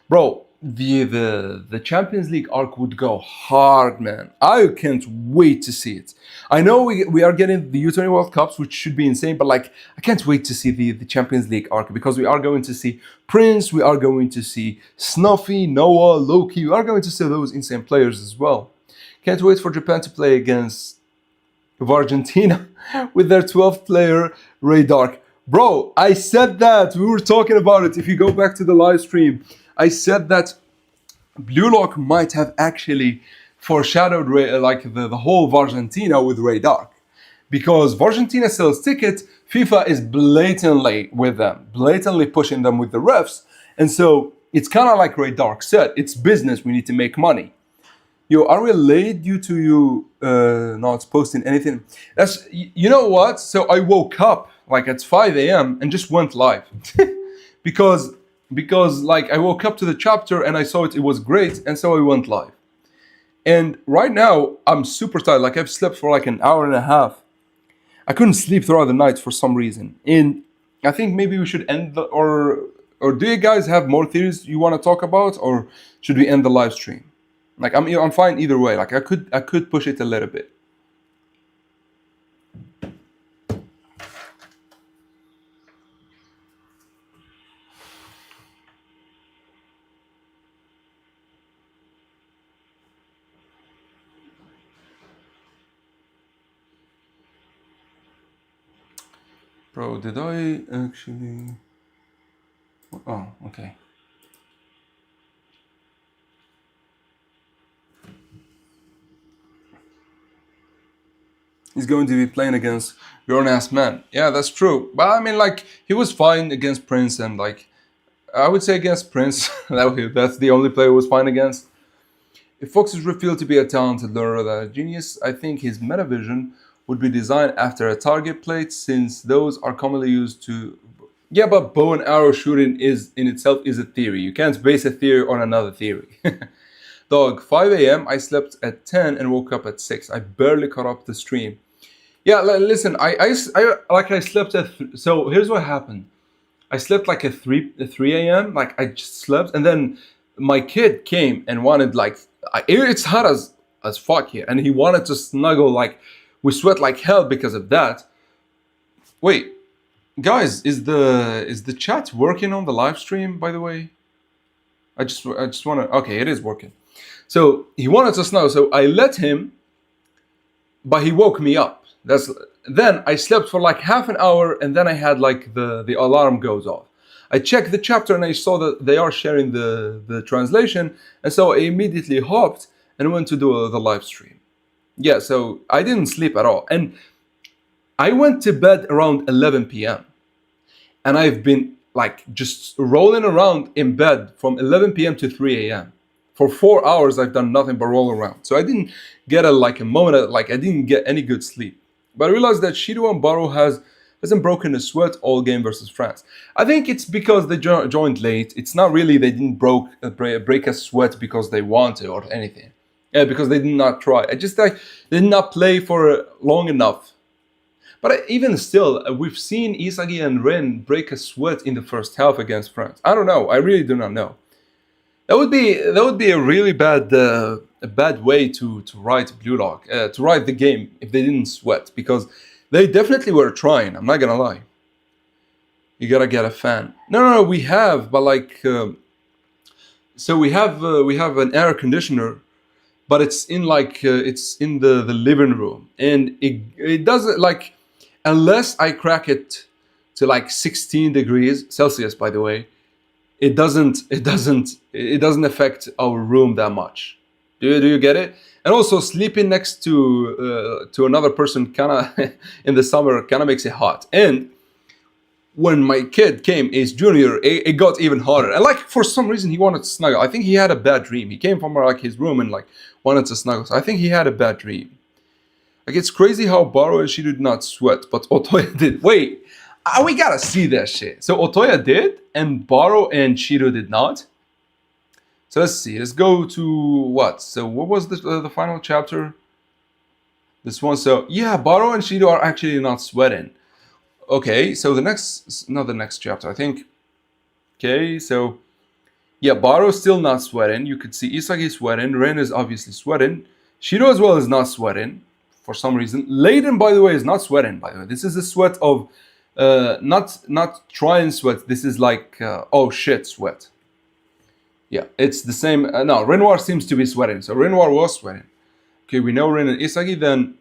Bro, the Champions League arc would go hard, man. I can't wait to see it. I know we are getting the U20 World Cups, which should be insane, but like I can't wait to see the Champions League arc because we are going to see Prince, we are going to see Snuffy, Noah, Loki, we are going to see those insane players as well. Can't wait for Japan to play against Argentina with their 12th player, Ray Dark. Bro, I said that. We were talking about it. If you go back to the live stream, I said that Blue Lock might have actually foreshadowed the whole Argentina with Ray Dark. Because Argentina sells tickets, FIFA is blatantly with them, blatantly pushing them with the refs. And so it's kind of like Ray Dark said, it's business, we need to make money. Yo, are we late due to you not posting anything? You know what? So I woke up like at 5 a.m. and just went live. because like I woke up to the chapter and I saw it was great, and so I went live. And right now I'm super tired. Like I've slept for like an hour and a half. I couldn't sleep throughout the night for some reason. And I think maybe we should end or do you guys have more theories you want to talk about, or should we end the live stream? Like I'm fine either way. Like I could push it a little bit. Bro, did I actually... Oh, okay. He's going to be playing against grown-ass men. Yeah, that's true. But I mean, like, he was fine against Prince, and like, I would say against Prince, that's the only player who was fine against. If Fox is revealed to be a talented learner than a genius, I think his metavision would be designed after a target plate, since those are commonly used to... Yeah, but bow and arrow shooting is in itself is a theory. You can't base a theory on another theory. Dog, 5 a.m. I slept at 10 and woke up at 6. I barely caught up the stream. Yeah, listen, I slept at... So here's what happened. I slept like at 3 a.m. Like I just slept, and then my kid came and wanted like... it's hot as fuck here, and he wanted to snuggle. Like we sweat like hell because of that. Wait, guys, is the chat working on the live stream, by the way? I just want to... Okay, it is working. So he wanted to snuggle, so I let him, but he woke me up. Then I slept for like half an hour, and then I had like the alarm goes off. I checked the chapter and I saw that they are sharing the translation, and so I immediately hopped and went to do the live stream. Yeah, so I didn't sleep at all, and I went to bed around 11 p.m. and I've been like just rolling around in bed from 11 p.m. to 3 a.m. For 4 hours, I've done nothing but roll around. So I didn't get a moment, like I didn't get any good sleep. But I realized that Shido and Baro hasn't broken a sweat all game versus France. I think it's because they joined late. It's not really they didn't break a sweat because they wanted or anything. Yeah, because they did not try. I just like they did not play for long enough. But even still, we've seen Isagi and Ren break a sweat in the first half against France. I don't know. I really do not know. That would be a really bad way to write Blue Lock, to write the game if they didn't sweat, because they definitely were trying. I'm not gonna lie. You gotta get a fan. No, we have, but like, so we have an air conditioner, but it's in like it's in the living room, and it doesn't like, unless I crack it to like 16 degrees Celsius, by the way. It doesn't affect our room that much. Do you get it? And also sleeping next to another person kind of in the summer kind of makes it hot. And when my kid came, Ace Junior, it got even hotter. And like for some reason he wanted to snuggle. I think he had a bad dream. He came from like his room and like wanted to snuggle. So I think he had a bad dream. Like it's crazy how Baro and she did not sweat, but Otoya did. Wait. We gotta see that shit. So Otoya did, and Baro and Shido did not. So let's see. Let's go to what? So what was the final chapter? This one. So yeah, Baro and Shido are actually not sweating. Okay, so not the next chapter, I think. Okay, so yeah, Baro's still not sweating. You could see Isagi sweating. Ren is obviously sweating. Shido as well is not sweating for some reason. Leiden, by the way, is not sweating. By the way, this is a sweat of. Not trying sweat. This is like oh shit sweat. Yeah, it's the same. No, Renoir seems to be sweating. So Renoir was sweating. Okay, we know Ren and Isagi. Then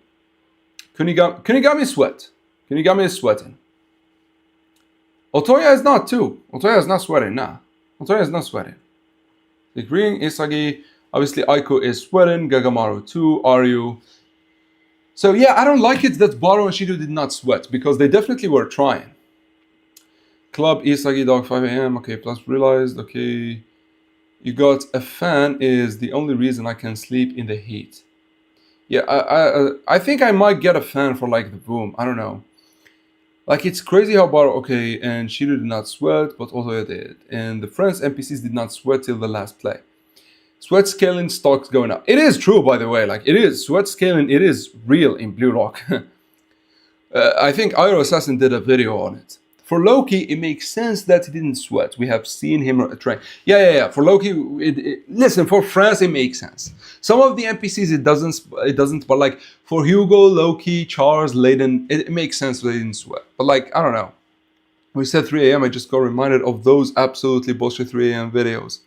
Kunigami sweat. Kunigami is sweating. Otoya is not too. Otoya is not sweating. Nah, Otoya is not sweating. The green Isagi. Obviously, Aiko is sweating. Gagamaru too. Aryu. So yeah, I don't like it that Baro and Shido did not sweat, because they definitely were trying. Club Isagi Dog 5 a.m. Okay, plus realized. Okay, you got a fan is the only reason I can sleep in the heat. Yeah, I think I might get a fan for like the boom. I don't know. Like it's crazy how Baro okay and Shido did not sweat, but Otoya did, and the French NPCs did not sweat till the last play. Sweat scaling stocks going up. It is true, by the way. Like it is sweat scaling. It is real in Blue Lock. I think Iron Assassin did a video on it. For Loki, it makes sense that he didn't sweat. We have seen him train. Yeah. For Loki, listen. For France, it makes sense. Some of the NPCs, it doesn't. But like for Hugo, Loki, Charles, Leiden, it makes sense that they didn't sweat. But like I don't know. When we said 3 a.m., I just got reminded of those absolutely bullshit 3 a.m. videos.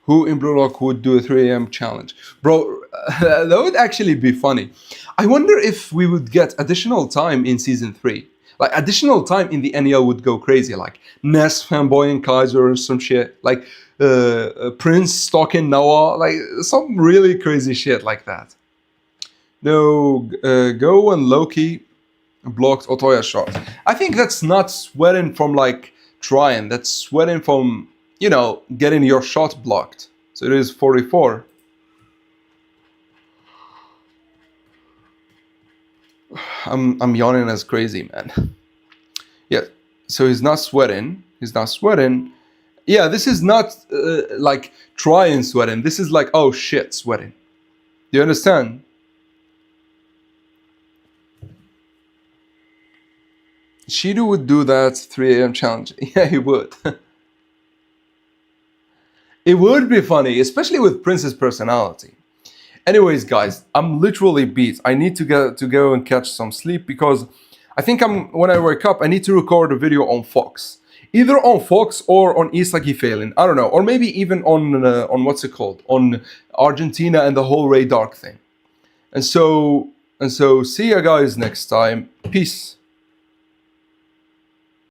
Who in Blue Lock would do a 3 a.m. challenge? Bro, that would actually be funny. I wonder if we would get additional time in Season 3. Like additional time in the NEL would go crazy, like Ness fanboying Kaiser or some shit, like Prince stalking Noah, like some really crazy shit like that. No, Go and Loki blocked Otoya shot. I think that's not sweating from like trying. That's sweating from, you know, getting your shot blocked. So it is 44. I'm yawning as crazy, man. Yeah. So he's not sweating. He's not sweating. Yeah, this is not like trying sweating. This is like, oh shit, sweating. Do you understand? Shido would do that 3 a.m. challenge. Yeah, he would. It would be funny, especially with Prince's personality. Anyways, guys, I'm literally beat. I need to go and catch some sleep because I think when I wake up, I need to record a video on Fox. Either on Fox or on Isagi Phelan. I don't know. Or maybe even on what's it called? On Argentina and the whole Ray Dark thing. And so see you guys next time. Peace.